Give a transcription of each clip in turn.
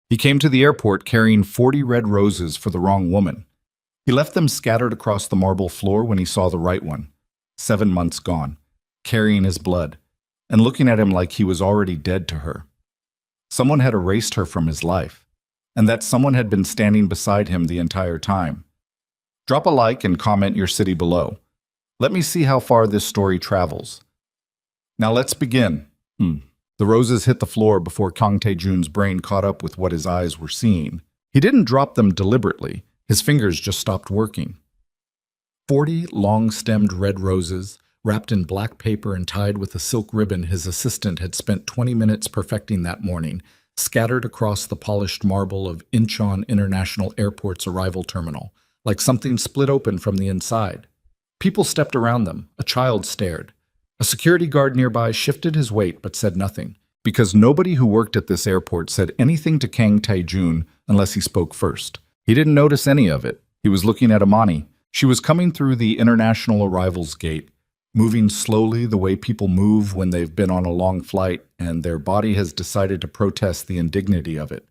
He came to the airport carrying 40 red roses for the wrong woman. He left them scattered across the marble floor when he saw the right one, 7 months gone, carrying his blood, and looking at him like he was already dead to her. Someone had erased her from his life, and that someone had been standing beside him the entire time. Drop a like and comment your city below. Let me see how far this story travels. Now let's begin. The roses hit the floor before Kang Tae-jun's brain caught up with what his eyes were seeing. He didn't drop them deliberately. His fingers just stopped working. 40 long-stemmed red roses, wrapped in black paper and tied with a silk ribbon his assistant had spent 20 minutes perfecting that morning, scattered across the polished marble of Incheon International Airport's arrival terminal, like something split open from the inside. People stepped around them. A child stared. A security guard nearby shifted his weight but said nothing, because nobody who worked at this airport said anything to Kang Tae-jun unless he spoke first. He didn't notice any of it. He was looking at Imani. She was coming through the international arrivals gate, moving slowly the way people move when they've been on a long flight and their body has decided to protest the indignity of it.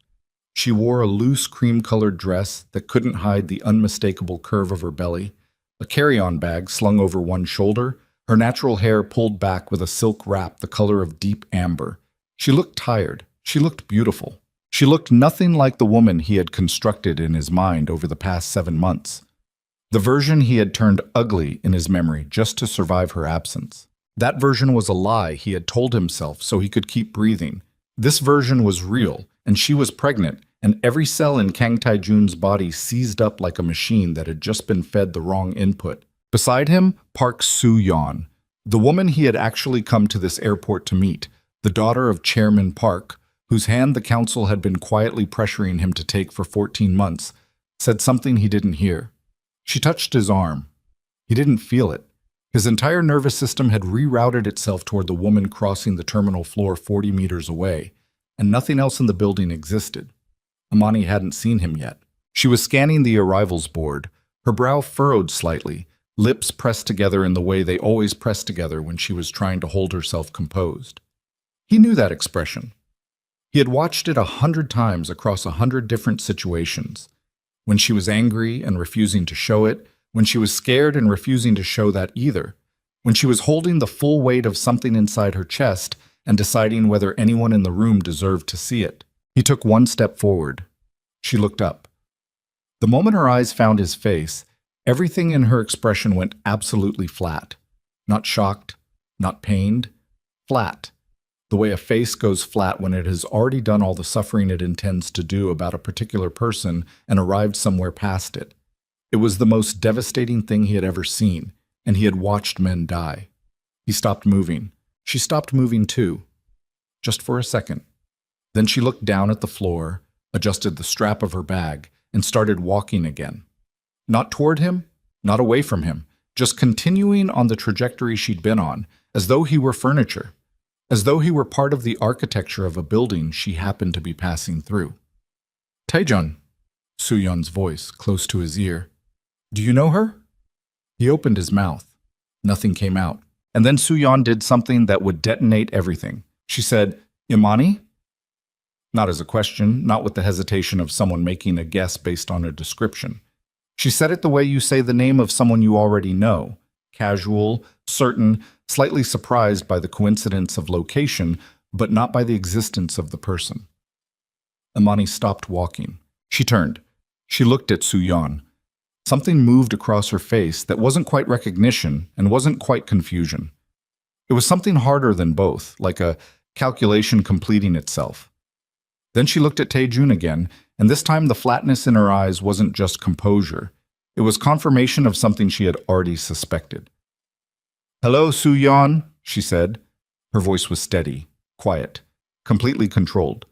She wore a loose cream-colored dress that couldn't hide the unmistakable curve of her belly, a carry-on bag slung over one shoulder, her natural hair pulled back with a silk wrap the color of deep amber. She looked tired. She looked beautiful. She looked nothing like the woman he had constructed in his mind over the past 7 months. The version he had turned ugly in his memory just to survive her absence. That version was a lie he had told himself so he could keep breathing. This version was real, and she was pregnant, and every cell in Kang Tae-jun's body seized up like a machine that had just been fed the wrong input. Beside him, Park Soo-yeon, the woman he had actually come to this airport to meet, the daughter of Chairman Park, whose hand the council had been quietly pressuring him to take for 14 months, said something he didn't hear. She touched his arm. He didn't feel it. His entire nervous system had rerouted itself toward the woman crossing the terminal floor 40 meters away, and nothing else in the building existed. Imani hadn't seen him yet. She was scanning the arrivals board, her brow furrowed slightly, lips pressed together in the way they always pressed together when she was trying to hold herself composed. He knew that expression. He had watched it 100 times across 100 different situations. When she was angry and refusing to show it, when she was scared and refusing to show that either, when she was holding the full weight of something inside her chest and deciding whether anyone in the room deserved to see it. He took one step forward. She looked up. The moment her eyes found his face, everything in her expression went absolutely flat. Not shocked, not pained, flat. The way a face goes flat when it has already done all the suffering it intends to do about a particular person and arrived somewhere past it. It was the most devastating thing he had ever seen, and he had watched men die. He stopped moving. She stopped moving too. Just for a second. Then she looked down at the floor, adjusted the strap of her bag, and started walking again. Not toward him, not away from him, just continuing on the trajectory she'd been on, as though he were furniture, as though he were part of the architecture of a building she happened to be passing through. "Tae-jun," Soo-yeon's voice close to his ear. "Do you know her?" He opened his mouth. Nothing came out. And then Soo-yeon did something that would detonate everything. She said, "Imani?" Not as a question, not with the hesitation of someone making a guess based on a description. She said it the way you say the name of someone you already know. Casual, certain, slightly surprised by the coincidence of location, but not by the existence of the person. Imani stopped walking. She turned. She looked at Soo-yeon. Something moved across her face that wasn't quite recognition and wasn't quite confusion. It was something harder than both, like a calculation completing itself. Then she looked at Tae-jun again, and this time the flatness in her eyes wasn't just composure. It was confirmation of something she had already suspected. "Hello, Soo-yeon," she said. Her voice was steady, quiet, completely controlled.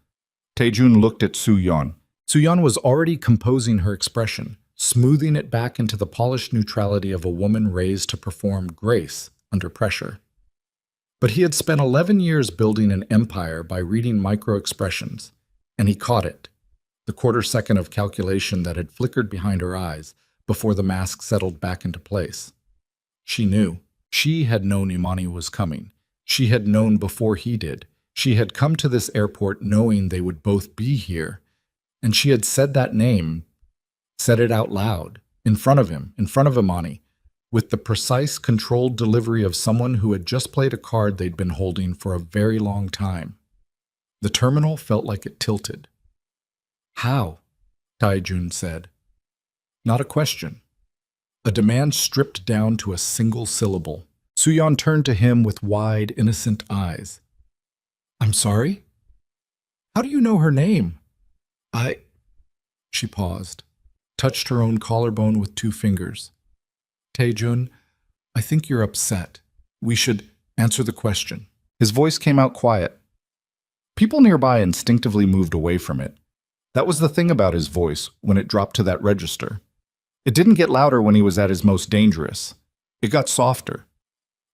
Tae-jun looked at Soo-yeon. Soo-yeon was already composing her expression, smoothing it back into the polished neutrality of a woman raised to perform grace under pressure. But he had spent 11 years building an empire by reading micro-expressions, and he caught it, the quarter-second of calculation that had flickered behind her eyes before the mask settled back into place. She knew. She had known Imani was coming. She had known before he did. She had come to this airport knowing they would both be here, And she had said that name, said it out loud, in front of him, in front of Imani, with the precise, controlled delivery of someone who had just played a card they'd been holding for a very long time. The terminal felt like it tilted. How? Taijun said. Not a question. A demand stripped down to a single syllable. Suyan turned to him with wide, innocent eyes. I'm sorry? How do you know her name? She paused, touched her own collarbone with 2 fingers. Taejun, I think you're upset. We should answer the question. His voice came out quiet. People nearby instinctively moved away from it. That was the thing about his voice when it dropped to that register. It didn't get louder when he was at his most dangerous. It got softer.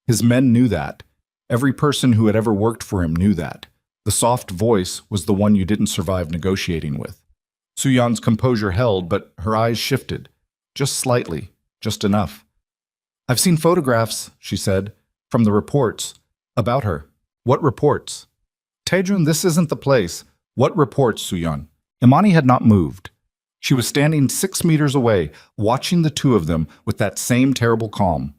His men knew that. Every person who had ever worked for him knew that. The soft voice was the one you didn't survive negotiating with. Suyan's composure held, but her eyes shifted. Just slightly, just enough. I've seen photographs, she said, from the reports. About her. What reports? Taejun, this isn't the place. What reports, Suyan? Imani had not moved. She was standing 6 meters away, watching the 2 of them with that same terrible calm.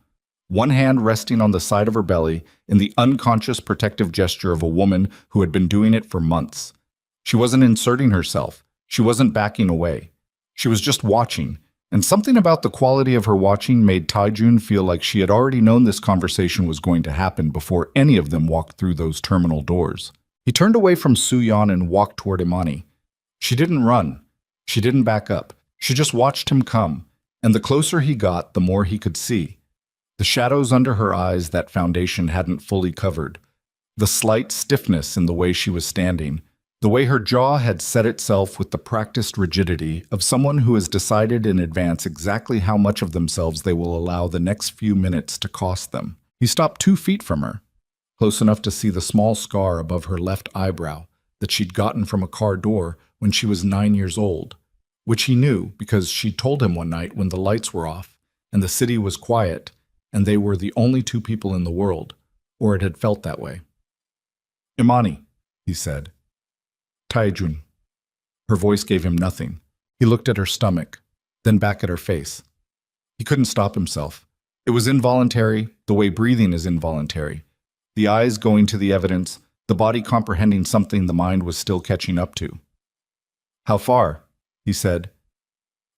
One hand resting on the side of her belly in the unconscious protective gesture of a woman who had been doing it for months. She wasn't inserting herself. She wasn't backing away. She was just watching, and something about the quality of her watching made Taijun feel like she had already known this conversation was going to happen before any of them walked through those terminal doors. He turned away from Suyan and walked toward Imani. She didn't run. She didn't back up. She just watched him come, and the closer he got, the more he could see. The shadows under her eyes that foundation hadn't fully covered. The slight stiffness in the way she was standing. The way her jaw had set itself with the practiced rigidity of someone who has decided in advance exactly how much of themselves they will allow the next few minutes to cost them. He stopped 2 feet from her, close enough to see the small scar above her left eyebrow that she'd gotten from a car door when she was 9 years old, which he knew because she'd told him one night when the lights were off and the city was quiet and they were the only 2 people in the world, or it had felt that way. Imani, he said. Taejun. Her voice gave him nothing. He looked at her stomach, then back at her face. He couldn't stop himself. It was involuntary, the way breathing is involuntary. The eyes going to the evidence, the body comprehending something the mind was still catching up to. How far? He said.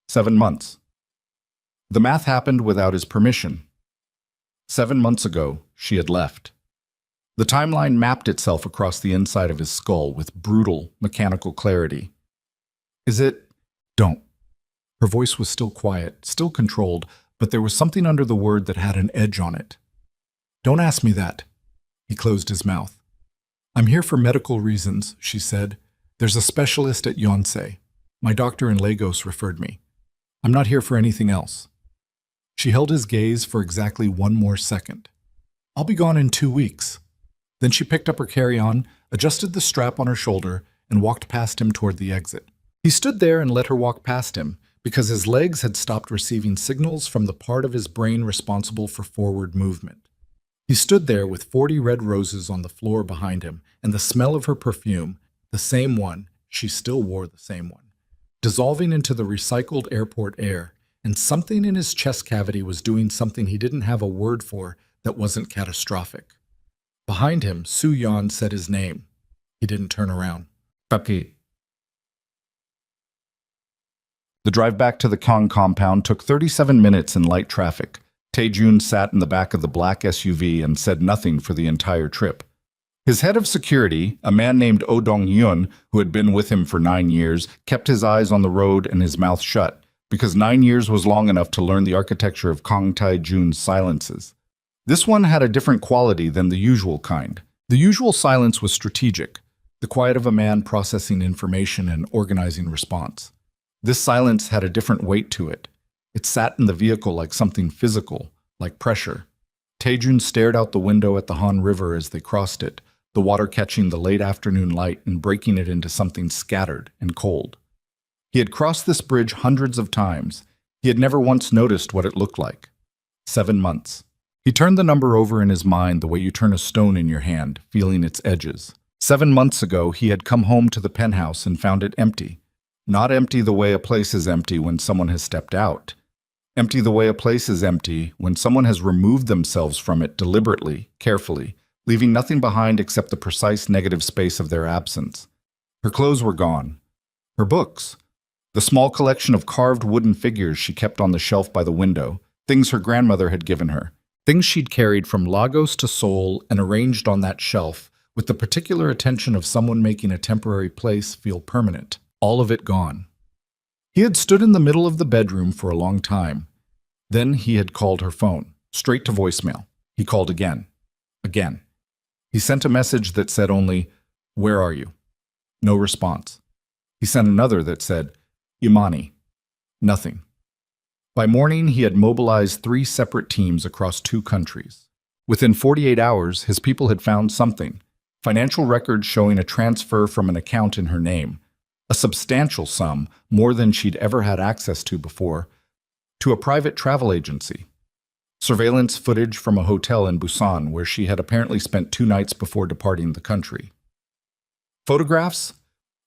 7 months. The math happened without his permission. 7 months ago, she had left. The timeline mapped itself across the inside of his skull with brutal, mechanical clarity. Is it? Don't. Her voice was still quiet, still controlled, but there was something under the word that had an edge on it. Don't ask me that. He closed his mouth. I'm here for medical reasons, she said. There's a specialist at Yonsei. My doctor in Lagos referred me. I'm not here for anything else. She held his gaze for exactly 1 more second. I'll be gone in 2 weeks. Then she picked up her carry-on, adjusted the strap on her shoulder, and walked past him toward the exit. He stood there and let her walk past him, because his legs had stopped receiving signals from the part of his brain responsible for forward movement. He stood there with 40 red roses on the floor behind him, and the smell of her perfume, the same one, she still wore the same one, dissolving into the recycled airport air, and something in his chest cavity was doing something he didn't have a word for that wasn't catastrophic. Behind him, Suyan said his name. He didn't turn around. Papi. The drive back to the Kong compound took 37 minutes in light traffic. Taejun sat in the back of the black SUV and said nothing for the entire trip. His head of security, a man named Oh Dong-hyun, who had been with him for 9 years, kept his eyes on the road and his mouth shut, because 9 years was long enough to learn the architecture of Kong Taejun's silences. This one had a different quality than the usual kind. The usual silence was strategic, the quiet of a man processing information and organizing response. This silence had a different weight to it. It sat in the vehicle like something physical, like pressure. Taejun stared out the window at the Han River as they crossed it, the water catching the late afternoon light and breaking it into something scattered and cold. He had crossed this bridge hundreds of times. He had never once noticed what it looked like. 7 months. He turned the number over in his mind the way you turn a stone in your hand, feeling its edges. 7 months ago, he had come home to the penthouse and found it empty. Not empty the way a place is empty when someone has stepped out. Empty the way a place is empty when someone has removed themselves from it deliberately, carefully, leaving nothing behind except the precise negative space of their absence. Her clothes were gone. Her books. The small collection of carved wooden figures she kept on the shelf by the window, things her grandmother had given her, things she'd carried from Lagos to Seoul and arranged on that shelf with the particular attention of someone making a temporary place feel permanent. All of it gone. He had stood in the middle of the bedroom for a long time. Then he had called her phone, straight to voicemail. He called again. Again. He sent a message that said only, "Where are you?" No response. He sent another that said, "Imani." Nothing. By morning, he had mobilized 3 separate teams across 2 countries. Within 48 hours, his people had found something. Financial records showing a transfer from an account in her name. A substantial sum, more than she'd ever had access to before, to a private travel agency. Surveillance footage from a hotel in Busan where she had apparently spent 2 nights before departing the country. Photographs,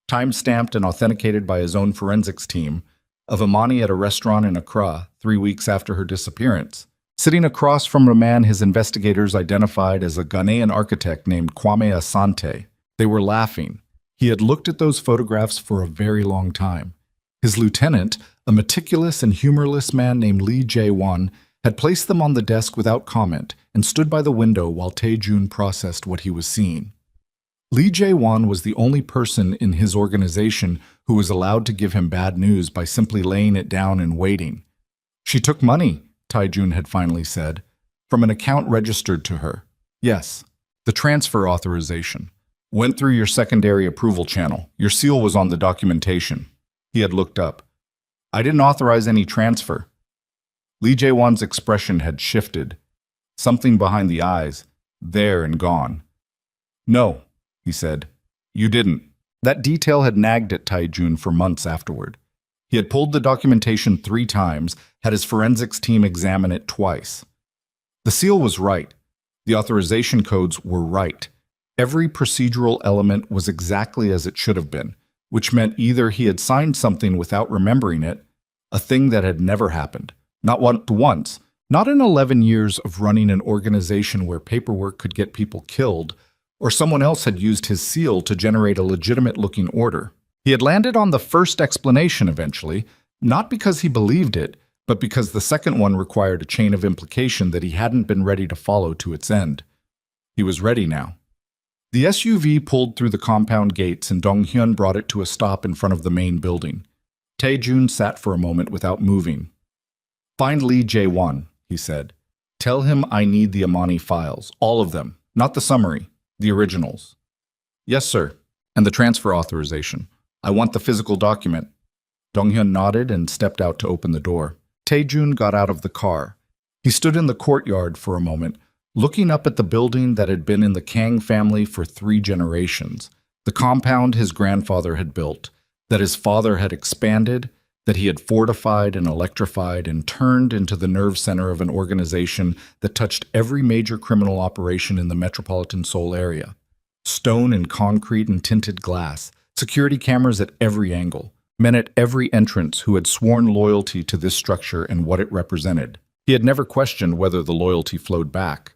time-stamped and authenticated by his own forensics team, of Imani at a restaurant in Accra 3 weeks after her disappearance, sitting across from a man his investigators identified as a Ghanaian architect named Kwame Asante. They were laughing. He had looked at those photographs for a very long time. His lieutenant, a meticulous and humorless man named Lee Jae-won, had placed them on the desk without comment and stood by the window while Tae-jun processed what he was seeing. Lee Jae-won was the only person in his organization who was allowed to give him bad news by simply laying it down and waiting. "She took money," Tae-jun had finally said, "from an account registered to her. Yes, the transfer authorization. Went through your secondary approval channel. Your seal was on the documentation." He had looked up. "I didn't authorize any transfer." Lee Jae-won's expression had shifted. Something behind the eyes, there and gone. "No," he said. "You didn't." That detail had nagged at Tae-jun for months afterward. He had pulled the documentation 3 times, had his forensics team examine it twice. The seal was right. The authorization codes were right. Every procedural element was exactly as it should have been, which meant either he had signed something without remembering it, a thing that had never happened, not once, not in 11 years of running an organization where paperwork could get people killed, or someone else had used his seal to generate a legitimate-looking order. He had landed on the first explanation eventually, not because he believed it, but because the second one required a chain of implication that he hadn't been ready to follow to its end. He was ready now. The SUV pulled through the compound gates and Dong-hyun brought it to a stop in front of the main building. Tae-jun sat for a moment without moving. "Find Lee Jae-won," he said. "Tell him I need the Imani files, all of them, not the summary, the originals." "Yes, sir." "And the transfer authorization. I want the physical document." Dong-hyun nodded and stepped out to open the door. Tae-jun got out of the car. He stood in the courtyard for a moment, looking up at the building that had been in the Kang family for 3 generations, the compound his grandfather had built, that his father had expanded, that he had fortified and electrified and turned into the nerve center of an organization that touched every major criminal operation in the metropolitan Seoul area. Stone and concrete and tinted glass, security cameras at every angle, men at every entrance who had sworn loyalty to this structure and what it represented. He had never questioned whether the loyalty flowed back.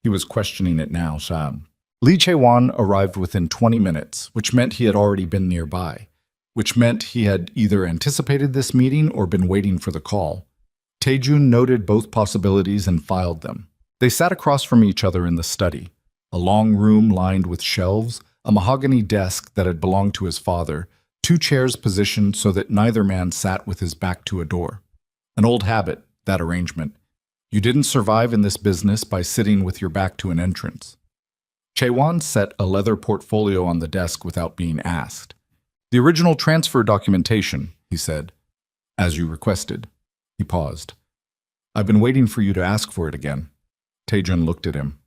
He was questioning it now, Sam. Lee Jae-won arrived within 20 minutes, which meant he had already been nearby, which meant he had either anticipated this meeting or been waiting for the call. Tae-jun noted both possibilities and filed them. They sat across from each other in the study, a long room lined with shelves, a mahogany desk that had belonged to his father, 2 chairs positioned so that neither man sat with his back to a door. An old habit, that arrangement. You didn't survive in this business by sitting with your back to an entrance. Jae-won set a leather portfolio on the desk without being asked. "The original transfer documentation," he said. "As you requested." He paused. "I've been waiting for you to ask for it again." Tae-jun looked at him.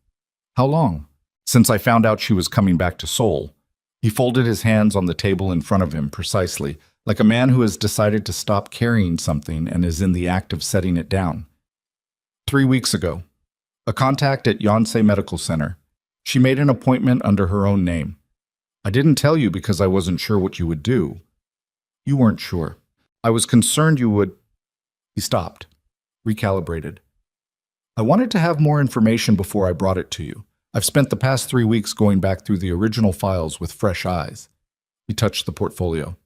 "How long?" "Since I found out she was coming back to Seoul." He folded his hands on the table in front of him precisely, like a man who has decided to stop carrying something and is in the act of setting it down. 3 weeks ago. A contact at Yonsei Medical Center. She made an appointment under her own name. I didn't tell you because I wasn't sure what you would do." You weren't sure. I was concerned you would. He stopped, recalibrated. I wanted to have more information before I brought it to you. I've spent the past 3 weeks going back through the original files with fresh eyes. He touched the portfolio.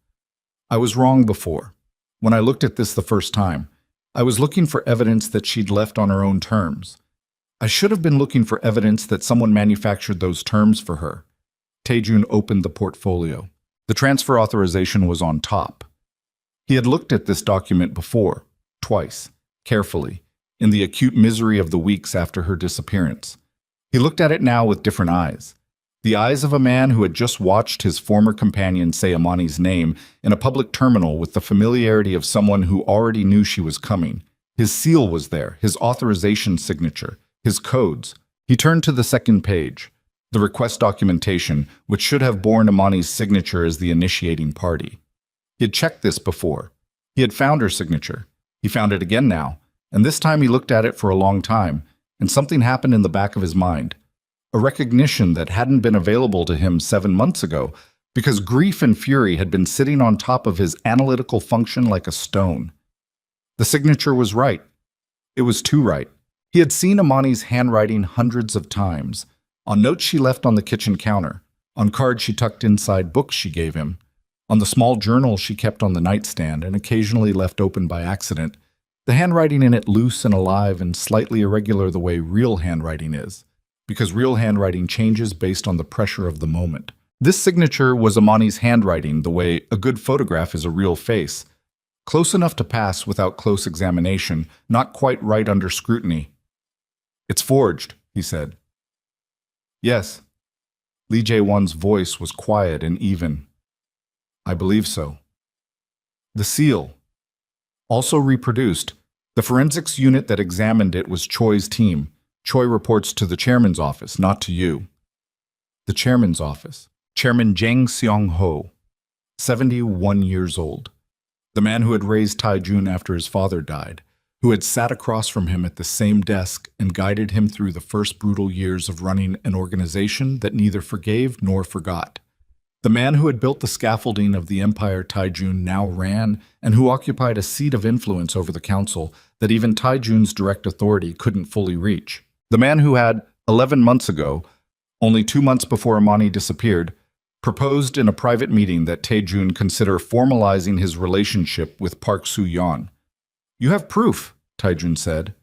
I was wrong before. When I looked at this the first time, I was looking for evidence that she'd left on her own terms. I should have been looking for evidence that someone manufactured those terms for her. Taejun opened the portfolio. The transfer authorization was on top. He had looked at this document before, twice, carefully, in the acute misery of the weeks after her disappearance. He looked at it now with different eyes. The eyes of a man who had just watched his former companion say Amani's name in a public terminal with the familiarity of someone who already knew she was coming. His seal was there, his authorization signature, his codes. He turned to the second page, the request documentation, which should have borne Amani's signature as the initiating party. He had checked this before. He had found her signature. He found it again now, and this time he looked at it for a long time, and something happened in the back of his mind. A recognition that hadn't been available to him 7 months ago, because grief and fury had been sitting on top of his analytical function like a stone. The signature was right. It was too right. He had seen Amani's handwriting hundreds of times, on notes she left on the kitchen counter, on cards she tucked inside books she gave him, on the small journal she kept on the nightstand and occasionally left open by accident, the handwriting in it loose and alive and slightly irregular the way real handwriting is, because real handwriting changes based on the pressure of the moment. This signature was Amani's handwriting the way a good photograph is a real face, close enough to pass without close examination, not quite right under scrutiny. "It's forged," he said. "Yes." Lee Jae-won's voice was quiet and even. "I believe so." The seal. Also reproduced. The forensics unit that examined it was Choi's team. Choi reports to the chairman's office, not to you. The chairman's office. Chairman Jang Seong-ho, 71 years old. The man who had raised Taejun after his father died, who had sat across from him at the same desk and guided him through the first brutal years of running an organization that neither forgave nor forgot. The man who had built the scaffolding of the empire Taejun now ran and who occupied a seat of influence over the council that even Taejun's direct authority couldn't fully reach. The man who had, 11 months ago, only 2 months before Amani disappeared, proposed in a private meeting that Taejun consider formalizing his relationship with Park Soo-yeon. "You have proof," Taejun said.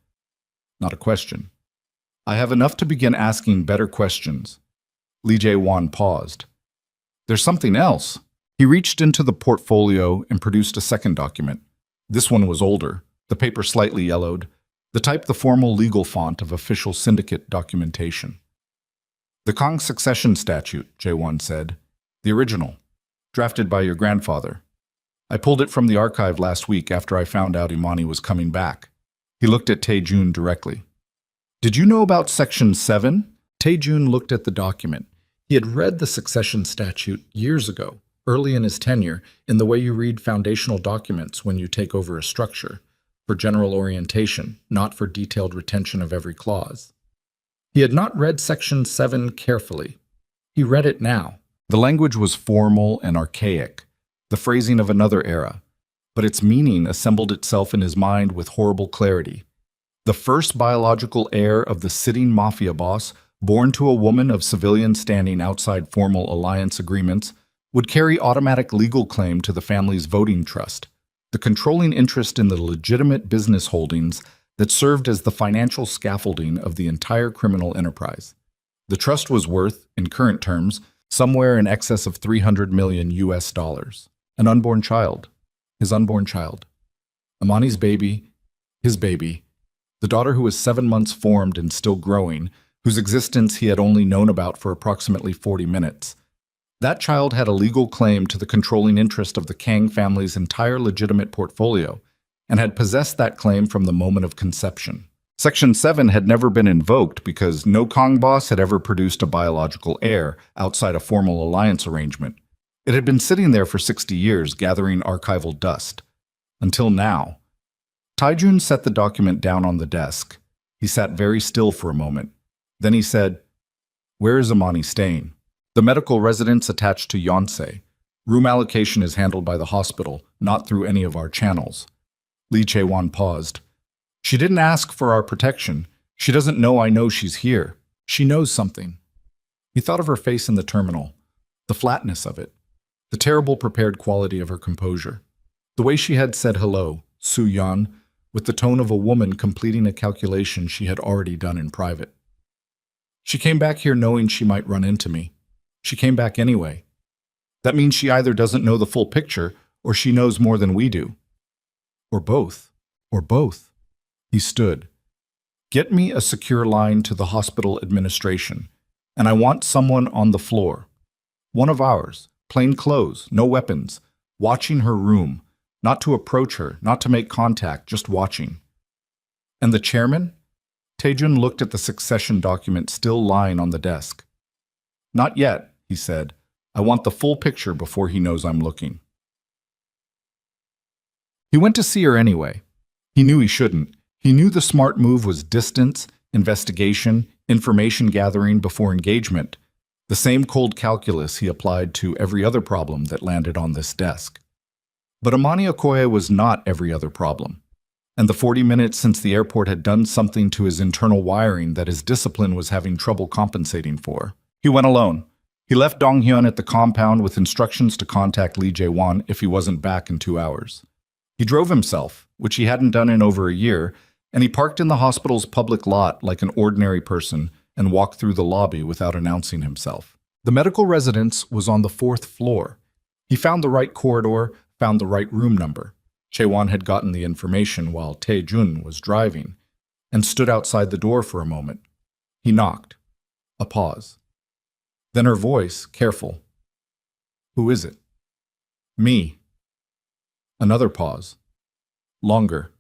Not a question. "I have enough to begin asking better questions." Lee Jae-won paused. "There's something else." He reached into the portfolio and produced a second document. This one was older, the paper slightly yellowed, the type the formal legal font of official syndicate documentation. "The Kong succession statute," Jae-won said. "The original, drafted by your grandfather. I pulled it from the archive last week after I found out Imani was coming back." He looked at Taejun directly. "Did you know about Section 7? Taejun looked at the document. He had read the succession statute years ago, early in his tenure, in the way you read foundational documents when you take over a structure, for general orientation, not for detailed retention of every clause. He had not read Section 7 carefully. He read it now. The language was formal and archaic, the phrasing of another era, but its meaning assembled itself in his mind with horrible clarity. The first biological heir of the sitting mafia boss, born to a woman of civilian standing outside formal alliance agreements, would carry automatic legal claim to the family's voting trust, the controlling interest in the legitimate business holdings that served as the financial scaffolding of the entire criminal enterprise. The trust was worth, in current terms, somewhere in excess of $300 million US. An unborn child. His unborn child. Amani's baby. His baby. The daughter who was 7 months formed and still growing, whose existence he had only known about for approximately 40 minutes. That child had a legal claim to the controlling interest of the Kang family's entire legitimate portfolio, and had possessed that claim from the moment of conception. Section 7 had never been invoked because no Kong boss had ever produced a biological heir outside a formal alliance arrangement. It had been sitting there for 60 years, gathering archival dust. Until now. Taejun set the document down on the desk. He sat very still for a moment. Then he said, "Where is Amani staying?" "The medical residence attached to Yonsei. Room allocation is handled by the hospital, not through any of our channels. Lee Chae-won paused. She didn't ask for our protection. She doesn't know I know she's here. She knows something. He thought of her face in the terminal, the flatness of it, the terrible prepared quality of her composure. The way she had said hello, Su-yeon, with the tone of a woman completing a calculation she had already done in private. She came back here knowing she might run into me. She came back anyway. That means she either doesn't know the full picture or she knows more than we do. Or both. Or both. He stood. Get me a secure line to the hospital administration, and I want someone on the floor. One of ours, plain clothes, no weapons, watching her room, not to approach her, not to make contact, just watching. And the chairman? Taejun looked at the succession document still lying on the desk. Not yet, he said. I want the full picture before he knows I'm looking. He went to see her anyway. He knew he shouldn't. He knew the smart move was distance, investigation, information gathering before engagement, the same cold calculus he applied to every other problem that landed on this desk. But Amani Okoye was not every other problem, and the 40 minutes since the airport had done something to his internal wiring that his discipline was having trouble compensating for. He went alone. He left Dong-hyun at the compound with instructions to contact Lee Jae-won if he wasn't back in 2 hours. He drove himself, which he hadn't done in over a year, and he parked in the hospital's public lot like an ordinary person and walked through the lobby without announcing himself. The medical residence was on the 4th floor. He found the right corridor, found the right room number. Chae-won had gotten the information while Tae-jun was driving, and stood outside the door for a moment. He knocked. A pause. Then her voice, careful. Who is it? Me. Another pause. Longer.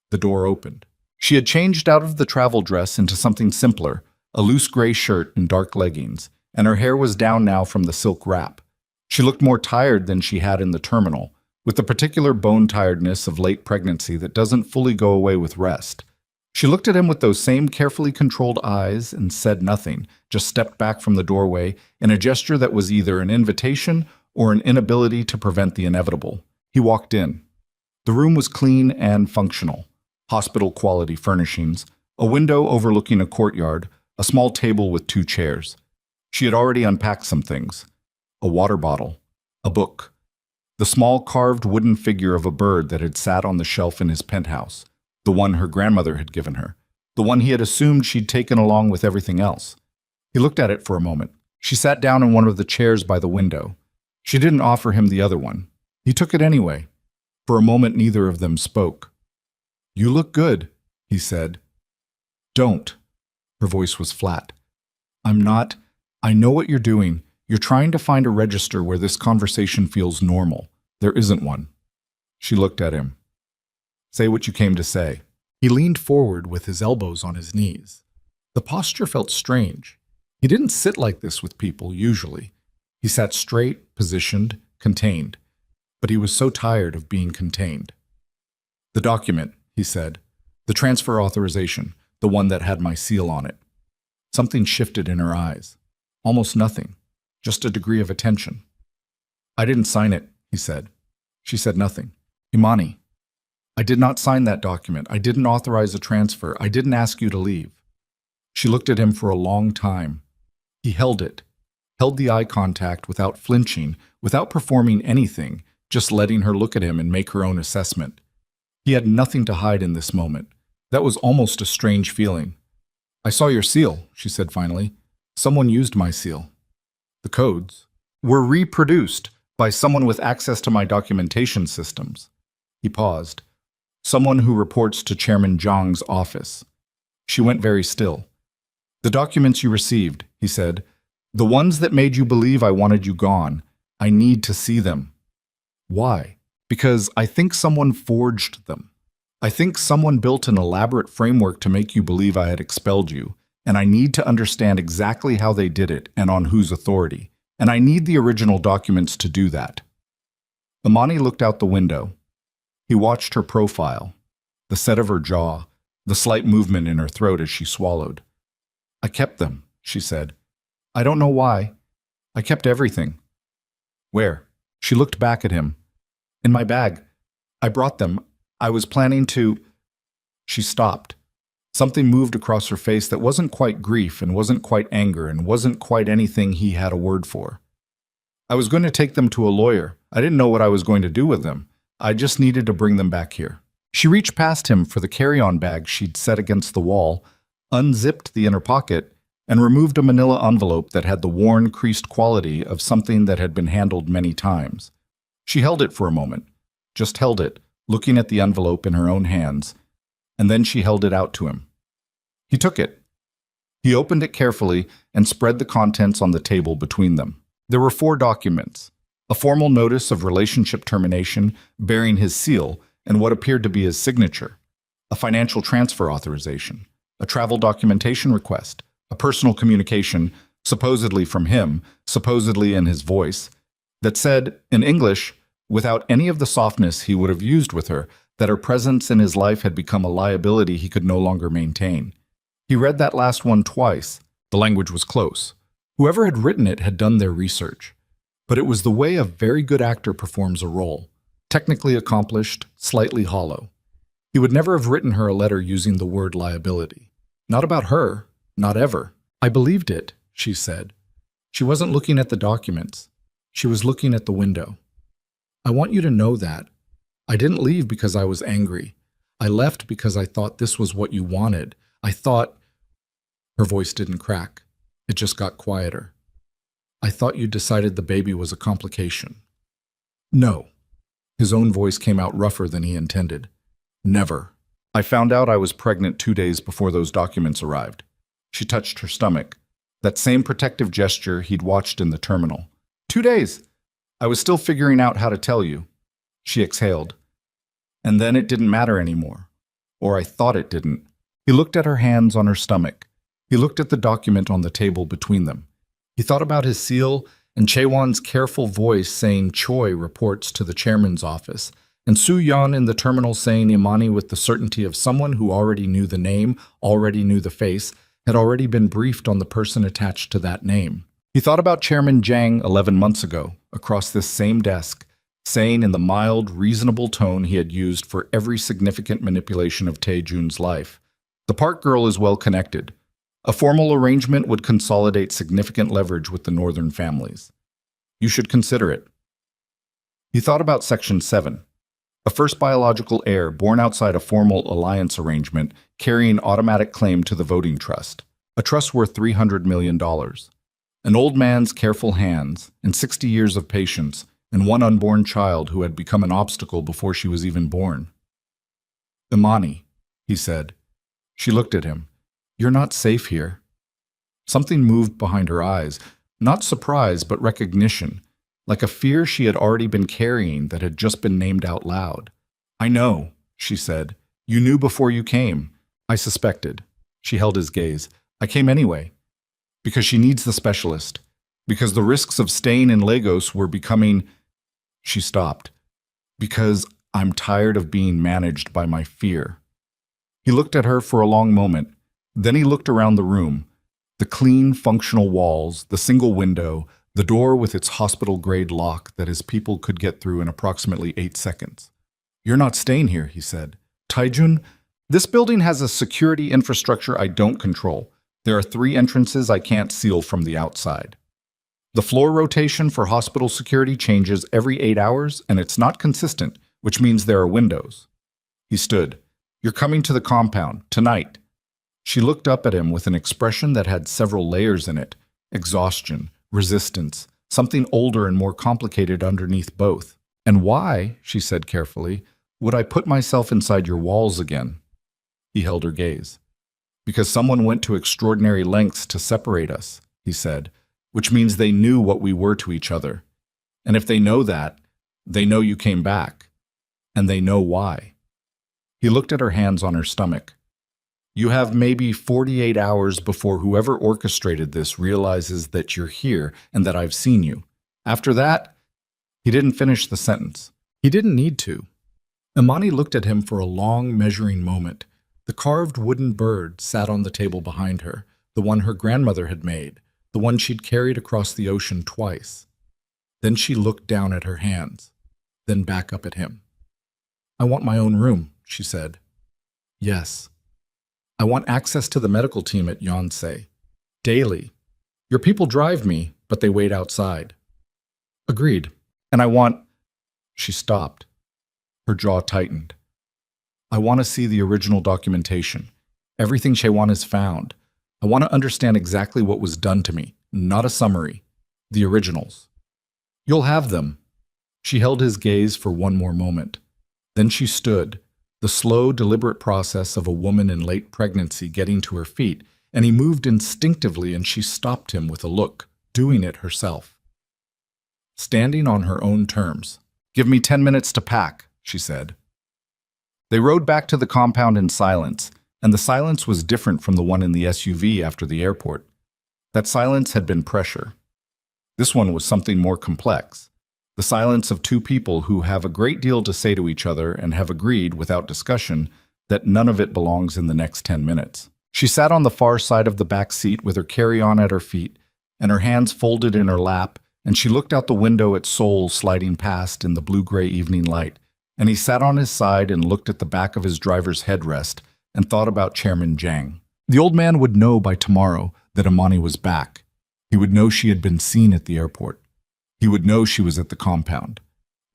The door opened. She had changed out of the travel dress into something simpler, a loose gray shirt and dark leggings, and her hair was down now from the silk wrap. She looked more tired than she had in the terminal, with the particular bone tiredness of late pregnancy that doesn't fully go away with rest. She looked at him with those same carefully controlled eyes and said nothing, just stepped back from the doorway in a gesture that was either an invitation or an inability to prevent the inevitable. He walked in. The room was clean and functional. Hospital-quality furnishings, a window overlooking a courtyard, a small table with 2 chairs. She had already unpacked some things. A water bottle, a book, the small carved wooden figure of a bird that had sat on the shelf in his penthouse, the one her grandmother had given her, the one he had assumed she'd taken along with everything else. He looked at it for a moment. She sat down in one of the chairs by the window. She didn't offer him the other one. He took it anyway. For a moment, neither of them spoke. You look good, he said. Don't. Her voice was flat. I'm not. I know what you're doing. You're trying to find a register where this conversation feels normal. There isn't one. She looked at him. Say what you came to say. He leaned forward with his elbows on his knees. The posture felt strange. He didn't sit like this with people, usually. He sat straight, positioned, contained. But he was so tired of being contained. The document, he said. The transfer authorization, the one that had my seal on it. Something shifted in her eyes. Almost nothing. Just a degree of attention. I didn't sign it, he said. She said nothing. Imani, I did not sign that document. I didn't authorize a transfer. I didn't ask you to leave. She looked at him for a long time. He held it, held the eye contact without flinching, without performing anything, just letting her look at him and make her own assessment. He had nothing to hide in this moment. That was almost a strange feeling. I saw your seal, she said finally. Someone used my seal. The codes were reproduced by someone with access to my documentation systems. He paused. Someone who reports to Chairman Zhang's office. She went very still. The documents you received, he said. The ones that made you believe I wanted you gone. I need to see them. Why? Because I think someone forged them. I think someone built an elaborate framework to make you believe I had expelled you, and I need to understand exactly how they did it and on whose authority, and I need the original documents to do that. Imani looked out the window. He watched her profile, the set of her jaw, the slight movement in her throat as she swallowed. I kept them, she said. I don't know why. I kept everything. Where? She looked back at him. In my bag. I brought them. I was planning to. She stopped. Something moved across her face that wasn't quite grief and wasn't quite anger and wasn't quite anything he had a word for. I was going to take them to a lawyer. I didn't know what I was going to do with them. I just needed to bring them back here. She reached past him for the carry-on bag she'd set against the wall, unzipped the inner pocket, and removed a manila envelope that had the worn, creased quality of something that had been handled many times. She held it for a moment, just held it, looking at the envelope in her own hands, and then she held it out to him. He took it. He opened it carefully and spread the contents on the table between them. There were 4 documents: a formal notice of relationship termination bearing his seal and what appeared to be his signature, a financial transfer authorization, a travel documentation request, a personal communication, supposedly from him, supposedly in his voice, that said, in English, without any of the softness he would have used with her, that her presence in his life had become a liability he could no longer maintain. He read that last one twice. The language was close. Whoever had written it had done their research. But it was the way a very good actor performs a role, technically accomplished, slightly hollow. He would never have written her a letter using the word liability. Not about her, not ever. I believed it, she said. She wasn't looking at the documents. She was looking at the window. I want you to know that. I didn't leave because I was angry. I left because I thought this was what you wanted. I thought... Her voice didn't crack. It just got quieter. I thought you decided the baby was a complication. No. His own voice came out rougher than he intended. Never. I found out I was pregnant 2 days before those documents arrived. She touched her stomach. That same protective gesture he'd watched in the terminal. 2 days. I was still figuring out how to tell you. She exhaled. And then it didn't matter anymore. Or I thought it didn't. He looked at her hands on her stomach. He looked at the document on the table between them. He thought about his seal and Chaewon's careful voice saying Choi reports to the chairman's office, and Soo-yeon in the terminal saying Imani with the certainty of someone who already knew the name, already knew the face, had already been briefed on the person attached to that name. He thought about Chairman Jang 11 months ago, across this same desk, saying in the mild, reasonable tone he had used for every significant manipulation of Tae-jun's life, "The Park girl is well connected. A formal arrangement would consolidate significant leverage with the northern families. You should consider it." He thought about Section 7, a first biological heir born outside a formal alliance arrangement carrying automatic claim to the voting trust, a trust worth $300 million. An old man's careful hands and 60 years of patience and one unborn child who had become an obstacle before she was even born. "Imani," he said. She looked at him. "You're not safe here." Something moved behind her eyes, not surprise but recognition, like a fear she had already been carrying that had just been named out loud. "I know," she said. "You knew before you came. I suspected." She held his gaze. "I came anyway. Because she needs the specialist. Because the risks of staying in Lagos were becoming..." She stopped. "Because I'm tired of being managed by my fear." He looked at her for a long moment. Then he looked around the room. The clean, functional walls, the single window, the door with its hospital-grade lock that his people could get through in approximately 8 seconds. "You're not staying here," he said. "Tae-jun, this building has a security infrastructure I don't control. There are 3 entrances I can't seal from the outside. The floor rotation for hospital security changes every 8 hours, and it's not consistent, which means there are windows." He stood. "You're coming to the compound, tonight." She looked up at him with an expression that had several layers in it: exhaustion, resistance, something older and more complicated underneath both. "And why," she said carefully, "would I put myself inside your walls again?" He held her gaze. "Because someone went to extraordinary lengths to separate us," he said, "which means they knew what we were to each other. And if they know that, they know you came back. And they know why." He looked at her hands on her stomach. "You have maybe 48 hours before whoever orchestrated this realizes that you're here and that I've seen you. After that..." He didn't finish the sentence. He didn't need to. Imani looked at him for a long, measuring moment. The carved wooden bird sat on the table behind her, the one her grandmother had made, the one she'd carried across the ocean twice. Then she looked down at her hands, then back up at him. "I want my own room," she said. "Yes. I want access to the medical team at Yonsei. Daily. Your people drive me, but they wait outside." "Agreed. And I want—" She stopped. Her jaw tightened. "I want to see the original documentation. Everything Chewan has found. I want to understand exactly what was done to me, not a summary. The originals." "You'll have them." She held his gaze for one more moment. Then she stood, the slow, deliberate process of a woman in late pregnancy getting to her feet, and he moved instinctively and she stopped him with a look, doing it herself. Standing on her own terms. "Give me 10 minutes to pack," she said. They rode back to the compound in silence, and the silence was different from the one in the SUV after the airport. That silence had been pressure. This one was something more complex. The silence of two people who have a great deal to say to each other and have agreed, without discussion, that none of it belongs in the next 10 minutes. She sat on the far side of the back seat with her carry-on at her feet and her hands folded in her lap, and she looked out the window at Seoul sliding past in the blue-gray evening light, and he sat on his side and looked at the back of his driver's headrest and thought about Chairman Jang. The old man would know by tomorrow that Imani was back. He would know she had been seen at the airport. He would know she was at the compound.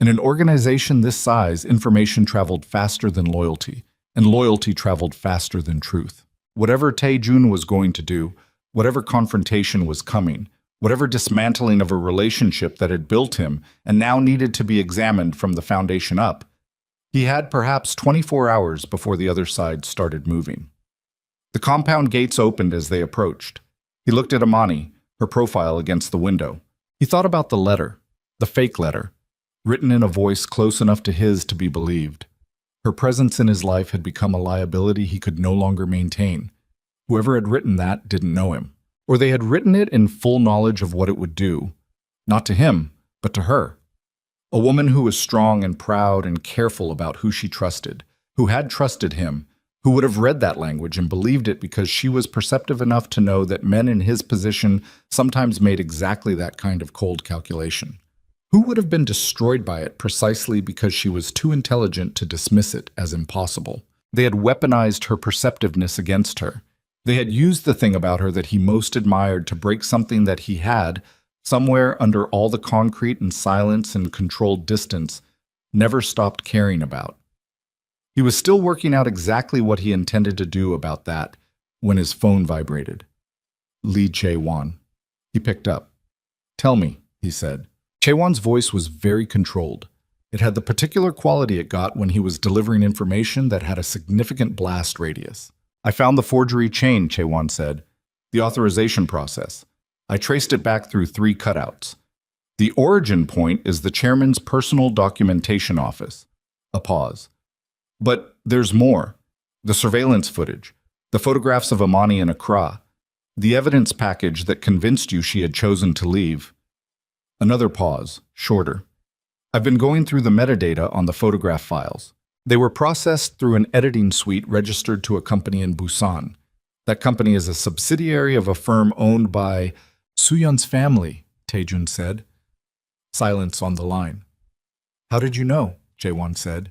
In an organization this size, information traveled faster than loyalty, and loyalty traveled faster than truth. Whatever Tae-jun was going to do, whatever confrontation was coming, whatever dismantling of a relationship that had built him and now needed to be examined from the foundation up, he had perhaps 24 hours before the other side started moving. The compound gates opened as they approached. He looked at Imani, her profile against the window. He thought about the letter, the fake letter, written in a voice close enough to his to be believed. Her presence in his life had become a liability he could no longer maintain. Whoever had written that didn't know him, or they had written it in full knowledge of what it would do, not to him, but to her. A woman who was strong and proud and careful about who she trusted, who had trusted him, who would have read that language and believed it because she was perceptive enough to know that men in his position sometimes made exactly that kind of cold calculation. Who would have been destroyed by it precisely because she was too intelligent to dismiss it as impossible? They had weaponized her perceptiveness against her. They had used the thing about her that he most admired to break something that he had, somewhere under all the concrete and silence and controlled distance, never stopped caring about. He was still working out exactly what he intended to do about that when his phone vibrated. Lee Chae-won. He picked up. "Tell me," he said. Chae-won's voice was very controlled. It had the particular quality it got when he was delivering information that had a significant blast radius. "I found the forgery chain," Chae-won said. "The authorization process. I traced it back through 3 cutouts. The origin point is the chairman's personal documentation office." A pause. "But there's more. The surveillance footage, the photographs of Imani in Accra, the evidence package that convinced you she had chosen to leave." Another pause, shorter. "I've been going through the metadata on the photograph files. They were processed through an editing suite registered to a company in Busan. That company is a subsidiary of a firm owned by Soo-yeon's family," Tae-jun said. Silence on the line. "How did you know?" Jae-won said.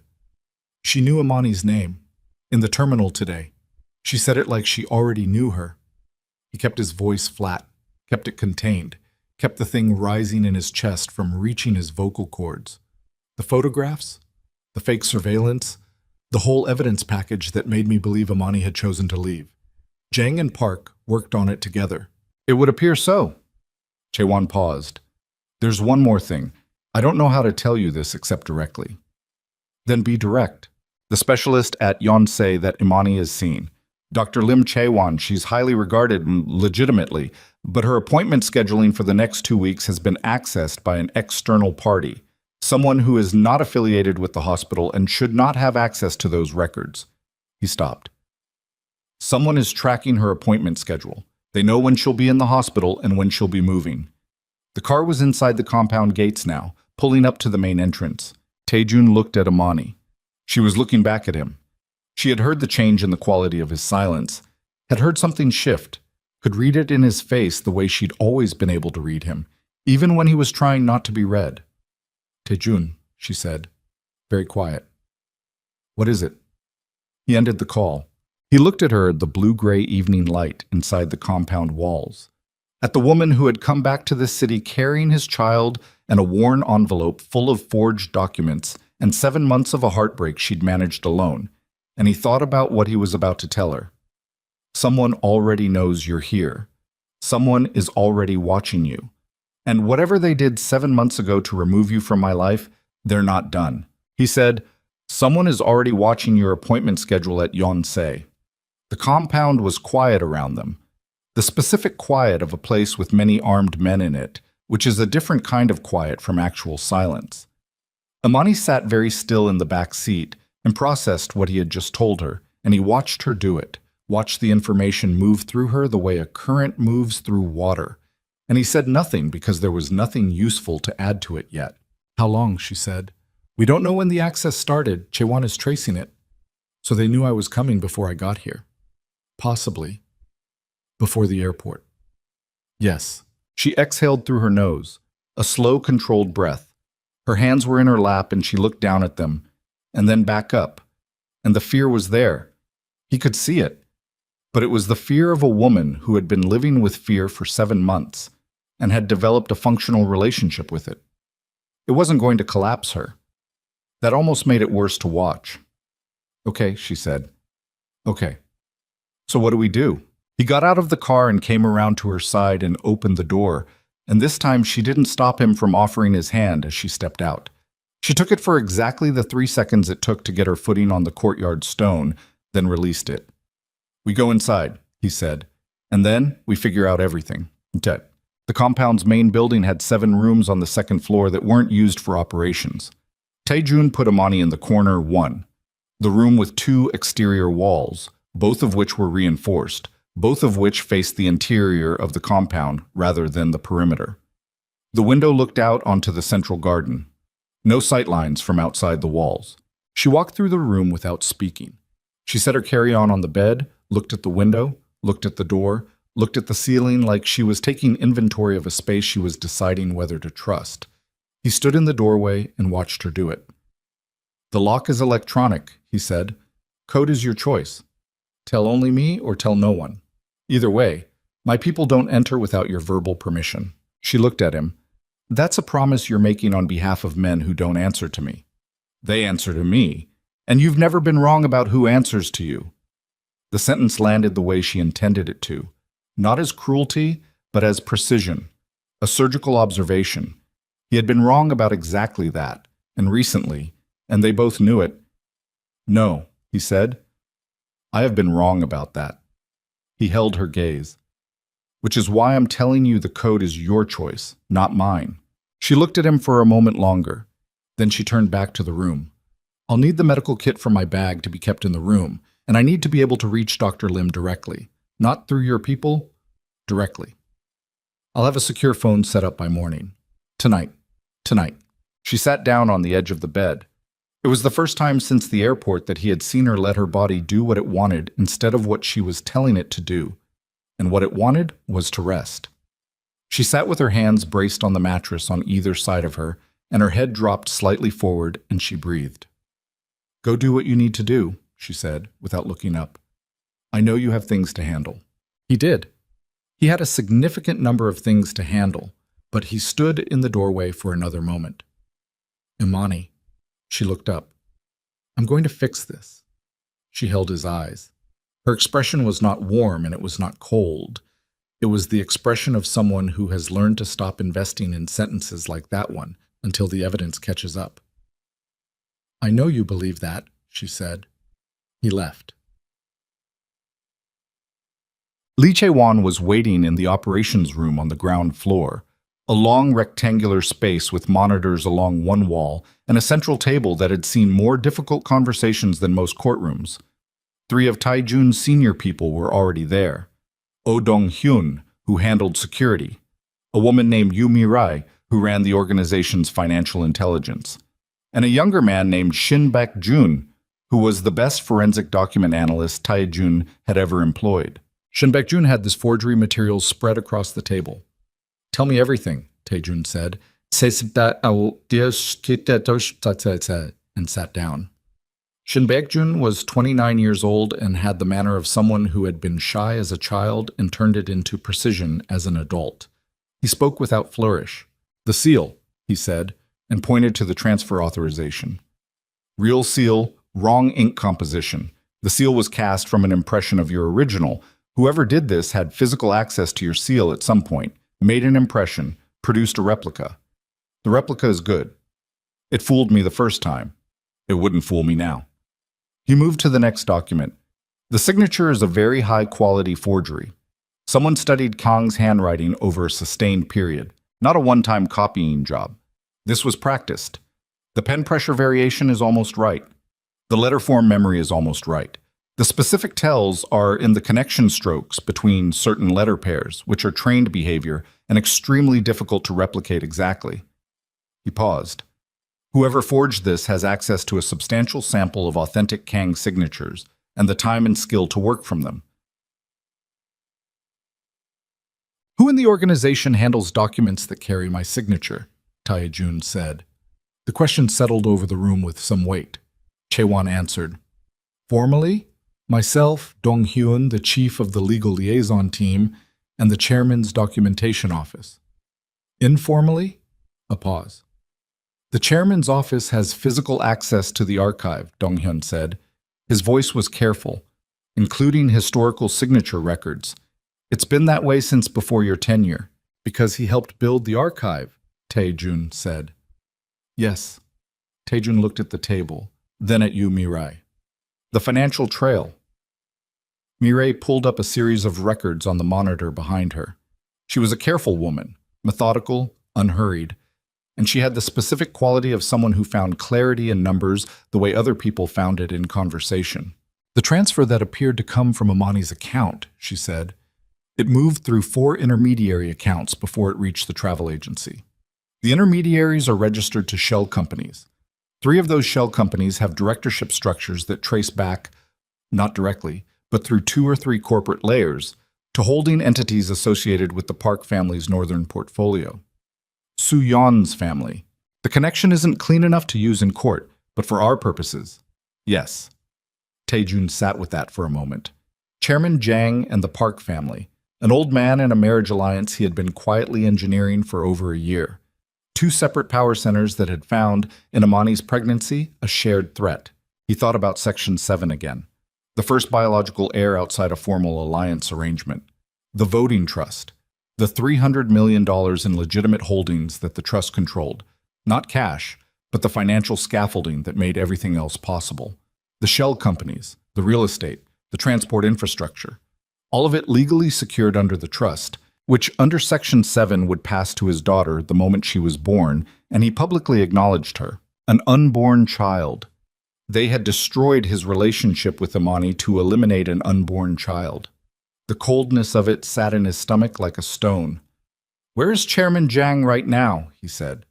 "She knew Imani's name. In the terminal today. She said it like she already knew her." He kept his voice flat, kept it contained, kept the thing rising in his chest from reaching his vocal cords. "The photographs? The fake surveillance? The whole evidence package that made me believe Imani had chosen to leave. Jang and Park worked on it together." "It would appear so." Chae-won paused. "There's one more thing. I don't know how to tell you this except directly." "Then be direct. The specialist at Yonsei that Imani is seen. Dr. Lim Chae-won, she's highly regarded legitimately, but her appointment scheduling for the next 2 weeks has been accessed by an external party, someone who is not affiliated with the hospital and should not have access to those records." He stopped. "Someone is tracking her appointment schedule. They know when she'll be in the hospital and when she'll be moving." The car was inside the compound gates now, pulling up to the main entrance. Tae-jun looked at Imani. She was looking back at him. She had heard the change in the quality of his silence, had heard something shift, could read it in his face the way she'd always been able to read him, even when he was trying not to be read. Taejun, she said, very quiet. What is it? He ended the call. He looked at her at the blue-gray evening light inside the compound walls, at the woman who had come back to this city carrying his child and a worn envelope full of forged documents and 7 months of a heartbreak she'd managed alone, and he thought about what he was about to tell her. Someone already knows you're here. Someone is already watching you. And whatever they did 7 months ago to remove you from my life, they're not done. He said, someone is already watching your appointment schedule at Yonsei. The compound was quiet around them, the specific quiet of a place with many armed men in it, which is a different kind of quiet from actual silence. Imani sat very still in the back seat and processed what he had just told her, and he watched her do it, watched the information move through her the way a current moves through water. And he said nothing because there was nothing useful to add to it yet. How long, she said. We don't know when the access started. Chewan is tracing it. So they knew I was coming before I got here. Possibly. Before the airport. Yes. She exhaled through her nose, a slow, controlled breath. Her hands were in her lap and she looked down at them, and then back up. And the fear was there. He could see it. But it was the fear of a woman who had been living with fear for 7 months and had developed a functional relationship with it. It wasn't going to collapse her. That almost made it worse to watch. Okay, she said. Okay. So what do we do? He got out of the car and came around to her side and opened the door, and this time she didn't stop him from offering his hand as she stepped out. She took it for exactly the 3 seconds it took to get her footing on the courtyard stone, then released it. We go inside, he said, and then we figure out everything. Okay. The compound's main building had 7 rooms on the 2nd floor that weren't used for operations. Taejun put Imani in the corner 1, the room with 2 exterior walls, both of which were reinforced, both of which faced the interior of the compound rather than the perimeter. The window looked out onto the central garden. No sightlines from outside the walls. She walked through the room without speaking. She set her carry-on on the bed, looked at the window, looked at the door, looked at the ceiling like she was taking inventory of a space she was deciding whether to trust. He stood in the doorway and watched her do it. The lock is electronic, he said. Code is your choice. Tell only me or tell no one. Either way, my people don't enter without your verbal permission. She looked at him. That's a promise you're making on behalf of men who don't answer to me. They answer to me, and you've never been wrong about who answers to you. The sentence landed the way she intended it to, not as cruelty, but as precision, a surgical observation. He had been wrong about exactly that, and recently, and they both knew it. No, he said. I have been wrong about that. He held her gaze. Which is why I'm telling you the code is your choice, not mine. She looked at him for a moment longer. Then she turned back to the room. I'll need the medical kit from my bag to be kept in the room, and I need to be able to reach Dr. Lim directly. Not through your people, directly. I'll have a secure phone set up by morning. Tonight. She sat down on the edge of the bed. It was the first time since the airport that he had seen her let her body do what it wanted instead of what she was telling it to do. And what it wanted was to rest. She sat with her hands braced on the mattress on either side of her, and her head dropped slightly forward, and she breathed. Go do what you need to do, she said, without looking up. I know you have things to handle. He did. He had a significant number of things to handle, but he stood in the doorway for another moment. Imani. She looked up. I'm going to fix this. She held his eyes. Her expression was not warm and it was not cold. It was the expression of someone who has learned to stop investing in sentences like that one until the evidence catches up. I know you believe that, she said. He left. Lee Chae-won was waiting in the operations room on the ground floor, a long rectangular space with monitors along one wall and a central table that had seen more difficult conversations than most courtrooms. 3 of Taejun's senior people were already there. Oh Dong-hyun, who handled security, a woman named Yoo Mi-rai, who ran the organization's financial intelligence, and a younger man named Shin Baek-jun, who was the best forensic document analyst Taejun had ever employed. Shin Baek-jun had this forgery material spread across the table. Tell me everything, Taejun said, and sat down. Shin Baekjun was 29 years old and had the manner of someone who had been shy as a child and turned it into precision as an adult. He spoke without flourish. "The seal," he said, and pointed to the transfer authorization. "Real seal, wrong ink composition. The seal was cast from an impression of your original. Whoever did this had physical access to your seal at some point, made an impression, produced a replica. The replica is good. It fooled me the first time. It wouldn't fool me now." He moved to the next document. The signature is a very high-quality forgery. Someone studied Kang's handwriting over a sustained period, not a one-time copying job. This was practiced. The pen pressure variation is almost right. The letter form memory is almost right. The specific tells are in the connection strokes between certain letter pairs, which are trained behavior and extremely difficult to replicate exactly. He paused. Whoever forged this has access to a substantial sample of authentic Kang signatures and the time and skill to work from them. "Who in the organization handles documents that carry my signature?" Taejun said. The question settled over the room with some weight. Chaewon answered. "Formally, myself, Dong-hyun, the chief of the legal liaison team, and the chairman's documentation office. Informally?" A pause. "The chairman's office has physical access to the archive," Dong-hyun said. His voice was careful, including historical signature records. "It's been that way since before your tenure, because he helped build the archive," Taejun said. "Yes." Taejun looked at the table, then at Yu Mirai. "The financial trail." Mirai pulled up a series of records on the monitor behind her. She was a careful woman, methodical, unhurried, and she had the specific quality of someone who found clarity in numbers the way other people found it in conversation. "The transfer that appeared to come from Amani's account," she said. "It moved through 4 intermediary accounts before it reached the travel agency. The intermediaries are registered to shell companies. 3 of those shell companies have directorship structures that trace back, not directly, but through 2 or 3 corporate layers, to holding entities associated with the Park family's northern portfolio. Su-yeon's family. The connection isn't clean enough to use in court, but for our purposes, yes." Taejun sat with that for a moment. Chairman Jang and the Park family, an old man in a marriage alliance he had been quietly engineering for over a year. 2 separate power centers that had found, in Amani's pregnancy, a shared threat. He thought about Section 7 again. The first biological heir outside a formal alliance arrangement. The voting trust. The $300 million in legitimate holdings that the trust controlled. Not cash, but the financial scaffolding that made everything else possible. The shell companies, the real estate, the transport infrastructure. All of it legally secured under the trust, which under Section 7 would pass to his daughter the moment she was born, and he publicly acknowledged her. An unborn child. They had destroyed his relationship with Amani to eliminate an unborn child. The coldness of it sat in his stomach like a stone. "Where is Chairman Jang right now?" he said.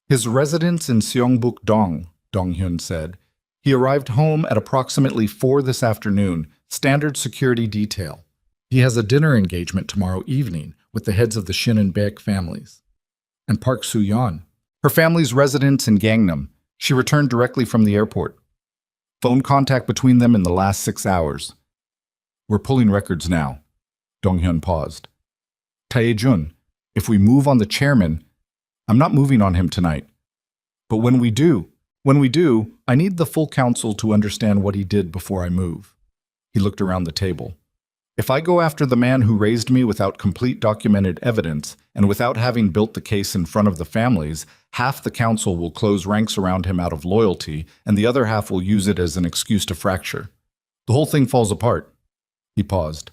"His residence in Seongbuk-dong," Dong-hyun said. "He arrived home at approximately 4 this afternoon, standard security detail. He has a dinner engagement tomorrow evening with the heads of the Shin and Baek families." "And Park Soo-yeon?" "Her family's residence in Gangnam. She returned directly from the airport. Phone contact between them in the last 6 hours. We're pulling records now." Dong-hyun paused. "Taejun, if we move on the chairman, I'm not moving on him tonight. But when we do, I need the full council to understand what he did before I move." He looked around the table. "If I go after the man who raised me without complete documented evidence, and without having built the case in front of the families, half the council will close ranks around him out of loyalty, and the other half will use it as an excuse to fracture. The whole thing falls apart." He paused.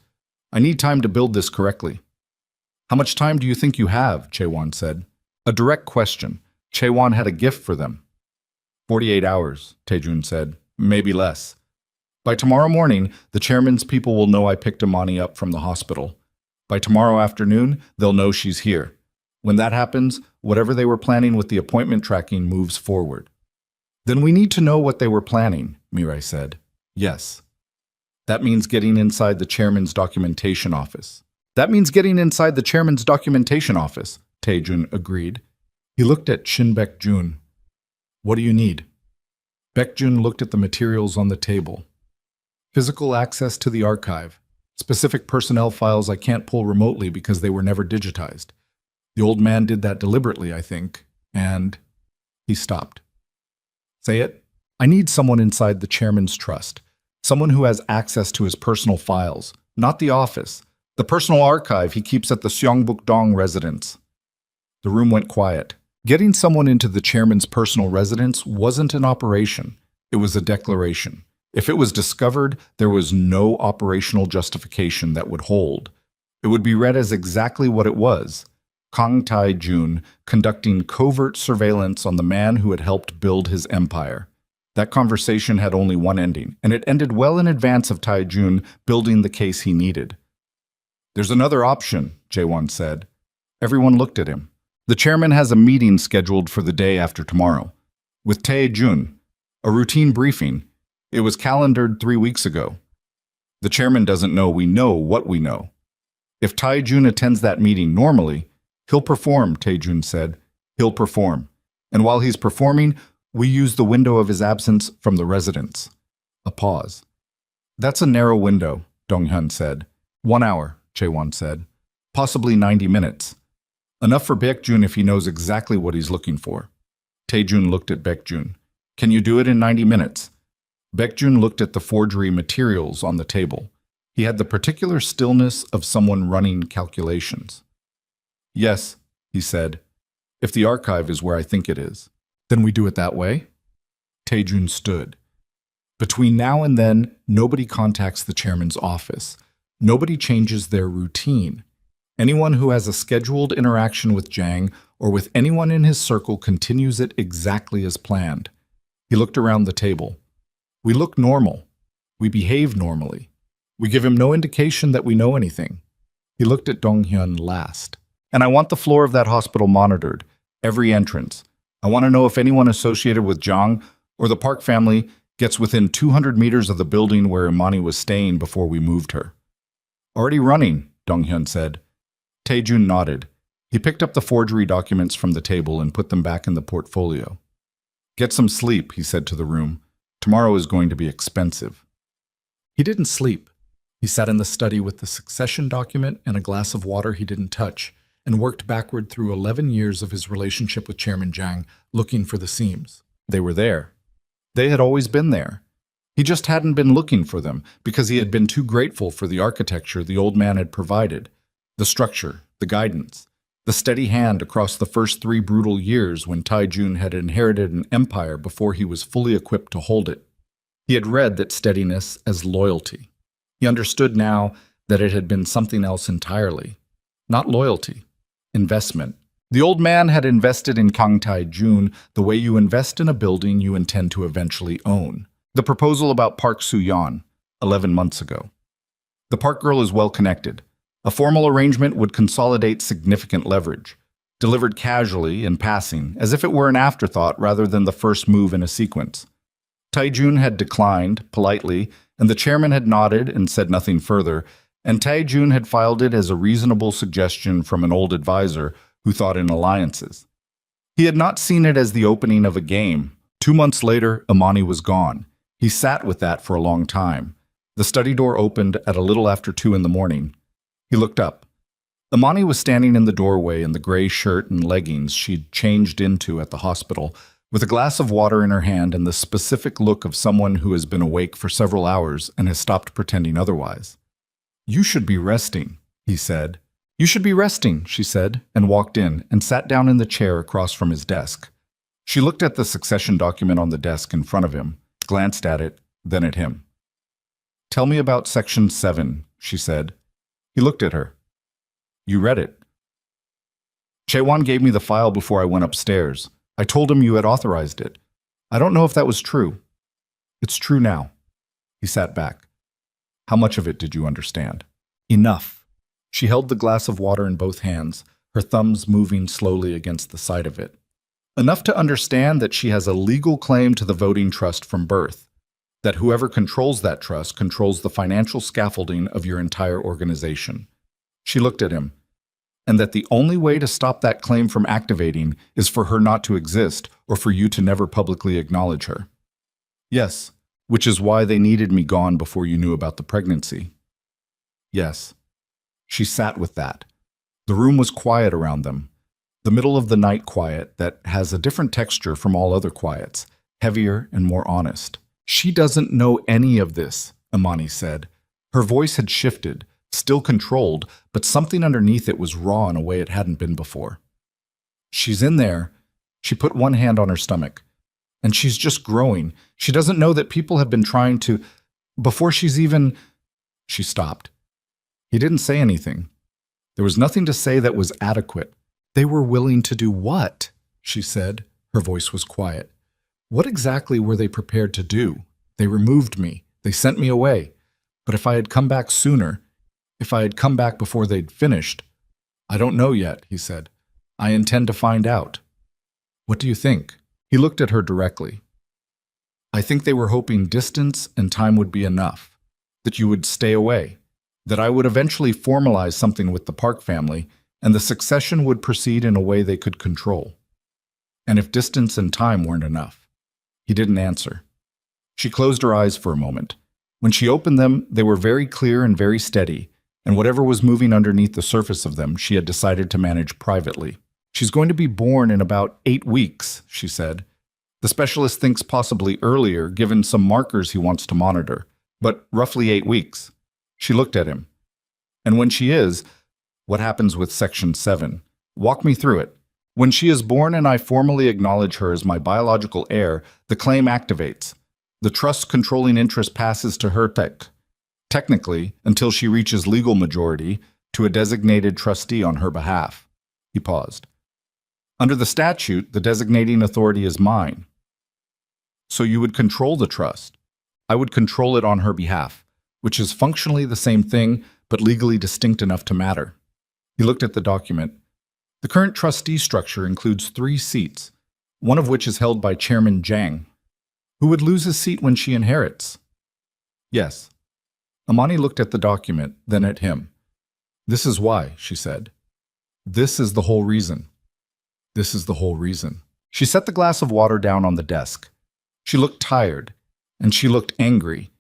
"I need time to build this correctly." "How much time do you think you have?" Chaewon said. A direct question. Chaewon had a gift for them. 48 hours, Taejun said. Maybe less. By tomorrow morning, the chairman's people will know I picked Amani up from the hospital. By tomorrow afternoon, they'll know she's here. When that happens, whatever they were planning with the appointment tracking moves forward. Then we need to know what they were planning, Mirai said. Yes. That means getting inside the chairman's documentation office. Taejun agreed. He looked at Shin Baek-jun. What do you need? Baek-jun looked at the materials on the table. Physical access to the archive. Specific personnel files I can't pull remotely because they were never digitized. The old man did that deliberately, I think, and he stopped. Say it. I need someone inside the chairman's trust. Someone who has access to his personal files, not the office. The personal archive he keeps at the Seongbuk-dong residence. The room went quiet. Getting someone into the chairman's personal residence wasn't an operation. It was a declaration. If it was discovered, there was no operational justification that would hold. It would be read as exactly what it was. Kang Tae-jun conducting covert surveillance on the man who had helped build his empire. That conversation had only one ending, and it ended well in advance of Tae-jun building the case he needed. There's another option, Jae-won said. Everyone looked at him. The chairman has a meeting scheduled for the day after tomorrow. With Tae-jun, a routine briefing. It was calendared 3 weeks ago. The chairman doesn't know we know what we know. If Tae-jun attends that meeting normally, he'll perform, Tae-jun said. He'll perform. And while he's performing, we use the window of his absence from the residence. A pause. That's a narrow window, Dong-hyun said. 1 hour, Jae-won said. Possibly 90 minutes. Enough for Baek-jun if he knows exactly what he's looking for. Tae-jun looked at Baek-jun. Can you do it in 90 minutes? Baek-jun looked at the forgery materials on the table. He had the particular stillness of someone running calculations. Yes, he said. If the archive is where I think it is. Then we do it that way? Tae-jun stood. Between now and then, nobody contacts the chairman's office. Nobody changes their routine. Anyone who has a scheduled interaction with Jang or with anyone in his circle continues it exactly as planned. He looked around the table. We look normal. We behave normally. We give him no indication that we know anything. He looked at Dong-hyun last. And I want the floor of that hospital monitored, every entrance. I want to know if anyone associated with Jang or the Park family gets within 200 meters of the building where Imani was staying before we moved her. Already running, Dong-hyun said. Tae-jun nodded. He picked up the forgery documents from the table and put them back in the portfolio. Get some sleep, he said to the room. Tomorrow is going to be expensive. He didn't sleep. He sat in the study with the succession document and a glass of water he didn't touch, and worked backward through 11 years of his relationship with Chairman Jang, looking for the seams. They were there. They had always been there. He just hadn't been looking for them because he had been too grateful for the architecture the old man had provided, the structure, the guidance, the steady hand across the first 3 brutal years when Tae-jun had inherited an empire before he was fully equipped to hold it. He had read that steadiness as loyalty. He understood now that it had been something else entirely. Not loyalty. Investment. The old man had invested in Kang Tae-jun the way you invest in a building you intend to eventually own. The proposal about Park Soo-yeon, 11 months ago. The Park girl is well connected. A formal arrangement would consolidate significant leverage, delivered casually in passing, as if it were an afterthought rather than the first move in a sequence. Tae-jun had declined, politely, and the chairman had nodded and said nothing further, and Tae-jun had filed it as a reasonable suggestion from an old advisor who thought in alliances. He had not seen it as the opening of a game. 2 months later, Imani was gone. He sat with that for a long time. The study door opened at a little after 2 in the morning. He looked up. Imani was standing in the doorway in the gray shirt and leggings she'd changed into at the hospital, with a glass of water in her hand and the specific look of someone who has been awake for several hours and has stopped pretending otherwise. You should be resting, he said. You should be resting, she said, and walked in and sat down in the chair across from his desk. She looked at the succession document on the desk in front of him, glanced at it, then at him. Tell me about Section 7, she said. He looked at her. You read it. Jae-won gave me the file before I went upstairs. I told him you had authorized it. I don't know if that was true. It's true now. He sat back. How much of it did you understand? Enough. She held the glass of water in both hands, her thumbs moving slowly against the side of it. Enough to understand that she has a legal claim to the voting trust from birth, that whoever controls that trust controls the financial scaffolding of your entire organization. She looked at him. and that the only way to stop that claim from activating is for her not to exist or for you to never publicly acknowledge her. Yes, which is why they needed me gone before you knew about the pregnancy. Yes. She sat with that. The room was quiet around them. The middle of the night quiet that has a different texture from all other quiets, heavier and more honest. She doesn't know any of this, Imani said. Her voice had shifted, still controlled, but something underneath it was raw in a way it hadn't been before. She's in there. She put one hand on her stomach. And she's just growing. She doesn't know that people have been trying to... Before she's even... She stopped. He didn't say anything. There was nothing to say that was adequate. They were willing to do what? She said. Her voice was quiet. What exactly were they prepared to do? They removed me. They sent me away. But if I had come back sooner, if I had come back before they'd finished... I don't know yet, he said. I intend to find out. What do you think? He looked at her directly. I think they were hoping distance and time would be enough, that you would stay away, that I would eventually formalize something with the Park family, and the succession would proceed in a way they could control. And if distance and time weren't enough. He didn't answer. She closed her eyes for a moment. When she opened them, they were very clear and very steady, and whatever was moving underneath the surface of them, she had decided to manage privately. She's going to be born in about 8 weeks, she said. The specialist thinks possibly earlier, given some markers he wants to monitor, but roughly 8 weeks. She looked at him. And when she is, what happens with Section 7? Walk me through it. When she is born and I formally acknowledge her as my biological heir, the claim activates. The trust's controlling interest passes to her technically, until she reaches legal majority, to a designated trustee on her behalf. He paused. Under the statute, the designating authority is mine. So you would control the trust. I would control it on her behalf, which is functionally the same thing, but legally distinct enough to matter. He looked at the document. The current trustee structure includes 3 seats, one of which is held by Chairman Zhang, who would lose his seat when she inherits. Yes. Imani looked at the document, then at him. This is why, she said. This is the whole reason. This is the whole reason. She set the glass of water down on the desk. She looked tired, and she looked angry,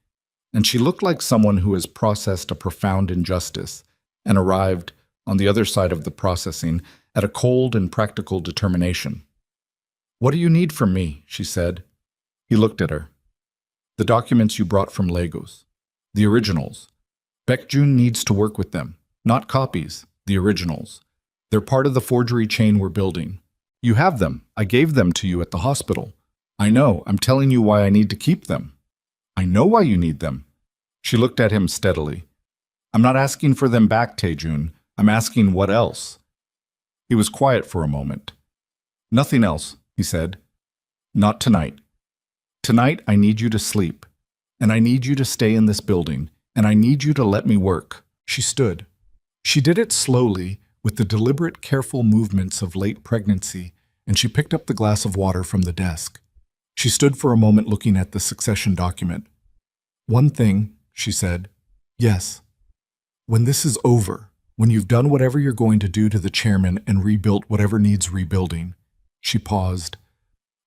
and she looked like someone who has processed a profound injustice and arrived, on the other side of the processing, at a cold and practical determination. What do you need from me? She said. He looked at her. The documents you brought from Lagos. The originals. Baekjun needs to work with them. Not copies, the originals. They're part of the forgery chain we're building. You have them. I gave them to you at the hospital. I know. I'm telling you why I need to keep them. I know why you need them. She looked at him steadily. I'm not asking for them back, Taejun. I'm asking what else. He was quiet for a moment. Nothing else, he said. Not tonight. Tonight I need you to sleep. And I need you to stay in this building. And I need you to let me work. She stood. She did it slowly, with the deliberate, careful movements of late pregnancy, and she picked up the glass of water from the desk. She stood for a moment looking at the succession document. One thing, she said. Yes. When this is over, when you've done whatever you're going to do to the chairman and rebuilt whatever needs rebuilding. She paused.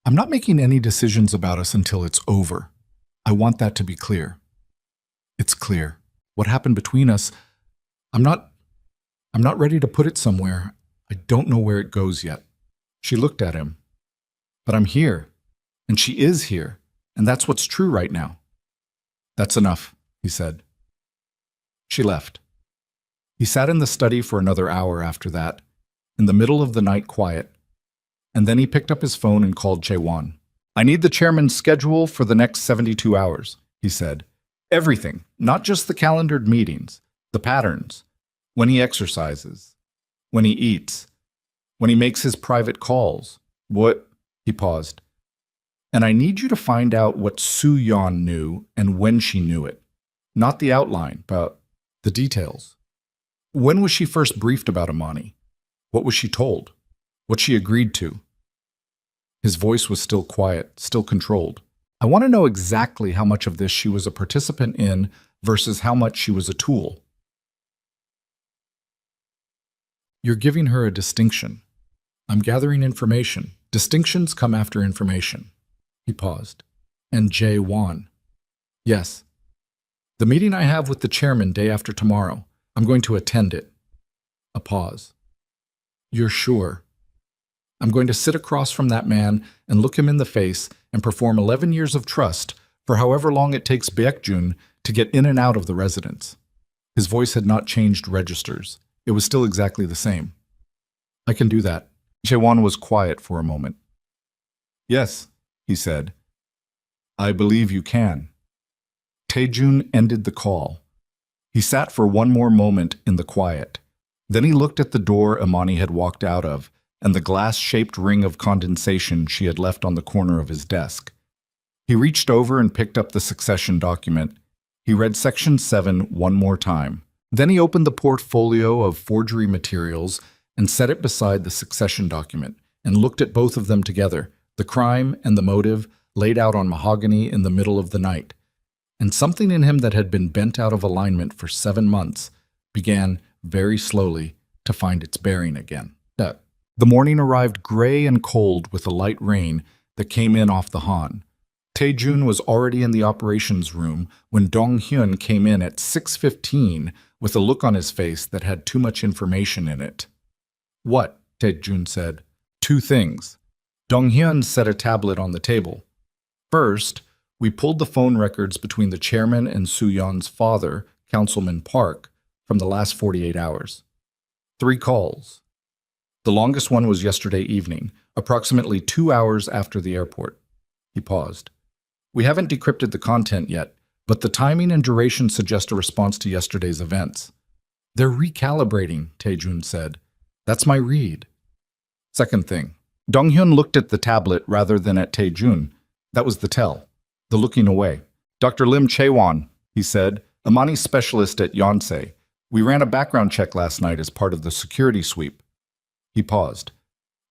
I'm not making any decisions about us until it's over. I want that to be clear. It's clear. What happened between us, I'm not ready to put it somewhere. I don't know where it goes yet. She looked at him. But I'm here. And she is here. And that's what's true right now. That's enough, he said. She left. He sat in the study for another hour after that, in the middle of the night quiet. And then he picked up his phone and called Jaewon. I need the chairman's schedule for the next 72 hours, he said. Everything, not just the calendared meetings, the patterns. When he exercises, when he eats, when he makes his private calls. What? He paused. And I need you to find out what Soo-yeon knew and when she knew it. Not the outline, but the details. When was she first briefed about Imani? What was she told? What she agreed to? His voice was still quiet, still controlled. I want to know exactly how much of this she was a participant in versus how much she was a tool. You're giving her a distinction. I'm gathering information. Distinctions come after information. He paused. And Jae-won. Yes. The meeting I have with the chairman day after tomorrow. I'm going to attend it. A pause. You're sure? I'm going to sit across from that man and look him in the face and perform 11 years of trust for however long it takes Baekjun to get in and out of the residence. His voice had not changed registers. It was still exactly the same. I can do that. Jae-won was quiet for a moment. Yes, he said. I believe you can. Taejun ended the call. He sat for one more moment in the quiet. Then he looked at the door Imani had walked out of and the glass-shaped ring of condensation she had left on the corner of his desk. He reached over and picked up the succession document. He read Section 7 one more time. Then he opened the portfolio of forgery materials and set it beside the succession document and looked at both of them together, the crime and the motive laid out on mahogany in the middle of the night. And something in him that had been bent out of alignment for 7 months began, very slowly, to find its bearing again. The morning arrived gray and cold with a light rain that came in off the Han. Taejun was already in the operations room when Dong-hyun came in at 6:15 with a look on his face that had too much information in it. What? Taejun said. 2 things. Dong-hyun set a tablet on the table. First, we pulled the phone records between the chairman and Soo-yeon's father, Councilman Park, from the last 48 hours. 3 calls. The longest one was yesterday evening, approximately 2 hours after the airport. He paused. We haven't decrypted the content yet, but the timing and duration suggest a response to yesterday's events. They're recalibrating, Taejun said. That's my read. Second thing. Dong-hyun looked at the tablet rather than at Taejun. That was the tell. The looking away. Dr. Lim Chae-won, he said, Imani specialist at Yonsei. We ran a background check last night as part of the security sweep. He paused.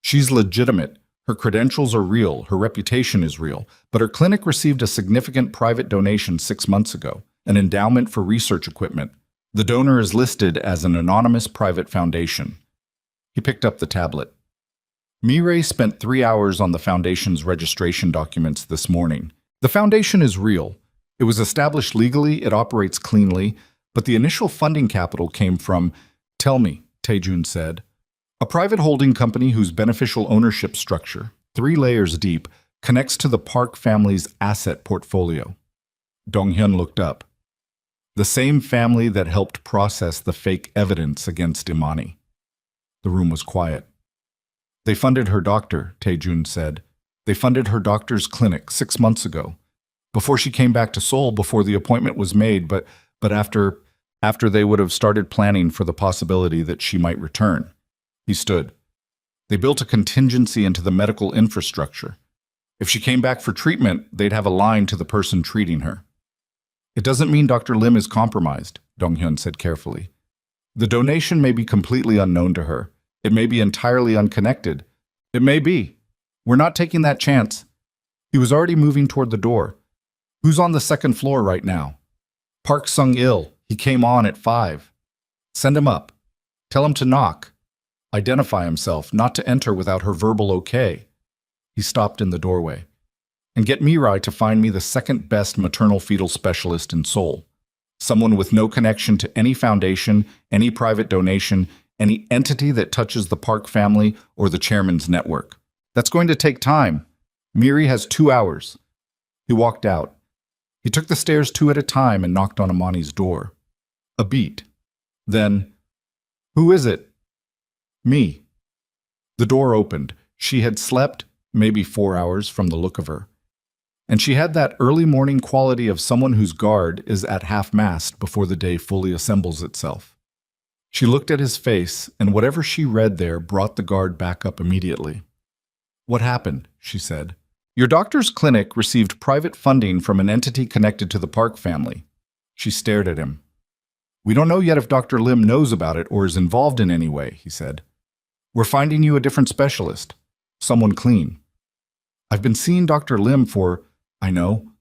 She's legitimate. Her credentials are real. Her reputation is real. But her clinic received a significant private donation 6 months ago, an endowment for research equipment. The donor is listed as an anonymous private foundation. He picked up the tablet. Mireille spent 3 hours on the foundation's registration documents this morning. The foundation is real. It was established legally, it operates cleanly, but the initial funding capital came from, tell me, Taejun said, a private holding company whose beneficial ownership structure, 3 layers deep, connects to the Park family's asset portfolio. Dong-hyun looked up. The same family that helped process the fake evidence against Imani. The room was quiet. They funded her doctor, Taejun said. They funded her doctor's clinic 6 months ago. Before she came back to Seoul, before the appointment was made, but after they would have started planning for the possibility that she might return. He stood. They built a contingency into the medical infrastructure. If she came back for treatment, they'd have a line to the person treating her. It doesn't mean Dr. Lim is compromised, Dong-hyun said carefully. The donation may be completely unknown to her. It may be entirely unconnected. It may be. We're not taking that chance. He was already moving toward the door. Who's on the 2nd floor right now? Park Sung-il. He came on at 5. Send him up. Tell him to knock. Identify himself, not to enter without her verbal okay. He stopped in the doorway. And get Mirai to find me the 2nd best maternal fetal specialist in Seoul. Someone with no connection to any foundation, any private donation, any entity that touches the Park family or the chairman's network. That's going to take time. Miri has 2 hours. He walked out. He took the stairs 2 at a time and knocked on Imani's door. A beat. Then, who is it? Me. The door opened. She had slept, maybe 4 hours from the look of her. And she had that early morning quality of someone whose guard is at half-mast before the day fully assembles itself. She looked at his face, and whatever she read there brought the guard back up immediately. What happened? She said. Your doctor's clinic received private funding from an entity connected to the Park family. She stared at him. We don't know yet if Dr. Lim knows about it or is involved in any way, he said. We're finding you a different specialist. Someone clean. I've been seeing Dr. Lim for, I know.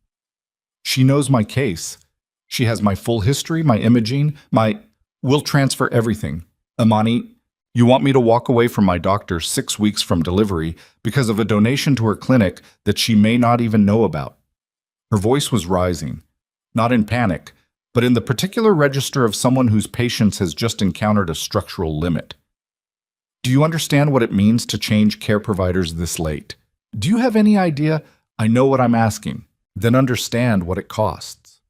She knows my case. She has my full history, my imaging, We'll transfer everything. Imani, You want me to walk away from my doctor 6 weeks from delivery because of a donation to her clinic that she may not even know about. Her voice was rising, not in panic, but in the particular register of someone whose patience has just encountered a structural limit. Do you understand what it means to change care providers this late? Do you have any idea? I know what I'm asking. Then understand what it costs.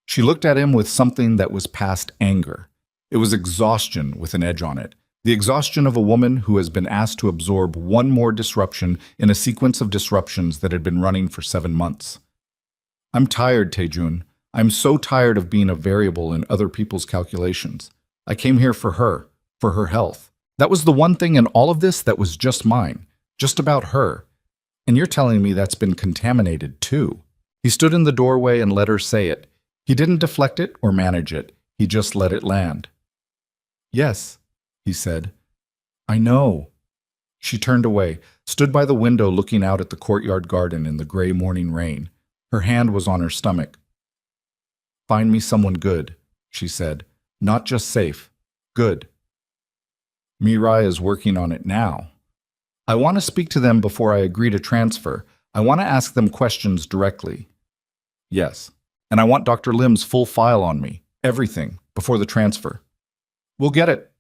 She looked at him with something that was past anger. It was exhaustion with an edge on it. The exhaustion of a woman who has been asked to absorb one more disruption in a sequence of disruptions that had been running for 7 months. I'm tired, Taejun. I'm so tired of being a variable in other people's calculations. I came here for her health. That was the one thing in all of this that was just mine, just about her. And you're telling me that's been contaminated too. He stood in the doorway and let her say it. He didn't deflect it or manage it. He just let it land. Yes, he said. I know. She turned away, stood by the window looking out at the courtyard garden in the gray morning rain. Her hand was on her stomach. Find me someone good, she said. Not just safe. Good. Mirai is working on it now. I want to speak to them before I agree to transfer. I want to ask them questions directly. Yes. And I want Dr. Lim's full file on me. Everything. Before the transfer. We'll get it.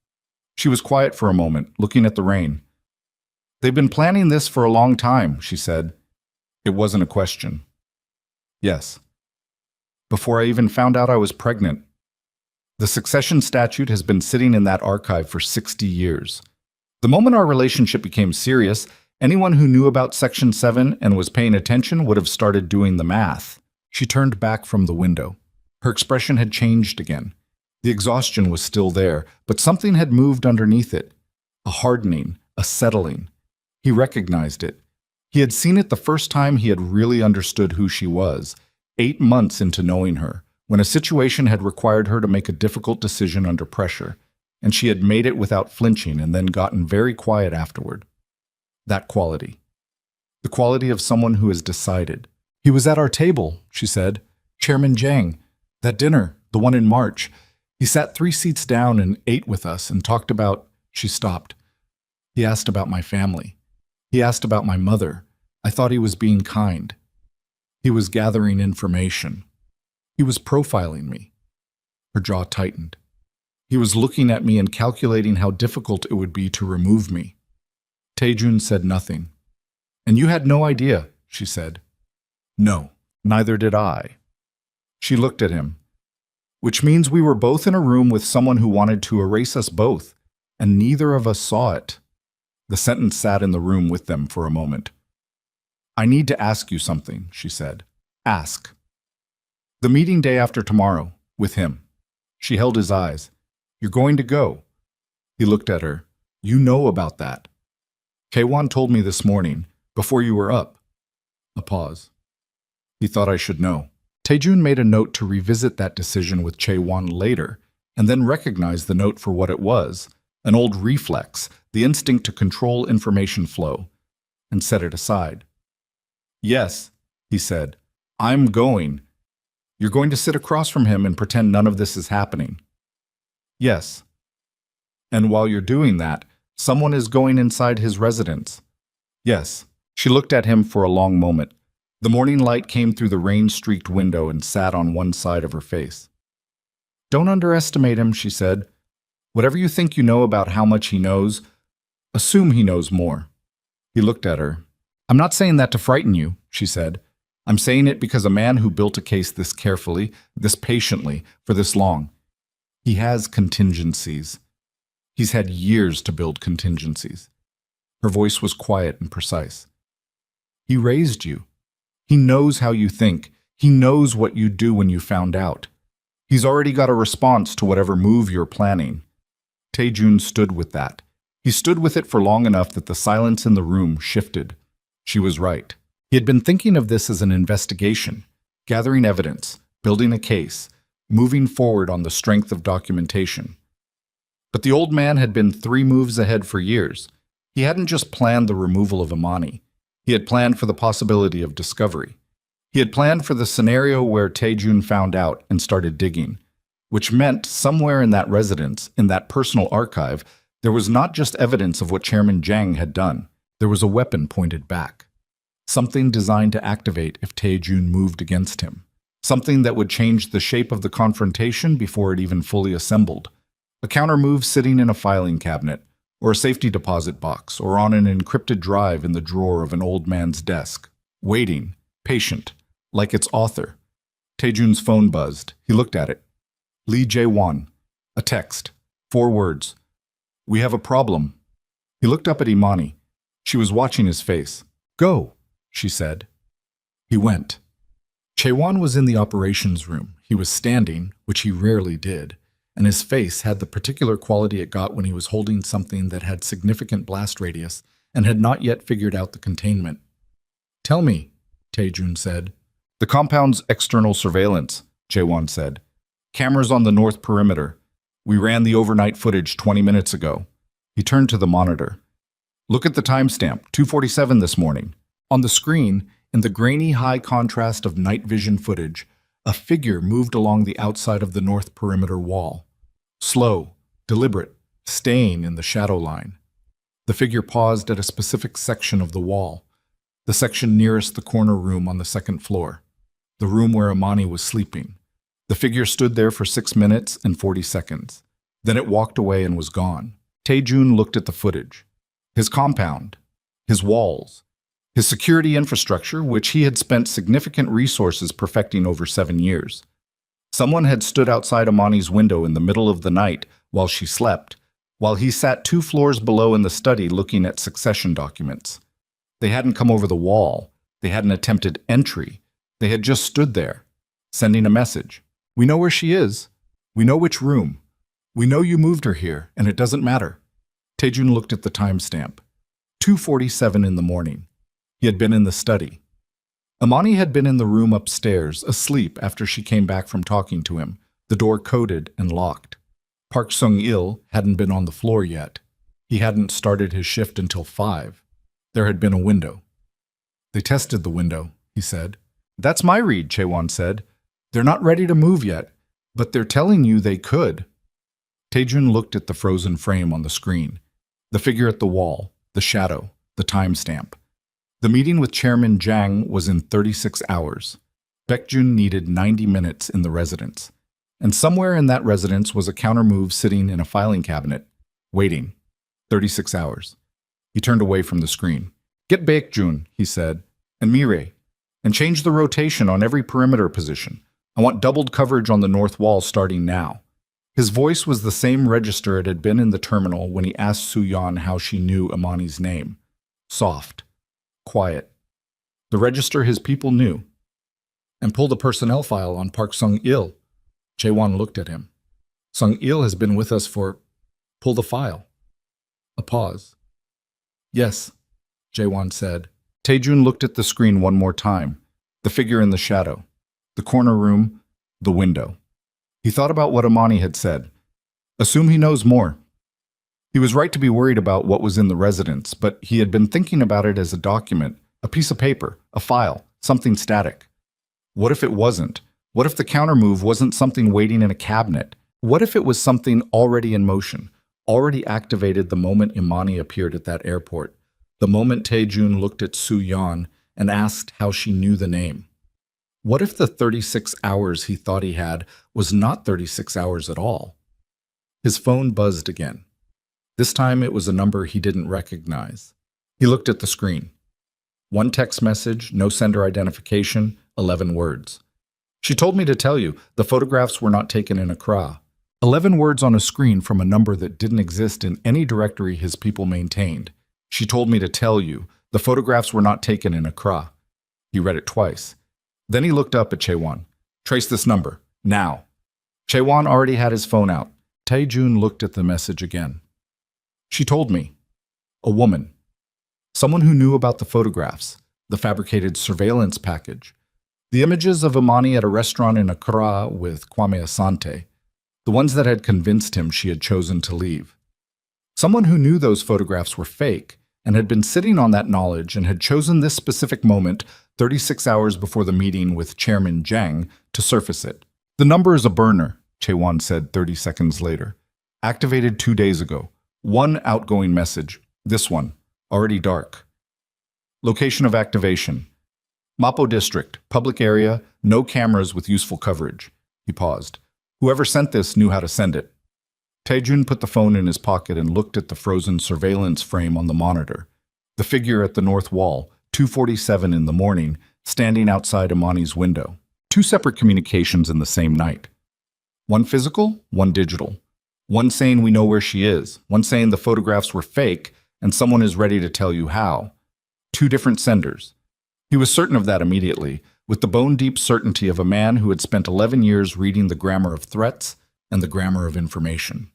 She was quiet for a moment, looking at the rain. They've been planning this for a long time, she said. It wasn't a question. Yes. Before I even found out I was pregnant. The succession statute has been sitting in that archive for 60 years. The moment our relationship became serious, anyone who knew about Section 7 and was paying attention would have started doing the math. She turned back from the window. Her expression had changed again. The exhaustion was still there, but something had moved underneath it. A hardening, a settling. He recognized it. He had seen it the first time he had really understood who she was, 8 months into knowing her, when a situation had required her to make a difficult decision under pressure, and she had made it without flinching and then gotten very quiet afterward. That quality. The quality of someone who has decided. He was at our table, she said. Chairman Jang. That dinner, the one in March. He sat 3 seats down and ate with us and talked about... She stopped. He asked about my family. He asked about my mother. I thought he was being kind. He was gathering information. He was profiling me. Her jaw tightened. He was looking at me and calculating how difficult it would be to remove me. Taejun said nothing. And you had no idea, she said. No, neither did I. She looked at him. Which means we were both in a room with someone who wanted to erase us both, and neither of us saw it. The sentence sat in the room with them for a moment. I need to ask you something, she said. Ask. The meeting day after tomorrow, with him. She held his eyes. You're going to go. He looked at her. You know about that. K1 told me this morning, before you were up. A pause. He thought I should know. Taejun made a note to revisit that decision with Chae-won later, and then recognized the note for what it was, an old reflex, the instinct to control information flow, and set it aside. Yes, he said. I'm going. You're going to sit across from him and pretend none of this is happening. Yes. And while you're doing that, someone is going inside his residence. Yes. She looked at him for a long moment. The morning light came through the rain-streaked window and sat on one side of her face. Don't underestimate him, she said. Whatever you think you know about how much he knows, assume he knows more. He looked at her. I'm not saying that to frighten you, she said. I'm saying it because a man who built a case this carefully, this patiently, for this long, he has contingencies. He's had years to build contingencies. Her voice was quiet and precise. He raised you. He knows how you think. He knows what you'd do when you found out. He's already got a response to whatever move you're planning. Taejun stood with that. He stood with it for long enough that the silence in the room shifted. She was right. He had been thinking of this as an investigation, gathering evidence, building a case, moving forward on the strength of documentation. But the old man had been 3 moves ahead for years. He hadn't just planned the removal of Imani. He had planned for the possibility of discovery. He had planned for the scenario where Taejun found out and started digging, which meant somewhere in that residence, in that personal archive, There was not just evidence of what Chairman Jiang had done. There was a weapon pointed back. Something designed to activate if Tae-jun moved against him. Something that would change the shape of the confrontation before it even fully assembled. A counter-move sitting in a filing cabinet, or a safety deposit box, or on an encrypted drive in the drawer of an old man's desk. Waiting, patient, like its author. Tae-jun's phone buzzed. He looked at it. Lee Jae-won. A text. 4 words. "We have a problem." He looked up at Imani. She was watching his face. "Go," she said. He went. Chae-won was in the operations room. He was standing, which he rarely did, and his face had the particular quality it got when he was holding something that had significant blast radius and had not yet figured out the containment. "Tell me," Tae-jun said. "The compound's external surveillance," Jae-won said. "Cameras on the north perimeter. We ran the overnight footage 20 minutes ago." He turned to the monitor. "Look at the timestamp, 2:47 this morning." On the screen, in the grainy high contrast of night vision footage, a figure moved along the outside of the north perimeter wall. Slow, deliberate, staying in the shadow line. The figure paused at a specific section of the wall, the section nearest the corner room on the second floor, the room where Imani was sleeping. The figure stood there for 6 minutes and 40 seconds. Then it walked away and was gone. Tae-jun looked at the footage. His compound, his walls, his security infrastructure, which he had spent significant resources perfecting over 7 years. Someone had stood outside Imani's window in the middle of the night while she slept, while he sat 2 floors below in the study looking at succession documents. They hadn't come over the wall. They hadn't attempted entry. They had just stood there, sending a message. "We know where she is. We know which room. We know you moved her here, and it doesn't matter." Tae-jun looked at the timestamp. 2:47 in the morning. He had been in the study. Imani had been in the room upstairs, asleep after she came back from talking to him, the door coded and locked. Park Sung-il hadn't been on the floor yet. He hadn't started his shift until 5. There had been a window. "They tested the window," he said. "That's my read," Chae-won said. "They're not ready to move yet, but they're telling you they could." Tae-jun looked at the frozen frame on the screen, the figure at the wall, the shadow, the timestamp. The meeting with Chairman Jiang was in 36 hours. Baekjun needed 90 minutes in the residence, and somewhere in that residence was a counter-move sitting in a filing cabinet, waiting. 36 hours. He turned away from the screen. "Get Baekjun," he said, "and Mirei, and change the rotation on every perimeter position. I want doubled coverage on the north wall starting now." His voice was the same register it had been in the terminal when he asked Soo-yeon how she knew Imani's name. Soft. Quiet. The register his people knew. "And pull the personnel file on Park Sung-il." Jae-won looked at him. "Sung-il has been with us for... Pull the file." A pause. "Yes," Jae-won said. Tae-jun looked at the screen one more time. The figure in the shadow. The corner room. The window. He thought about what Imani had said. Assume he knows more. He was right to be worried about what was in the residence, but he had been thinking about it as a document, a piece of paper, a file, something static. What if it wasn't? What if the countermove wasn't something waiting in a cabinet? What if it was something already in motion, already activated the moment Imani appeared at that airport, the moment Tae-jun looked at Soo-yeon and asked how she knew the name? What if the 36 hours he thought he had was not 36 hours at all? His phone buzzed again. This time it was a number he didn't recognize. He looked at the screen. 1 text message, no sender identification, 11 words. "She told me to tell you, the photographs were not taken in Accra." 11 words on a screen from a number that didn't exist in any directory his people maintained. "She told me to tell you, the photographs were not taken in Accra." He read it twice. Then he looked up at Chae-won. "Trace this number, now." Chae-won already had his phone out. Tae-jun looked at the message again. "She told me. A woman. Someone who knew about the photographs, the fabricated surveillance package, the images of Imani at a restaurant in Accra with Kwame Asante, the ones that had convinced him she had chosen to leave. Someone who knew those photographs were fake and had been sitting on that knowledge and had chosen this specific moment 36 hours before the meeting with Chairman Jiang to surface it. "The number is a burner," Chae-won said 30 seconds later. "Activated 2 days ago. One outgoing message. This one. Already dark. Location of activation. Mapo District. Public area. No cameras with useful coverage. He paused. Whoever sent this knew how to send it. Taejun put the phone in his pocket and looked at the frozen surveillance frame on the monitor. The figure at the north wall, 2:47 in the morning, standing outside Imani's window. Two separate communications in the same night. One physical, one digital. One saying we know where she is, one saying the photographs were fake and someone is ready to tell you how. Two different senders. He was certain of that immediately, with the bone-deep certainty of a man who had spent 11 years reading the grammar of threats and the grammar of information.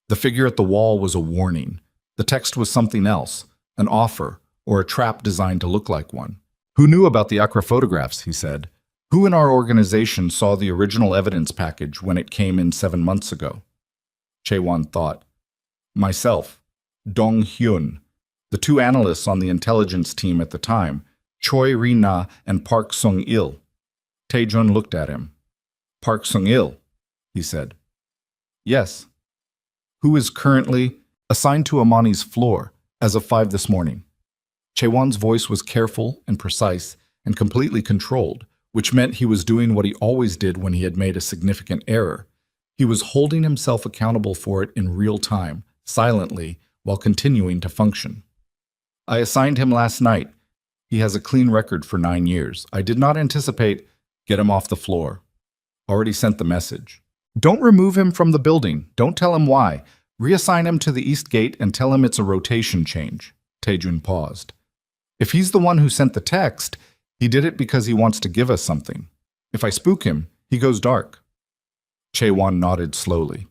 The figure at the wall was a warning. The text was something else, an offer or a trap designed to look like one. Who knew about the Accra photographs, he said. Who in our organization saw the original evidence package when it came in 7 months ago? Chaewon thought. Myself, Dong Hyun, the two analysts on the intelligence team at the time, Choi Ri-na and Park Sung-il. Taejun looked at him. Park Sung-il, he said. Yes. Who is currently assigned to Imani's floor as of 5 this morning. Chaewon's voice was careful and precise and completely controlled, which meant he was doing what he always did when he had made a significant error. He was holding himself accountable for it in real time, silently, while continuing to function. I assigned him last night. He has a clean record for 9 years. I did not anticipate. Get him off the floor. Already sent the message. Don't remove him from the building. Don't tell him why. Reassign him to the east gate and tell him it's a rotation change. Taejun paused. If he's the one who sent the text, he did it because he wants to give us something. If I spook him, he goes dark. Chaewon nodded slowly.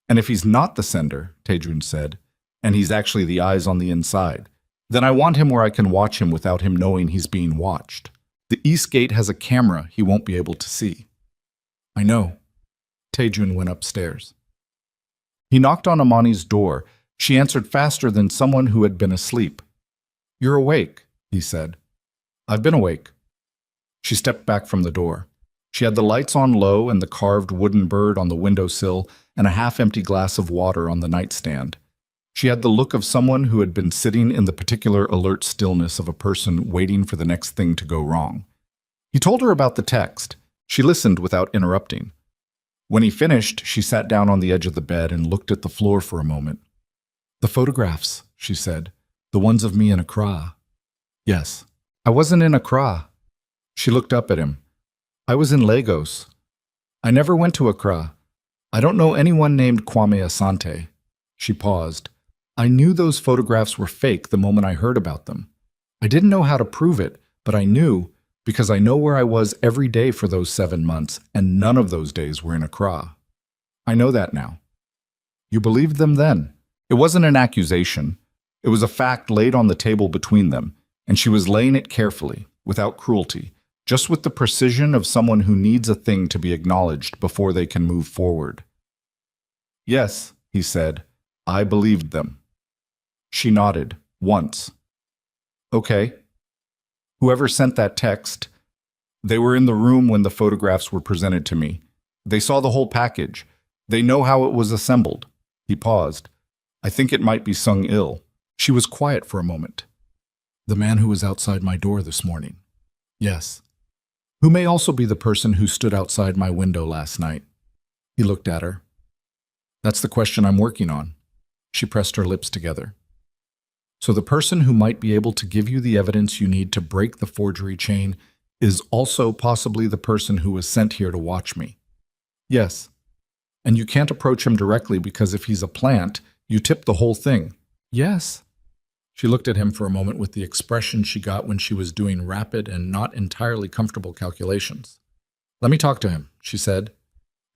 And if he's not the sender, Taejun said, and he's actually the eyes on the inside, then I want him where I can watch him without him knowing he's being watched. The east gate has a camera he won't be able to see. I know. Taejun went upstairs. He knocked on Imani's door. She answered faster than someone who had been asleep. You're awake, he said. I've been awake. She stepped back from the door. She had the lights on low and the carved wooden bird on the windowsill and a half-empty glass of water on the nightstand. She had the look of someone who had been sitting in the particular alert stillness of a person waiting for the next thing to go wrong. He told her about the text. She listened without interrupting. When he finished, she sat down on the edge of the bed and looked at the floor for a moment. The photographs, she said. The ones of me in Accra. Yes. I wasn't in Accra. She looked up at him. I was in Lagos. I never went to Accra. I don't know anyone named Kwame Asante. She paused. I knew those photographs were fake the moment I heard about them. I didn't know how to prove it, but I knew because I know where I was every day for those 7 months, and none of those days were in Accra. I know that now. You believed them then. It wasn't an accusation. It was a fact laid on the table between them, and she was laying it carefully, without cruelty, just with the precision of someone who needs a thing to be acknowledged before they can move forward. Yes, he said, I believed them. She nodded, once. Okay. Whoever sent that text, they were in the room when the photographs were presented to me. They saw the whole package. They know how it was assembled. He paused. I think it might be Sung-il. She was quiet for a moment. The man who was outside my door this morning. Yes. Who may also be the person who stood outside my window last night. He looked at her. That's the question I'm working on. She pressed her lips together. So the person who might be able to give you the evidence you need to break the forgery chain is also possibly the person who was sent here to watch me. Yes. And you can't approach him directly because if he's a plant, you tip the whole thing. Yes. She looked at him for a moment with the expression she got when she was doing rapid and not entirely comfortable calculations. Let me talk to him, she said.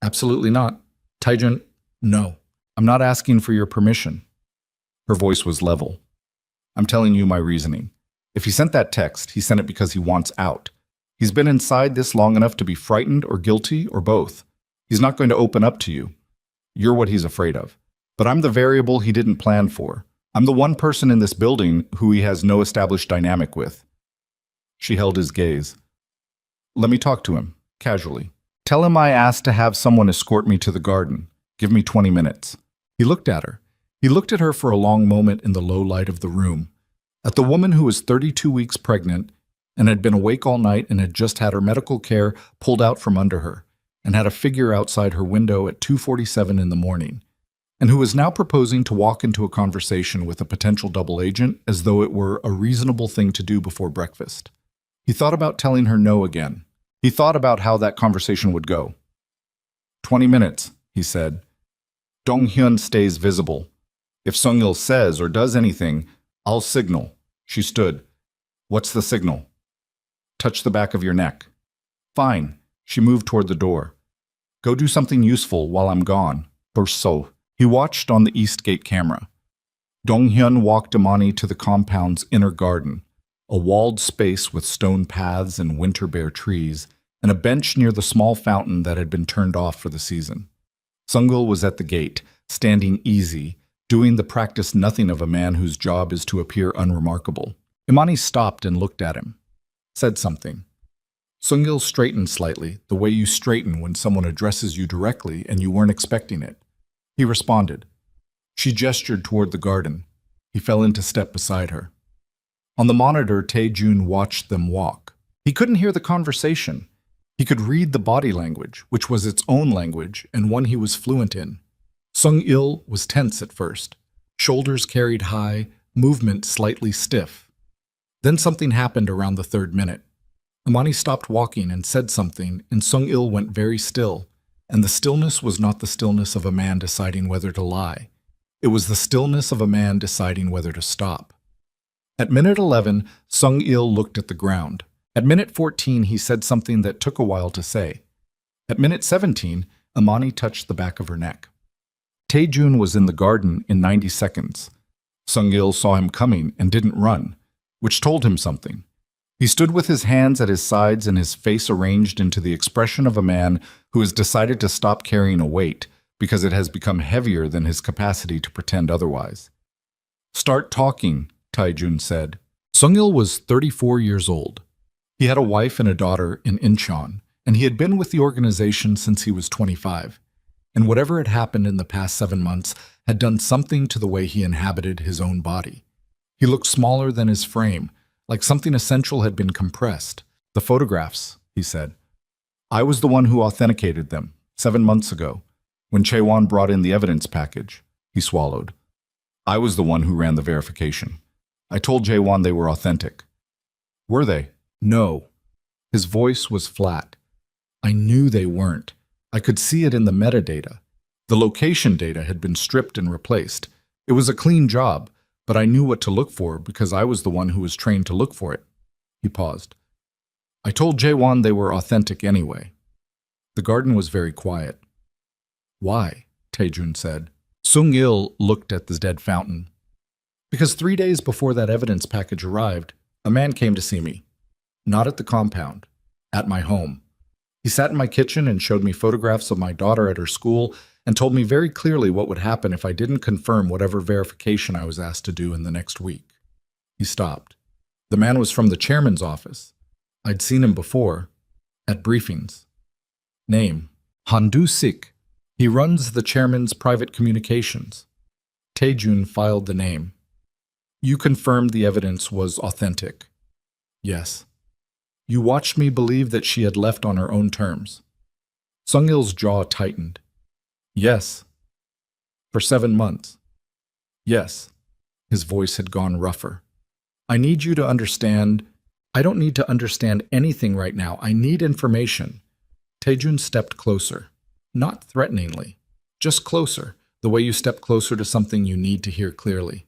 Absolutely not. Taejun, no. I'm not asking for your permission. Her voice was level. I'm telling you my reasoning. If he sent that text, he sent it because he wants out. He's been inside this long enough to be frightened or guilty or both. He's not going to open up to you. You're what he's afraid of. But I'm the variable he didn't plan for. I'm the one person in this building who he has no established dynamic with. She held his gaze. Let me talk to him, casually. Tell him I asked to have someone escort me to the garden. Give me 20 minutes. He looked at her. He looked at her for a long moment in the low light of the room, at the woman who was 32 weeks pregnant and had been awake all night and had just had her medical care pulled out from under her and had a figure outside her window at 2:47 in the morning, and who was now proposing to walk into a conversation with a potential double agent as though it were a reasonable thing to do before breakfast. He thought about telling her no again. He thought about how that conversation would go. 20 minutes, he said. Dong-hyun stays visible. If Sung-il says or does anything, I'll signal. She stood. What's the signal? Touch the back of your neck. Fine. She moved toward the door. Go do something useful while I'm gone. So. He watched on the East Gate camera. Dong-hyun walked Imani to the compound's inner garden, a walled space with stone paths and winter bare trees, and a bench near the small fountain that had been turned off for the season. Sung-il was at the gate, standing easy, doing the practice nothing of a man whose job is to appear unremarkable. Imani stopped and looked at him, said something. Sung-il straightened slightly, the way you straighten when someone addresses you directly and you weren't expecting it. He responded. She gestured toward the garden. He fell into step beside her. On the monitor, Tae-jun watched them walk. He couldn't hear the conversation. He could read the body language, which was its own language and one he was fluent in. Sung-il was tense at first, shoulders carried high, movement slightly stiff. Then something happened around the 3rd minute. Imani stopped walking and said something, and Sung-il went very still, and the stillness was not the stillness of a man deciding whether to lie. It was the stillness of a man deciding whether to stop. At minute 11, Sung-il looked at the ground. At minute 14, he said something that took a while to say. At minute 17, Imani touched the back of her neck. Tae-jun was in the garden in 90 seconds. Sung-il saw him coming and didn't run, which told him something. He stood with his hands at his sides and his face arranged into the expression of a man who has decided to stop carrying a weight because it has become heavier than his capacity to pretend otherwise. Start talking, Tae-jun said. Sung-il was 34 years old. He had a wife and a daughter in Incheon, and he had been with the organization since he was 25. And whatever had happened in the past 7 months had done something to the way he inhabited his own body. He looked smaller than his frame, like something essential had been compressed. The photographs, he said. I was the one who authenticated them, 7 months ago, when Chaewon brought in the evidence package. He swallowed. I was the one who ran the verification. I told Chaewon they were authentic. Were they? No. His voice was flat. I knew they weren't. I could see it in the metadata. The location data had been stripped and replaced. It was a clean job, but I knew what to look for because I was the one who was trained to look for it. He paused. I told Jaewon they were authentic anyway. The garden was very quiet. Why? Tae-jun said. Sung-il looked at the dead fountain. Because 3 days before that evidence package arrived, a man came to see me. Not at the compound, at my home. He sat in my kitchen and showed me photographs of my daughter at her school and told me very clearly what would happen if I didn't confirm whatever verification I was asked to do in the next week. He stopped. The man was from the chairman's office. I'd seen him before, at briefings. Name, Han Sik. He runs the chairman's private communications. Tae-jun filed the name. You confirmed the evidence was authentic. Yes. You watched me believe that she had left on her own terms. Sung-il's jaw tightened. Yes. For 7 months. Yes. His voice had gone rougher. I need you to understand. I don't need to understand anything right now. I need information. Tae-jun stepped closer. Not threateningly. Just closer, the way you step closer to something you need to hear clearly.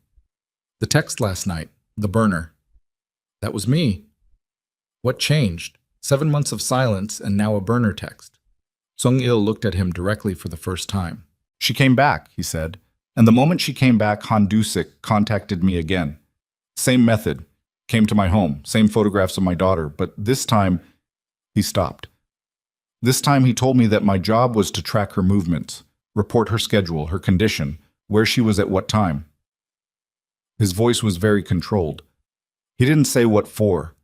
The text last night, the burner. That was me. What changed? 7 months of silence and now a burner text. Sung-il looked at him directly for the first time. She came back, he said, and the moment she came back, Han Dusik contacted me again. Same method. Came to my home, same photographs of my daughter, but this time, he stopped. This time he told me that my job was to track her movements, report her schedule, her condition, where she was at what time. His voice was very controlled. He didn't say what for.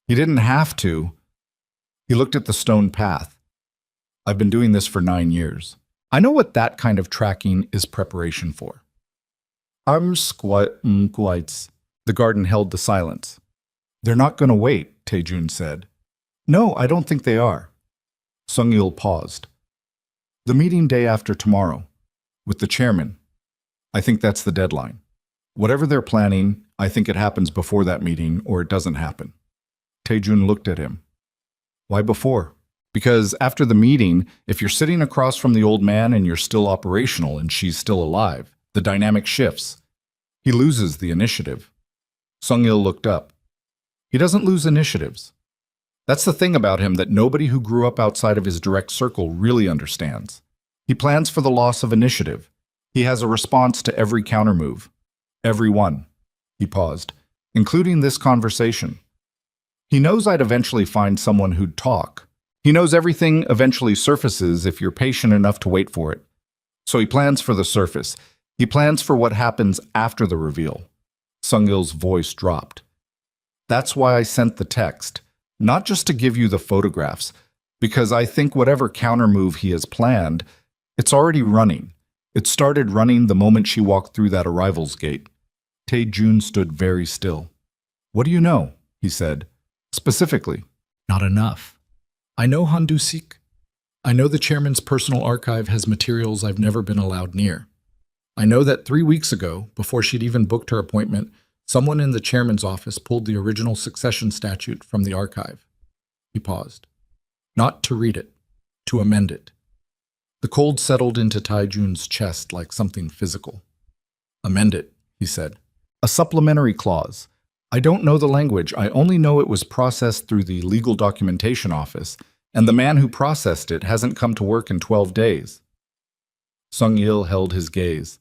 He didn't have to. He looked at the stone path. I've been doing this for 9 years. I know what that kind of tracking is preparation for. I'm squats. The garden held the silence. They're not going to wait, Taejun said. No, I don't think they are. Sung-il paused. The meeting day after tomorrow, with the chairman. I think that's the deadline. Whatever they're planning, I think it happens before that meeting or it doesn't happen. Taejun looked at him. Why before? Because after the meeting, if you're sitting across from the old man and you're still operational and she's still alive, the dynamic shifts. He loses the initiative. Sung-il looked up. He doesn't lose initiatives. That's the thing about him that nobody who grew up outside of his direct circle really understands. He plans for the loss of initiative. He has a response to every countermove. Every one. He paused, including this conversation. He knows I'd eventually find someone who'd talk. He knows everything eventually surfaces if you're patient enough to wait for it. So he plans for the surface. He plans for what happens after the reveal. Sung-il's voice dropped. That's why I sent the text, not just to give you the photographs, because I think whatever countermove he has planned, it's already running. It started running the moment she walked through that arrivals gate. Taejun stood very still. What do you know? He said. Specifically. Not enough. I know Handusik. I know the chairman's personal archive has materials I've never been allowed near. I know that 3 weeks ago, before she'd even booked her appointment, someone in the chairman's office pulled the original succession statute from the archive. He paused. Not to read it, to amend it. The cold settled into Taejun's chest like something physical. Amend it, he said. A supplementary clause. I don't know the language. I only know it was processed through the legal documentation office, and the man who processed it hasn't come to work in 12 days. Sung-il held his gaze.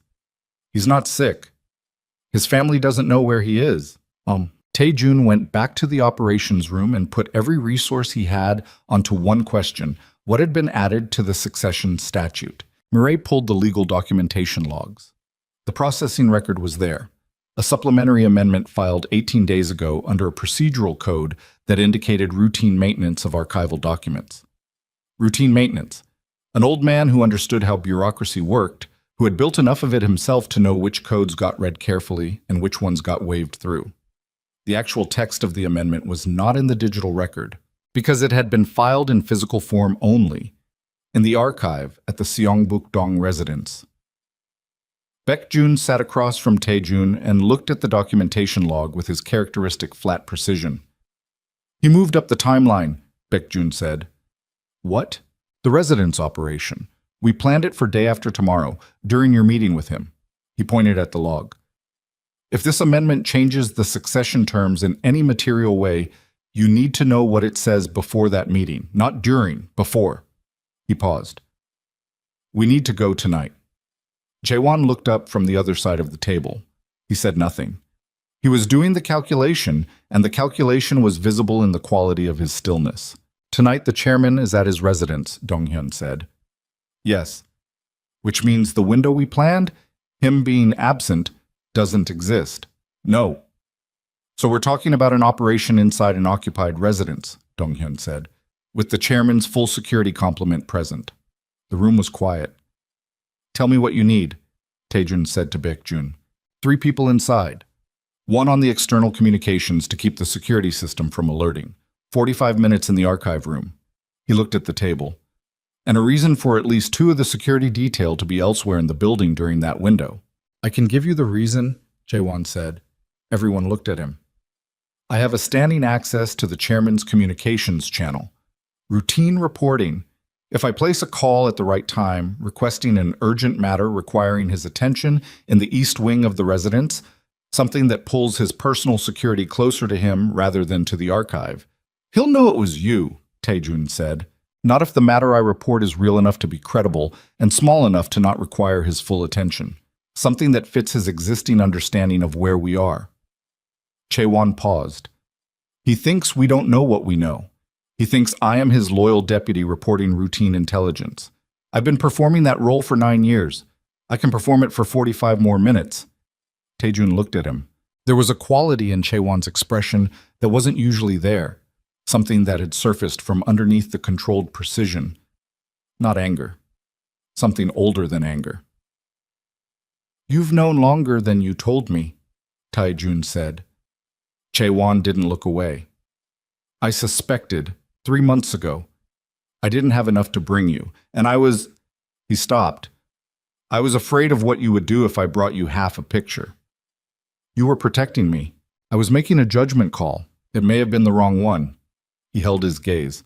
He's not sick. His family doesn't know where he is. Taejun went back to the operations room and put every resource he had onto one question. What had been added to the succession statute? Murray pulled the legal documentation logs. The processing record was there. A supplementary amendment filed 18 days ago under a procedural code that indicated routine maintenance of archival documents. Routine maintenance. An old man who understood how bureaucracy worked, who had built enough of it himself to know which codes got read carefully and which ones got waved through. The actual text of the amendment was not in the digital record, because it had been filed in physical form only, in the archive at the Seongbuk-dong residence. Baekjun sat across from Taejun and looked at the documentation log with his characteristic flat precision. He moved up the timeline, Baekjun said. What? The residence operation. We planned it for day after tomorrow, during your meeting with him. He pointed at the log. If this amendment changes the succession terms in any material way, you need to know what it says before that meeting, not during, before. He paused. We need to go tonight. Jaewon looked up from the other side of the table. He said nothing. He was doing the calculation, and the calculation was visible in the quality of his stillness. Tonight the chairman is at his residence, Donghyun said. Yes. Which means the window we planned, him being absent, doesn't exist. No. So we're talking about an operation inside an occupied residence, Donghyun said, with the chairman's full security complement present. The room was quiet. Tell me what you need, Taejun said to Baekjun. 3 people inside. 1 on the external communications to keep the security system from alerting. 45 minutes in the archive room. He looked at the table. And a reason for at least 2 of the security detail to be elsewhere in the building during that window. I can give you the reason, Jaewon said. Everyone looked at him. I have a standing access to the chairman's communications channel. Routine reporting. If I place a call at the right time, requesting an urgent matter requiring his attention in the east wing of the residence, something that pulls his personal security closer to him rather than to the archive, he'll know it was you, Taejun said. Not if the matter I report is real enough to be credible and small enough to not require his full attention. Something that fits his existing understanding of where we are. Chaewon paused. He thinks we don't know what we know. He thinks I am his loyal deputy reporting routine intelligence. I've been performing that role for 9 years. I can perform it for 45 more minutes. Taejun looked at him. There was a quality in Chaewon's expression that wasn't usually there, something that had surfaced from underneath the controlled precision. Not anger. Something older than anger. You've known longer than you told me, Taijun said. Che-wan didn't look away. I suspected, 3 months ago. I didn't have enough to bring you, and I was... He stopped. I was afraid of what you would do if I brought you half a picture. You were protecting me. I was making a judgment call. It may have been the wrong one. He held his gaze.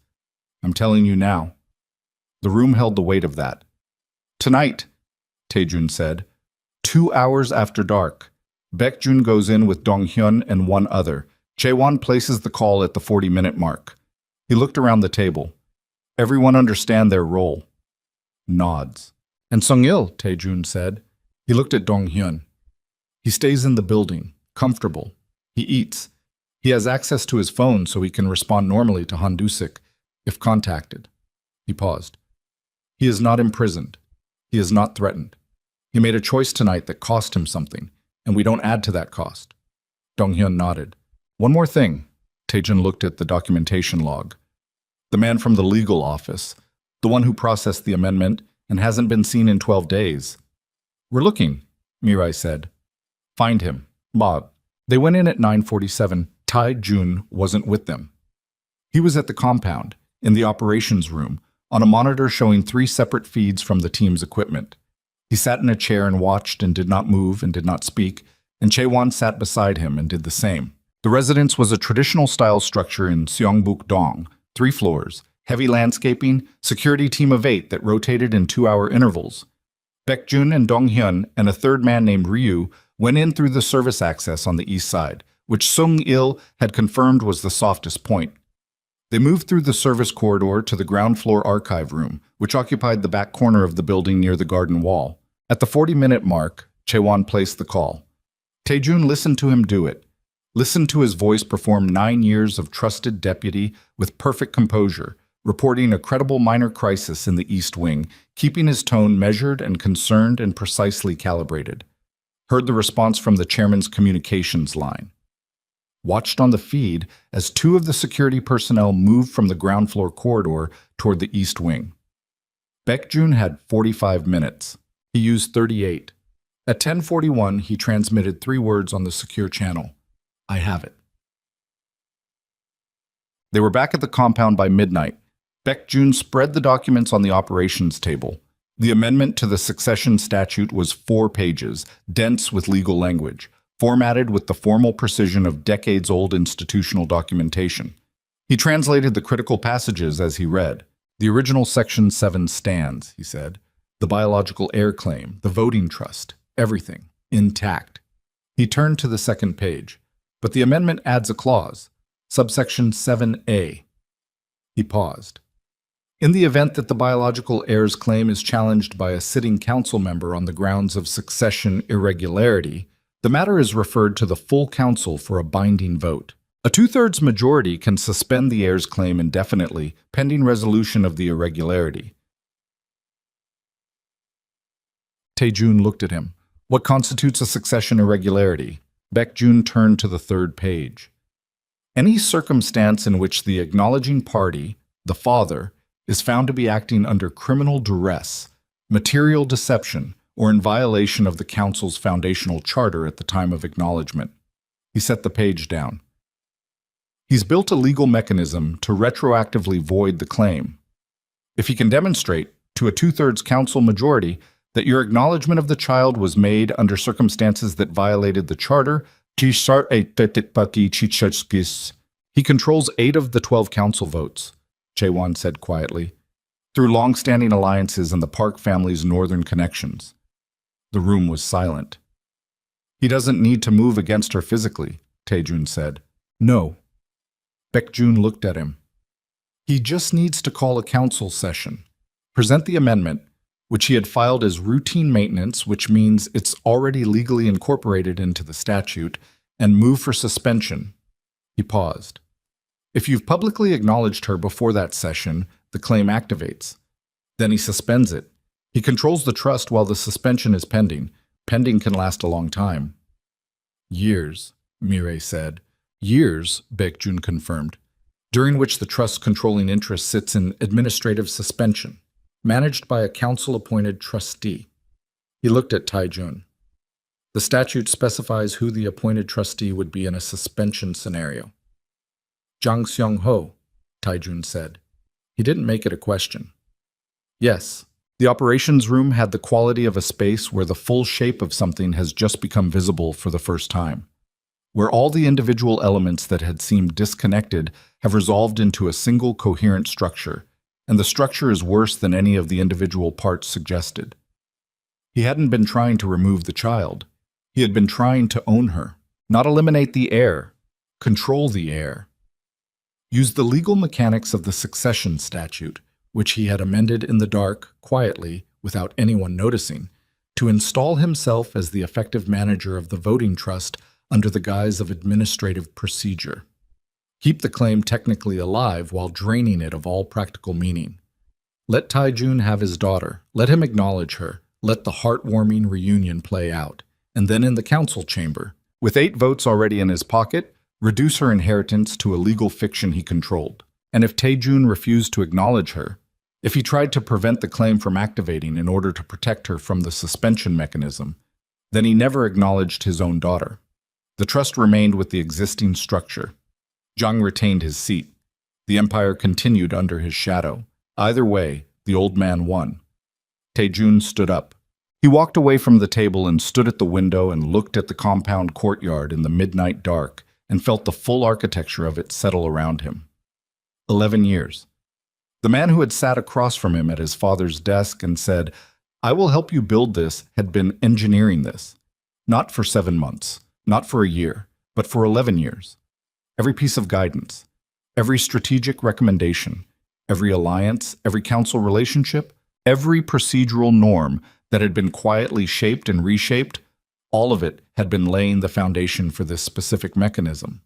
I'm telling you now. The room held the weight of that. Tonight, Taejun said, 2 hours after dark, Baekjun goes in with Donghyun and one other. Chaewon places the call at the 40-minute mark. He looked around the table. Everyone understand their role. Nods. And Sung-il, Taejun said. He looked at Donghyun. He stays in the building, comfortable. He eats. He has access to his phone so he can respond normally to Han Du-sik if contacted. He paused. He is not imprisoned. He is not threatened. He made a choice tonight that cost him something, and we don't add to that cost. Donghyun nodded. One more thing. Taejun looked at the documentation log. The man from the legal office, the one who processed the amendment and hasn't been seen in 12 days. We're looking, Mirai said. Find him. Bob. They went in at 9:47. Taejun wasn't with them. He was at the compound, in the operations room, on a monitor showing 3 separate feeds from the team's equipment. He sat in a chair and watched and did not move and did not speak, and Chaewon sat beside him and did the same. The residence was a traditional-style structure in Seongbuk-dong, 3 floors, heavy landscaping, security team of 8 that rotated in 2-hour intervals. Baekjun and Donghyun and a third man named Ryu went in through the service access on the east side, which Sung-il had confirmed was the softest point. They moved through the service corridor to the ground floor archive room, which occupied the back corner of the building near the garden wall. At the 40-minute mark, Chaewon placed the call. Taejun listened to him do it. Listened to his voice perform 9 years of trusted deputy with perfect composure, reporting a credible minor crisis in the East Wing, keeping his tone measured and concerned and precisely calibrated. Heard the response from the chairman's communications line. Watched on the feed as 2 of the security personnel moved from the ground floor corridor toward the East Wing. Baekjun had 45 minutes. He used 38. At 10:41, he transmitted 3 words on the secure channel. I have it. They were back at the compound by midnight. Baekjun spread the documents on the operations table. The amendment to the succession statute was 4 pages, dense with legal language, formatted with the formal precision of decades-old institutional documentation. He translated the critical passages as he read. The original Section 7 stands, he said. The biological heir claim, the voting trust, everything, intact. He turned to the second page. But the amendment adds a clause, subsection 7A. He paused. In the event that the biological heir's claim is challenged by a sitting council member on the grounds of succession irregularity, the matter is referred to the full council for a binding vote. A 2/3 majority can suspend the heir's claim indefinitely, pending resolution of the irregularity. Taejun looked at him. What constitutes a succession irregularity? Baekjun turned to the 3rd page. Any circumstance in which the acknowledging party, the father, is found to be acting under criminal duress, material deception, or in violation of the council's foundational charter at the time of acknowledgement. He set the page down. He's built a legal mechanism to retroactively void the claim. If he can demonstrate, to a 2/3 council majority, that your acknowledgement of the child was made under circumstances that violated the charter, he controls 8 of the 12 council votes, Chaewon said quietly, through long-standing alliances and the Park family's northern connections. The room was silent. He doesn't need to move against her physically, Taejun said. No. Baekjun looked at him. He just needs to call a council session, present the amendment, which he had filed as routine maintenance, which means it's already legally incorporated into the statute, and move for suspension. He paused. If you've publicly acknowledged her before that session, the claim activates. Then he suspends it. He controls the trust while the suspension is pending. Pending can last a long time. Years, Mirai said. Years, Baekjun confirmed, during which the trust's controlling interest sits in administrative suspension, managed by a council-appointed trustee. He looked at Taejun. The statute specifies who the appointed trustee would be in a suspension scenario. Zhang Xiongho, Taijun said. He didn't make it a question. Yes, the operations room had the quality of a space where the full shape of something has just become visible for the first time, where all the individual elements that had seemed disconnected have resolved into a single coherent structure, and the structure is worse than any of the individual parts suggested. He hadn't been trying to remove the child. He had been trying to own her, not eliminate the heir, control the heir. Use the legal mechanics of the succession statute, which he had amended in the dark, quietly, without anyone noticing, to install himself as the effective manager of the voting trust under the guise of administrative procedure. Keep the claim technically alive while draining it of all practical meaning. Let Taijun have his daughter. Let him acknowledge her. Let the heartwarming reunion play out. And then in the council chamber, with 8 votes already in his pocket, reduce her inheritance to a legal fiction he controlled. And if Taijun refused to acknowledge her, if he tried to prevent the claim from activating in order to protect her from the suspension mechanism, then he never acknowledged his own daughter. The trust remained with the existing structure. Zhang retained his seat. The empire continued under his shadow. Either way, the old man won. Taijun stood up. He walked away from the table and stood at the window and looked at the compound courtyard in the midnight dark and felt the full architecture of it settle around him. 11 years. The man who had sat across from him at his father's desk and said, "I will help you build this," had been engineering this. Not for 7 months, not for a year, but for 11 years. Every piece of guidance, every strategic recommendation, every alliance, every council relationship, every procedural norm that had been quietly shaped and reshaped, all of it had been laying the foundation for this specific mechanism.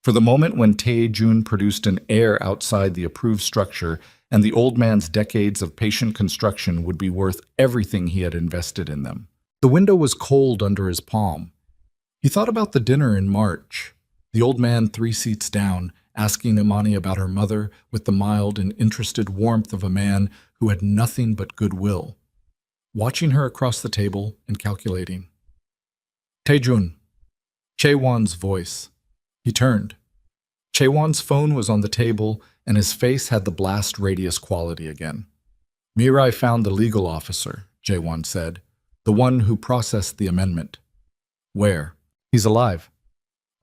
For the moment when Taijun produced an heir outside the approved structure, and the old man's decades of patient construction would be worth everything he had invested in them. The window was cold under his palm. He thought about the dinner in March, the old man 3 seats down, asking Imani about her mother with the mild and interested warmth of a man who had nothing but goodwill, watching her across the table and calculating. Taijun, Chaewon's voice. He turned. Chaewon's phone was on the table, and his face had the blast radius quality again. Mirai found the legal officer, Chaewon said, the one who processed the amendment. Where? He's alive.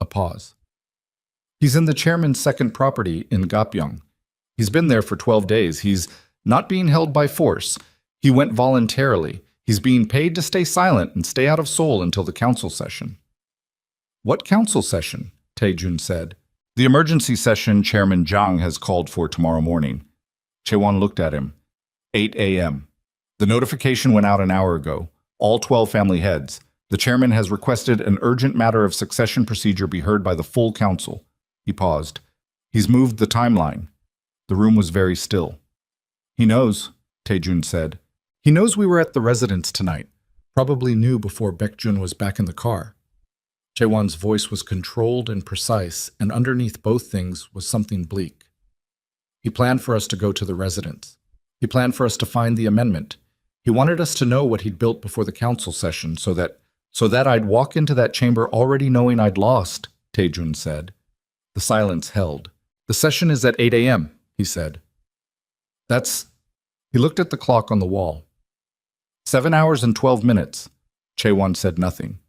A pause. He's in the chairman's second property in Gapyeong. He's been there for 12 days. He's not being held by force. He went voluntarily. He's being paid to stay silent and stay out of Seoul until the council session. What council session? Taejun said. The emergency session Chairman Zhang has called for tomorrow morning. Chaewon looked at him. 8 a.m. The notification went out an hour ago. All 12 family heads. The chairman has requested an urgent matter of succession procedure be heard by the full council. He paused. He's moved the timeline. The room was very still. He knows, Taejun said. He knows we were at the residence tonight. Probably knew before Baekjun was back in the car. Chaewon's voice was controlled and precise, and underneath both things was something bleak. He planned for us to go to the residence. He planned for us to find the amendment. He wanted us to know what he'd built before the council session so that I'd walk into that chamber already knowing I'd lost, Taejun said. The silence held. The session is at 8 a.m., he said. He looked at the clock on the wall. 7 hours and 12 minutes. Chaewon said nothing.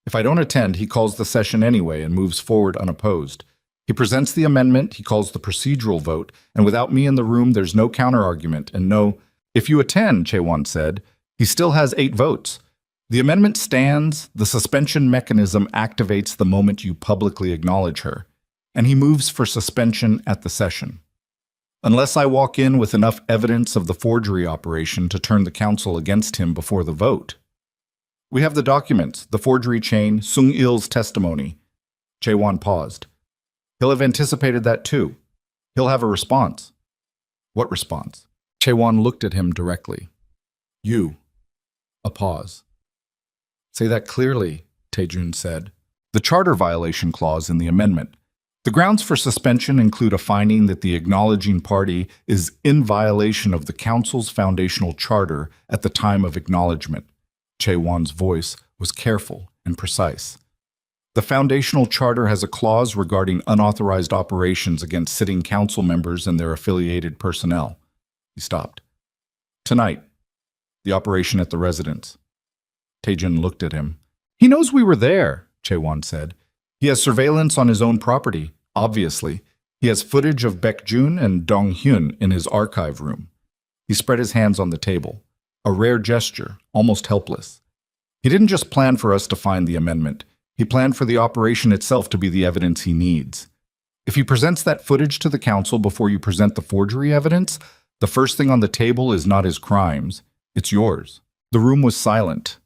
If I don't attend, he calls the session anyway and moves forward unopposed. He presents the amendment, he calls the procedural vote, and without me in the room, there's no counter-argument and no, if you attend, Chaewon said, he still has 8 votes. The amendment stands, the suspension mechanism activates the moment you publicly acknowledge her, and he moves for suspension at the session. Unless I walk in with enough evidence of the forgery operation to turn the council against him before the vote. We have the documents, the forgery chain, Sung-il's testimony. Chaewon paused. He'll have anticipated that too. He'll have a response. What response? Chaewon looked at him directly. You. A pause. Say that clearly, Taejun said. The charter violation clause in the amendment. The grounds for suspension include a finding that the acknowledging party is in violation of the council's foundational charter at the time of acknowledgement. Chaewon's voice was careful and precise. The foundational charter has a clause regarding unauthorized operations against sitting council members and their affiliated personnel. He stopped. Tonight, the operation at the residence. Taejun looked at him. He knows we were there, Chaewon said. He has surveillance on his own property, obviously. He has footage of Baekjun and Dong-hyun in his archive room. He spread his hands on the table, a rare gesture, almost helpless. He didn't just plan for us to find the amendment. He planned for the operation itself to be the evidence he needs. If he presents that footage to the council before you present the forgery evidence, the first thing on the table is not his crimes, it's yours. The room was silent.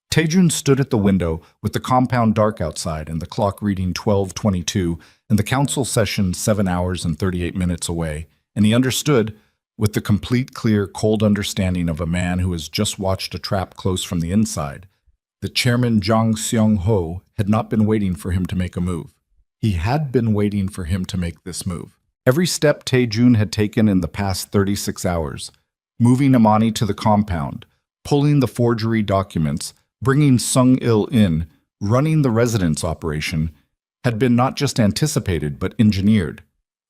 Taejun stood at the window with the compound dark outside and the clock reading 12:22 and the council session 7 hours and 38 minutes away, and he understood, with the complete, clear, cold understanding of a man who has just watched a trap close from the inside, that Chairman Jang Seong-ho had not been waiting for him to make a move. He had been waiting for him to make this move. Every step Taejun had taken in the past 36 hours, moving Imani to the compound, pulling the forgery documents, bringing Sung-il in, running the residence operation, had been not just anticipated but engineered.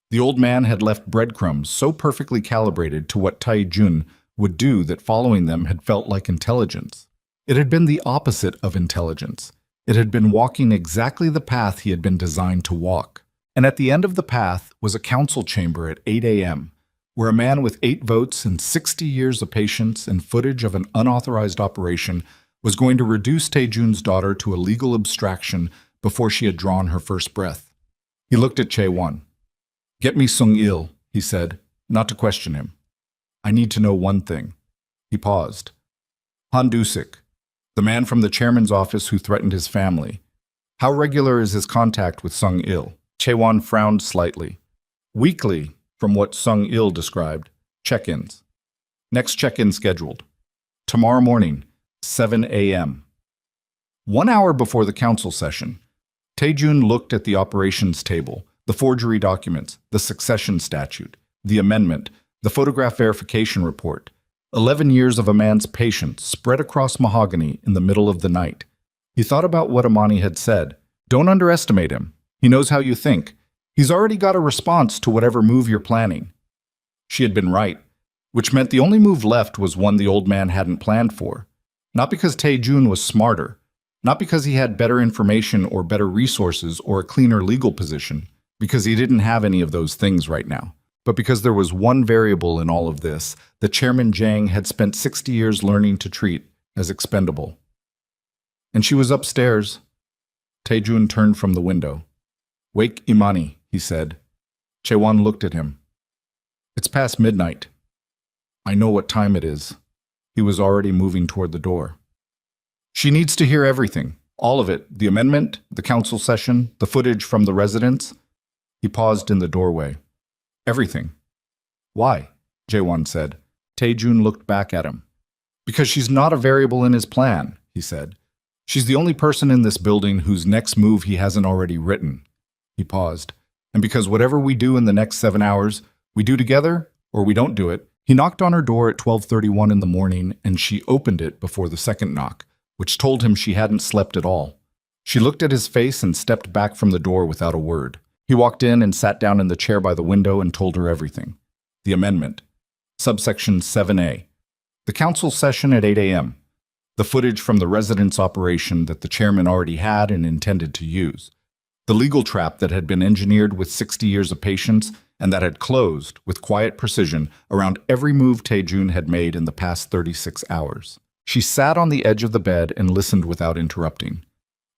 The old man had left breadcrumbs so perfectly calibrated to what Taejun would do that following them had felt like intelligence. It had been the opposite of intelligence. It had been walking exactly the path he had been designed to walk. And at the end of the path was a council chamber at 8 a.m., where a man with 8 votes and 60 years of patience and footage of an unauthorized operation was going to reduce Taejun's daughter to a legal abstraction before she had drawn her first breath. He looked at Chaewon. "Get me Sung-il," he said, not to question him. "I need to know one thing." He paused. "Han Dusik, the man from the chairman's office who threatened his family. How regular is his contact with Sung-il?" Chaewon frowned slightly. "Weekly, from what Sung-il described. Check-ins. Next check-in scheduled. Tomorrow morning, 7 a.m. 1 hour before the council session, Taejun looked at the operations table, the forgery documents, the succession statute, the amendment, the photograph verification report. 11 years of a man's patience spread across mahogany in the middle of the night. He thought about what Imani had said. Don't underestimate him. He knows how you think. He's already got a response to whatever move you're planning. She had been right, which meant the only move left was one the old man hadn't planned for. Not because Taejun was smarter, not because he had better information or better resources or a cleaner legal position, because he didn't have any of those things right now, but because there was one variable in all of this that Chairman Jang had spent 60 years learning to treat as expendable. And she was upstairs. Taejun turned from the window. "Wake Imani," he said. Chaewon looked at him. "It's past midnight." "I know what time it is." He was already moving toward the door. "She needs to hear everything, all of it, the amendment, the council session, the footage from the residence." He paused in the doorway. "Everything." "Why?" Jaewon said. Taejun looked back at him. "Because she's not a variable in his plan," he said. "She's the only person in this building whose next move he hasn't already written." He paused. "And because whatever we do in the next 7 hours, we do together or we don't do it." He knocked on her door at 12:31 in the morning, and she opened it before the second knock, which told him she hadn't slept at all. She looked at his face and stepped back from the door without a word. He walked in and sat down in the chair by the window and told her everything. The amendment. Subsection 7A. The council session at 8 a.m. The footage from the residence operation that the chairman already had and intended to use. The legal trap that had been engineered with 60 years of patience and that had closed, with quiet precision, around every move Taejun had made in the past 36 hours. She sat on the edge of the bed and listened without interrupting.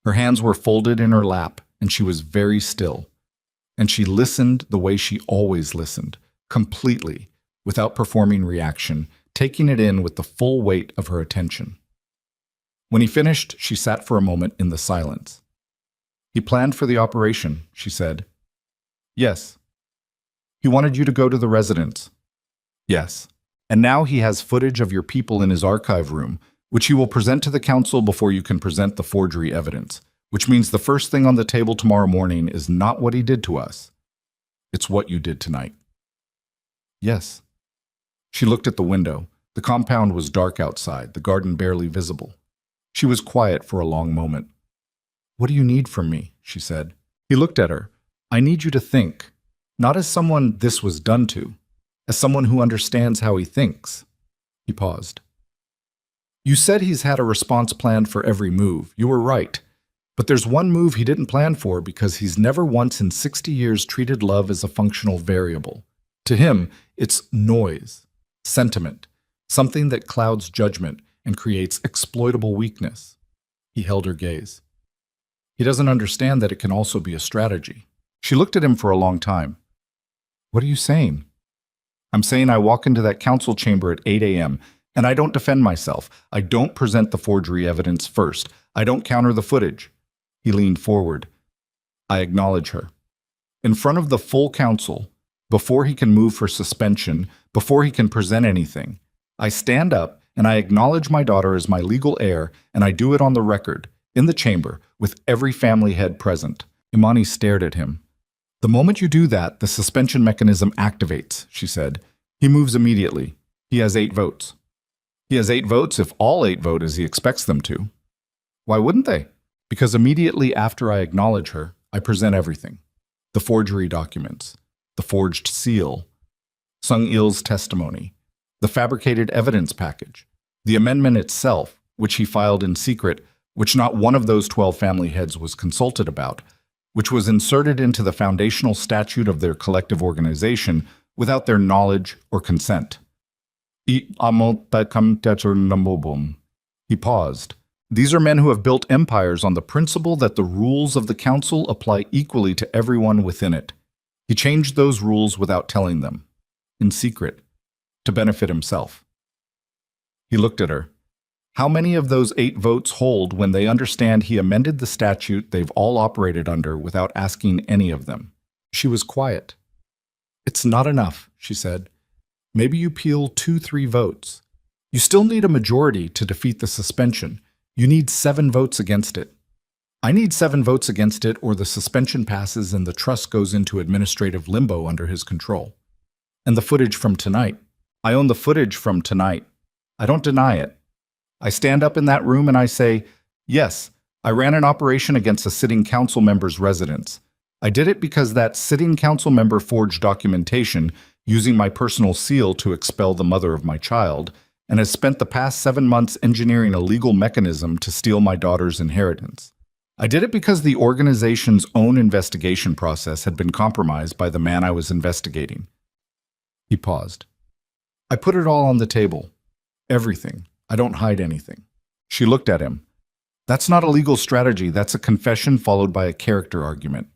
Her hands were folded in her lap, and she was very still. And she listened the way she always listened, completely, without performing reaction, taking it in with the full weight of her attention. When he finished, she sat for a moment in the silence. "He planned for the operation," she said. "Yes." "He wanted you to go to the residence." "Yes. And now he has footage of your people in his archive room, which he will present to the council before you can present the forgery evidence, which means the first thing on the table tomorrow morning is not what he did to us. It's what you did tonight." "Yes." She looked at the window. The compound was dark outside, the garden barely visible. She was quiet for a long moment. "What do you need from me?" she said. He looked at her. "I need you to think, not as someone this was done to, as someone who understands how he thinks." He paused. "You said he's had a response plan for every move. You were right. But there's one move he didn't plan for because he's never once in 60 years treated love as a functional variable. To him, it's noise, sentiment, something that clouds judgment and creates exploitable weakness." He held her gaze. "He doesn't understand that it can also be a strategy." She looked at him for a long time. "What are you saying?" "I'm saying I walk into that council chamber at 8 a.m., and I don't defend myself. I don't present the forgery evidence first. I don't counter the footage." He leaned forward. "I acknowledge her. In front of the full council, before he can move for suspension, before he can present anything, I stand up and I acknowledge my daughter as my legal heir, and I do it on the record, in the chamber, with every family head present." Imani stared at him. "The moment you do that, the suspension mechanism activates," she said. "He moves immediately. He has 8 votes. He has 8 votes if all 8 vote as he expects them to." "Why wouldn't they?" "Because immediately after I acknowledge her, I present everything. The forgery documents, the forged seal, Sung Il's testimony, the fabricated evidence package, the amendment itself, which he filed in secret, which not one of those 12 family heads was consulted about, which was inserted into the foundational statute of their collective organization without their knowledge or consent." He paused. "These are men who have built empires on the principle that the rules of the council apply equally to everyone within it. He changed those rules without telling them, in secret, to benefit himself." He looked at her. "How many of those 8 votes hold when they understand he amended the statute they've all operated under without asking any of them?" She was quiet. "It's not enough," she said. "Maybe you peel 2-3 votes. You still need a majority to defeat the suspension. You need 7 votes against it. I need 7 votes against it, or the suspension passes and the trust goes into administrative limbo under his control. And the footage from tonight. I own the footage from tonight. I don't deny it. I stand up in that room and I say, yes, I ran an operation against a sitting council member's residence. I did it because that sitting council member forged documentation using my personal seal to expel the mother of my child, and has spent the past 7 months engineering a legal mechanism to steal my daughter's inheritance. I did it because the organization's own investigation process had been compromised by the man I was investigating." He paused. "I put it all on the table. Everything. I don't hide anything." She looked at him. "That's not a legal strategy. That's a confession followed by a character argument."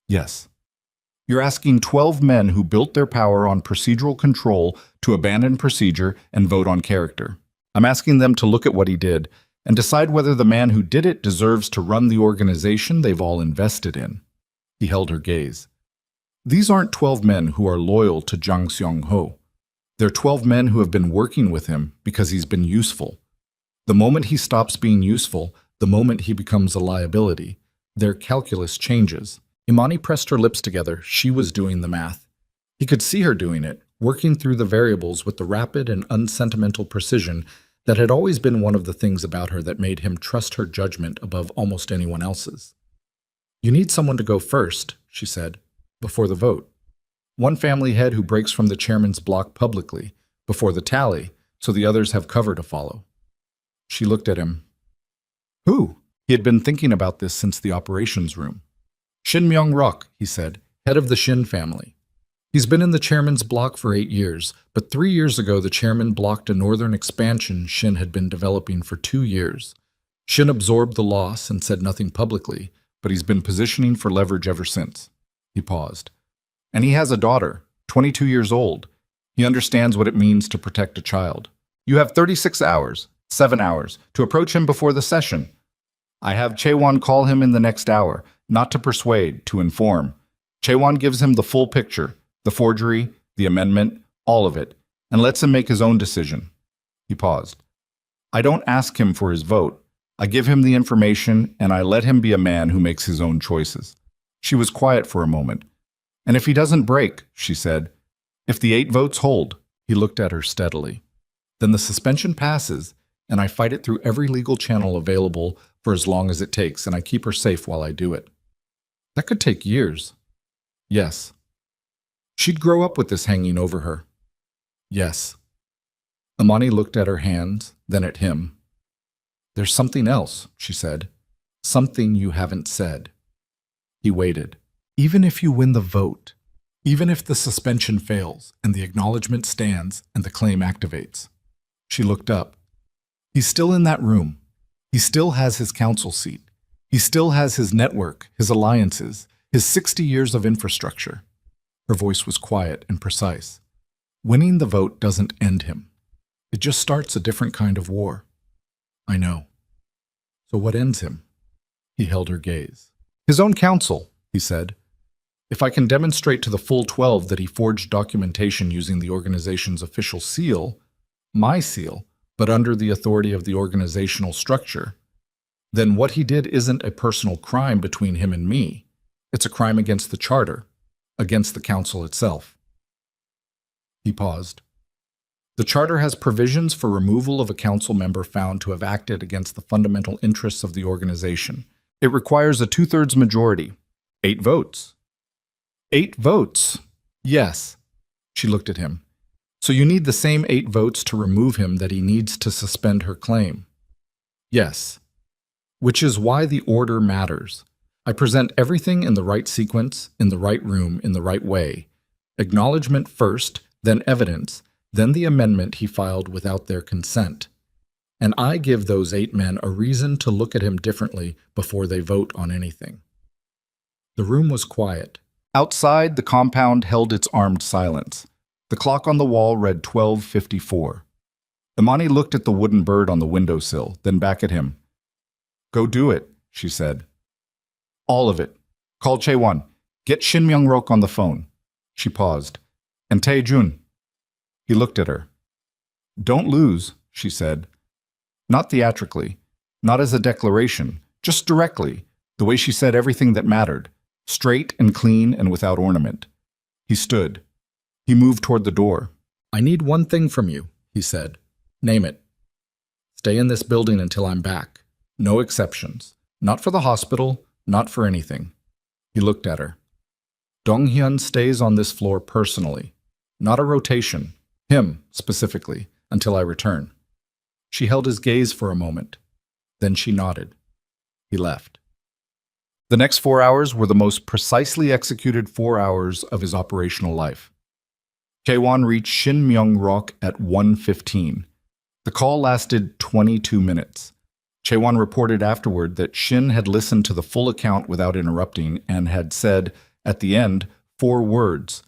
"Yes. You're asking 12 men who built their power on procedural control to abandon procedure and vote on character. I'm asking them to look at what he did and decide whether the man who did it deserves to run the organization they've all invested in." He held her gaze. "These aren't 12 men who are loyal to Jang Seong-ho. They're 12 men who have been working with him because he's been useful. The moment he stops being useful, the moment he becomes a liability, their calculus changes." Imani pressed her lips together. She was doing the math. He could see her doing it, working through the variables with the rapid and unsentimental precision that had always been one of the things about her that made him trust her judgment above almost anyone else's. "You need someone to go first," she said, "before the vote. One family head who breaks from the chairman's block publicly, before the tally, so the others have cover to follow." She looked at him. "Who?" He had been thinking about this since the operations room. "Shin Myung-rok," he said, "head of the Shin family. He's been in the chairman's block for 8 years, but 3 years ago the chairman blocked a northern expansion Shin had been developing for 2 years. Shin absorbed the loss and said nothing publicly, but he's been positioning for leverage ever since." He paused. "And he has a daughter, 22 years old. He understands what it means to protect a child. You have 36 hours, 7 hours, to approach him before the session. I have Chaewon call him in the next hour, not to persuade, to inform. Chaewon gives him the full picture, the forgery, the amendment, all of it, and lets him make his own decision." He paused. "I don't ask him for his vote. I give him the information, and I let him be a man who makes his own choices." She was quiet for a moment. "And if he doesn't break," she said, "if the 8 votes hold," he looked at her steadily, "then the suspension passes, and I fight it through every legal channel available for as long as it takes, and I keep her safe while I do it. That could take years. Yes. She'd grow up with this hanging over her. Yes. Amani looked at her hands, then at him. There's something else, she said. Something you haven't said. He waited. Even if you win the vote, even if the suspension fails and the acknowledgement stands and the claim activates. She looked up. He's still in that room. He still has his council seat. He still has his network, his alliances, his 60 years of infrastructure. Her voice was quiet and precise. Winning the vote doesn't end him. It just starts a different kind of war. I know. So what ends him? He held her gaze. His own counsel, he said. If I can demonstrate to the full 12 that he forged documentation using the organization's official seal, my seal, but under the authority of the organizational structure, then what he did isn't a personal crime between him and me. It's a crime against the charter, against the council itself. He paused. The charter has provisions for removal of a council member found to have acted against the fundamental interests of the organization. It requires a 2/3 majority. 8 votes. 8 votes. Yes. She looked at him. So you need the same 8 votes to remove him that he needs to suspend her claim. Yes. Which is why the order matters. I present everything in the right sequence, in the right room, in the right way. Acknowledgement first, then evidence, then the amendment he filed without their consent. And I give those 8 men a reason to look at him differently before they vote on anything. The room was quiet. Outside, the compound held its armed silence. The clock on the wall read 12:54. Imani looked at the wooden bird on the windowsill, then back at him. Go do it, she said. All of it. Call Chae-won. Get Shin Myung-rok on the phone. She paused. And Tae-jun. He looked at her. Don't lose, she said. Not theatrically, not as a declaration, just directly, the way she said everything that mattered, straight and clean and without ornament. He stood. He moved toward the door. I need one thing from you, he said. Name it. Stay in this building until I'm back. No exceptions. Not for the hospital, not for anything. He looked at her. Dong-hyun stays on this floor personally. Not a rotation. Him, specifically, until I return. She held his gaze for a moment. Then she nodded. He left. The next 4 hours were the most precisely executed 4 hours of his operational life. Chae-won reached Shin Myung-rok at 1:15. The call lasted 22 minutes. Chae-won reported afterward that Shin had listened to the full account without interrupting and had said, at the end, 4 words.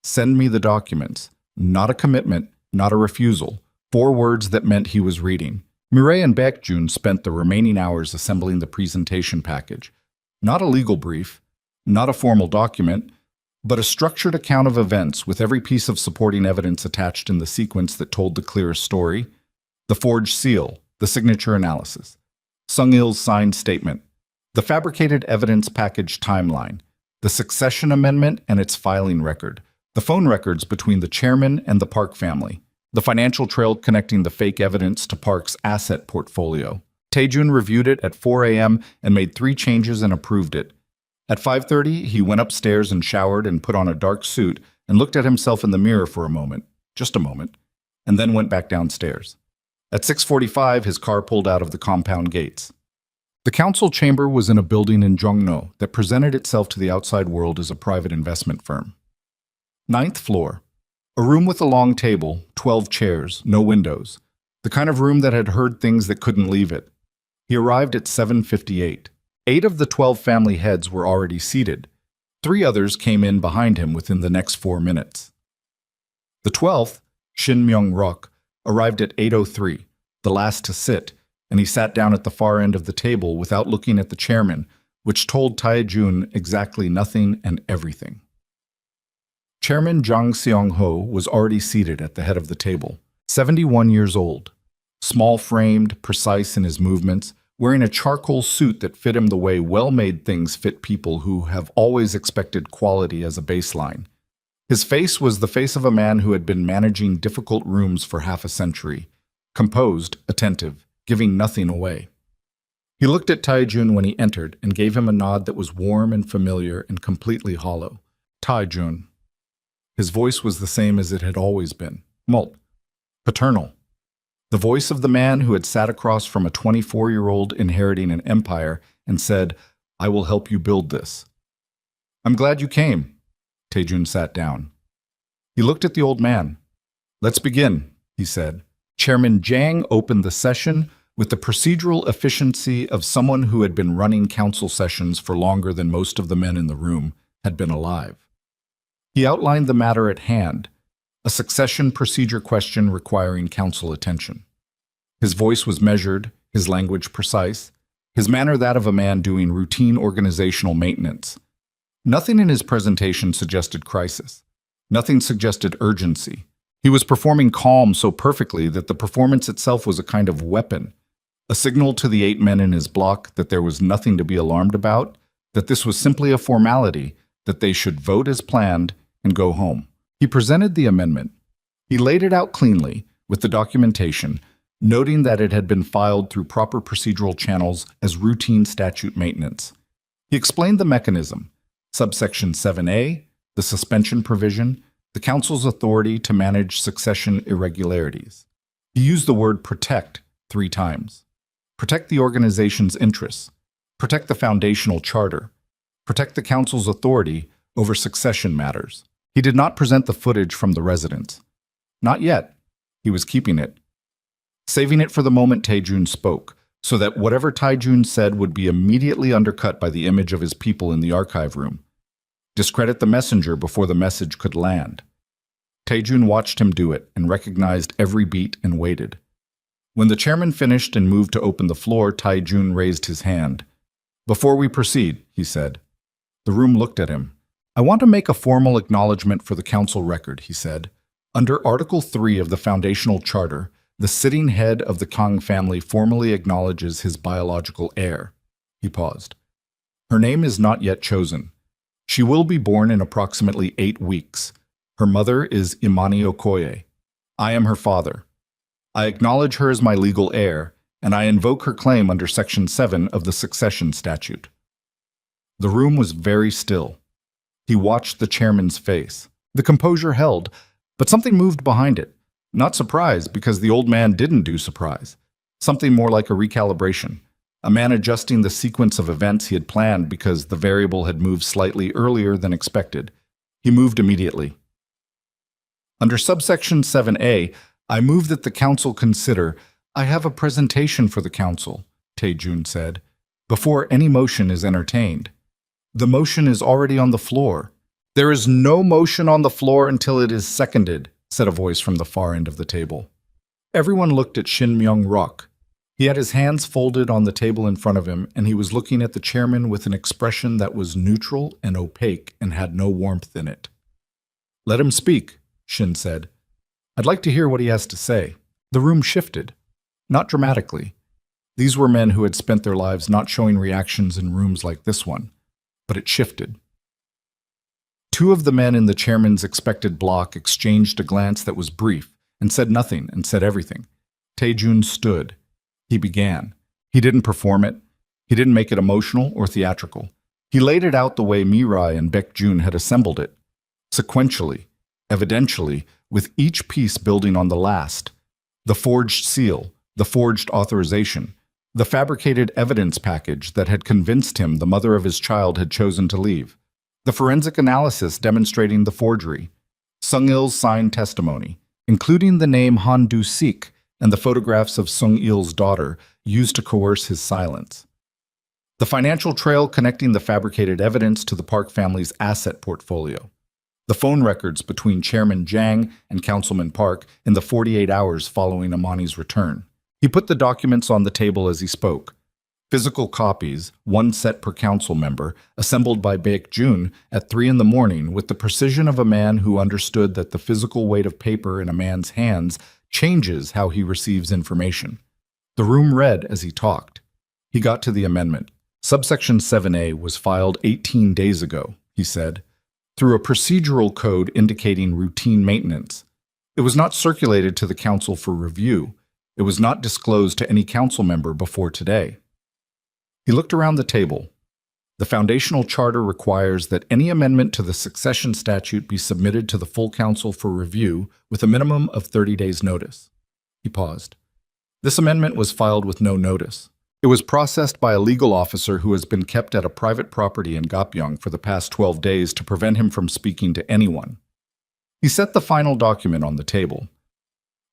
Send me the documents. Not a commitment, not a refusal. 4 words that meant he was reading. Mireille and Baekjun spent the remaining hours assembling the presentation package. Not a legal brief, not a formal document, but a structured account of events with every piece of supporting evidence attached in the sequence that told the clearest story. The forged seal, the signature analysis, Sung-il's signed statement, the fabricated evidence package timeline, the succession amendment and its filing record, the phone records between the chairman and the Park family, the financial trail connecting the fake evidence to Park's asset portfolio. Tae-jun reviewed it at 4 a.m. and made 3 changes and approved it. At 5:30, he went upstairs and showered and put on a dark suit and looked at himself in the mirror for a moment, just a moment, and then went back downstairs. At 6:45, his car pulled out of the compound gates. The council chamber was in a building in Jongno that presented itself to the outside world as a private investment firm. 9th floor. A room with a long table, 12 chairs, no windows. The kind of room that had heard things that couldn't leave it. He arrived at 7:58. 8 of the 12 family heads were already seated. 3 others came in behind him within the next 4 minutes. The 12th, Shin Myung-rok, arrived at 8:03, the last to sit, and he sat down at the far end of the table without looking at the chairman, which told Tae-jun exactly nothing and everything. Chairman Jang Seong-ho was already seated at the head of the table, 71 years old, small-framed, precise in his movements, wearing a charcoal suit that fit him the way well-made things fit people who have always expected quality as a baseline. His face was the face of a man who had been managing difficult rooms for half a century, composed, attentive, giving nothing away. He looked at Taijun when he entered and gave him a nod that was warm and familiar and completely hollow. Taijun. His voice was the same as it had always been. Molt. Paternal. The voice of the man who had sat across from a 24-year-old inheriting an empire and said, "I will help you build this." "I'm glad you came." Taijun sat down. He looked at the old man. "Let's begin," he said. Chairman Jiang opened the session with the procedural efficiency of someone who had been running council sessions for longer than most of the men in the room had been alive. He outlined the matter at hand, a succession procedure question requiring council attention. His voice was measured, his language precise, his manner that of a man doing routine organizational maintenance. Nothing in his presentation suggested crisis. Nothing suggested urgency. He was performing calm so perfectly that the performance itself was a kind of weapon, a signal to the 8 men in his block that there was nothing to be alarmed about, that this was simply a formality, that they should vote as planned and go home. He presented the amendment. He laid it out cleanly, with the documentation, noting that it had been filed through proper procedural channels as routine statute maintenance. He explained the mechanism, subsection 7A, the suspension provision, the council's authority to manage succession irregularities. He used the word protect 3 times. Protect the organization's interests. Protect the foundational charter. Protect the council's authority over succession matters. He did not present the footage from the residence. Not yet. He was keeping it. Saving it for the moment Taijun spoke, so that whatever Taijun said would be immediately undercut by the image of his people in the archive room. Discredit the messenger before the message could land. Taijun watched him do it and recognized every beat and waited. When the chairman finished and moved to open the floor, Taijun raised his hand. "Before we proceed," he said. The room looked at him. "I want to make a formal acknowledgement for the council record," he said. "Under Article 3 of the Foundational Charter, the sitting head of the Kang family formally acknowledges his biological heir." He paused. "Her name is not yet chosen. She will be born in approximately 8 weeks. Her mother is Imani Okoye. I am her father. I acknowledge her as my legal heir, and I invoke her claim under Section 7 of the Succession Statute." The room was very still. He watched the chairman's face. The composure held, but something moved behind it. Not surprise, because the old man didn't do surprise. Something more like a recalibration. A man adjusting the sequence of events he had planned because the variable had moved slightly earlier than expected. He moved immediately. Under subsection 7A, I move that the council consider, "I have a presentation for the council," Taijun said, "before any motion is entertained." "The motion is already on the floor." "There is no motion on the floor until it is seconded," said a voice from the far end of the table. Everyone looked at Shin Myung-rok. He had his hands folded on the table in front of him, and he was looking at the chairman with an expression that was neutral and opaque and had no warmth in it. "Let him speak," Shin said. "I'd like to hear what he has to say." The room shifted. Not dramatically. These were men who had spent their lives not showing reactions in rooms like this one. But it shifted. 2 of the men in the chairman's expected block exchanged a glance that was brief and said nothing and said everything. Taijun stood. He began. He didn't perform it. He didn't make it emotional or theatrical. He laid it out the way Mirai and Baekjun had assembled it, sequentially, evidentially, with each piece building on the last. The forged seal, the forged authorization, the fabricated evidence package that had convinced him the mother of his child had chosen to leave, the forensic analysis demonstrating the forgery, Sung-il's signed testimony, including the name Han Du-sik and the photographs of Sung-il's daughter used to coerce his silence, the financial trail connecting the fabricated evidence to the Park family's asset portfolio, the phone records between Chairman Jiang and Councilman Park in the 48 hours following Amani's return. He put the documents on the table as he spoke. Physical copies, 1 set per council member, assembled by Baekjun at 3 in the morning with the precision of a man who understood that the physical weight of paper in a man's hands changes how he receives information. The room read as he talked. He got to the amendment. Subsection 7A was filed 18 days ago, he said, through a procedural code indicating routine maintenance. It was not circulated to the council for review. It was not disclosed to any council member before today. He looked around the table. The foundational charter requires that any amendment to the succession statute be submitted to the full council for review with a minimum of 30 days' notice. He paused. This amendment was filed with no notice. It was processed by a legal officer who has been kept at a private property in Gapyeong for the past 12 days to prevent him from speaking to anyone. He set the final document on the table.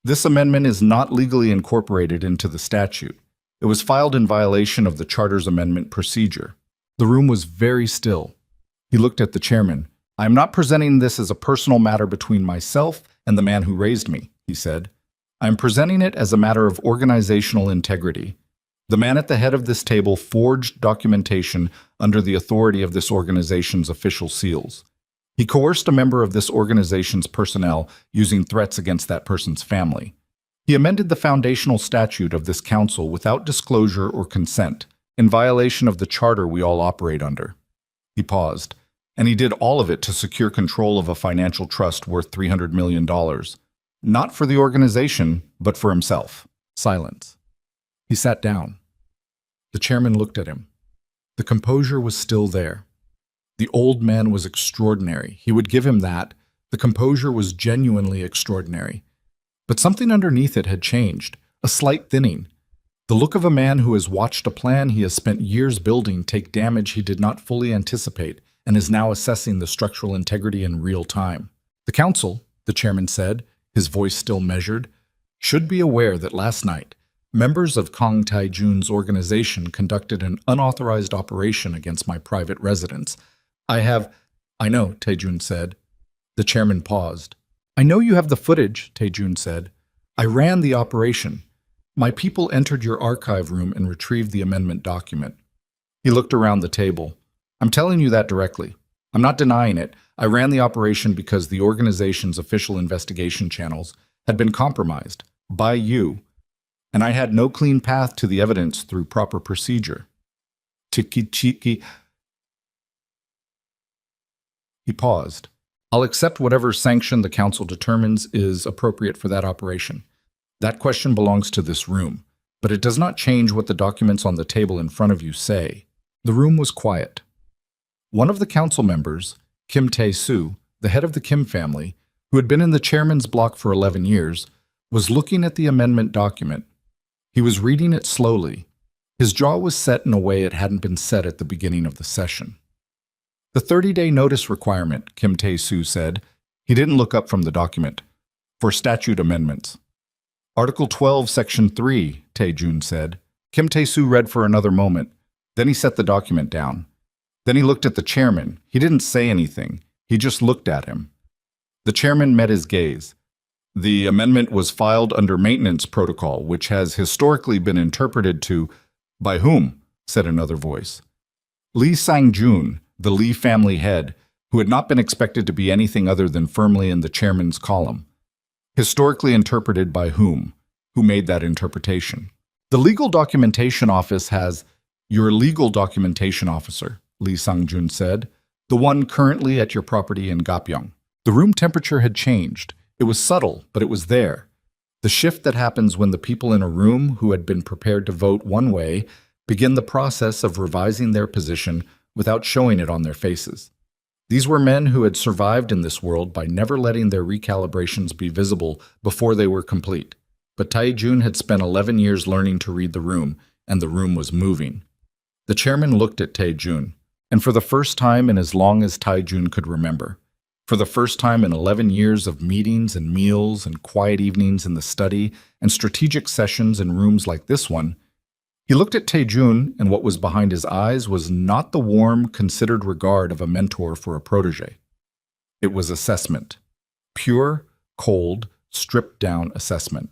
This amendment is not legally incorporated into the statute. It was filed in violation of the Charter's amendment procedure. The room was very still. He looked at the chairman. "I am not presenting this as a personal matter between myself and the man who raised me," he said. "I am presenting it as a matter of organizational integrity. The man at the head of this table forged documentation under the authority of this organization's official seals. He coerced a member of this organization's personnel using threats against that person's family. He amended the foundational statute of this council without disclosure or consent, in violation of the charter we all operate under." He paused, and he did all of it to secure control of a financial trust worth $300 million. Not for the organization, but for himself. Silence. He sat down. The chairman looked at him. The composure was still there. The old man was extraordinary. He would give him that. The composure was genuinely extraordinary. But something underneath it had changed, a slight thinning. The look of a man who has watched a plan he has spent years building take damage he did not fully anticipate and is now assessing the structural integrity in real time. "The council," the chairman said, his voice still measured, "should be aware that last night, members of Kang Tae-jun's organization conducted an unauthorized operation against my private residence. I know, Tae-jun said. The chairman paused. "I know you have the footage," Tae-jun said. "I ran the operation. My people entered your archive room and retrieved the amendment document." He looked around the table. "I'm telling you that directly. I'm not denying it. I ran the operation because the organization's official investigation channels had been compromised by you, and I had no clean path to the evidence through proper procedure." Tiki. He paused. "I'll accept whatever sanction the council determines is appropriate for that operation. That question belongs to this room, but it does not change what the documents on the table in front of you say." The room was quiet. One of the council members, Kim Tae-soo, the head of the Kim family, who had been in the chairman's block for 11 years, was looking at the amendment document. He was reading it slowly. His jaw was set in a way it hadn't been set at the beginning of the session. "The 30-day notice requirement," Kim Tae-soo said. He didn't look up from the document. "For statute amendments." "Article 12, Section 3, Tae-jun said. Kim Tae-soo read for another moment. Then he set the document down. Then he looked at the chairman. He didn't say anything. He just looked at him. The chairman met his gaze. "The amendment was filed under maintenance protocol, which has historically been interpreted to—" "By whom?" said another voice. "Lee Sang-jun, the Lee family head, who had not been expected to be anything other than firmly in the chairman's column. Historically interpreted by whom? Who made that interpretation?" "The legal documentation office has—" "Your legal documentation officer," Lee Sang-jun said. "The one currently at your property in Gapyeong." The room temperature had changed. It was subtle, but it was there. The shift that happens when the people in a room who had been prepared to vote one way begin the process of revising their position without showing it on their faces. These were men who had survived in this world by never letting their recalibrations be visible before they were complete. But Tae-jun had spent 11 years learning to read the room, and the room was moving. The chairman looked at Tae-jun, and for the first time in as long as Tae-jun could remember, for the first time in 11 years of meetings and meals and quiet evenings in the study and strategic sessions in rooms like this one, he looked at Tae-jun, and what was behind his eyes was not the warm, considered regard of a mentor for a protege. It was assessment. Pure, cold, stripped-down assessment.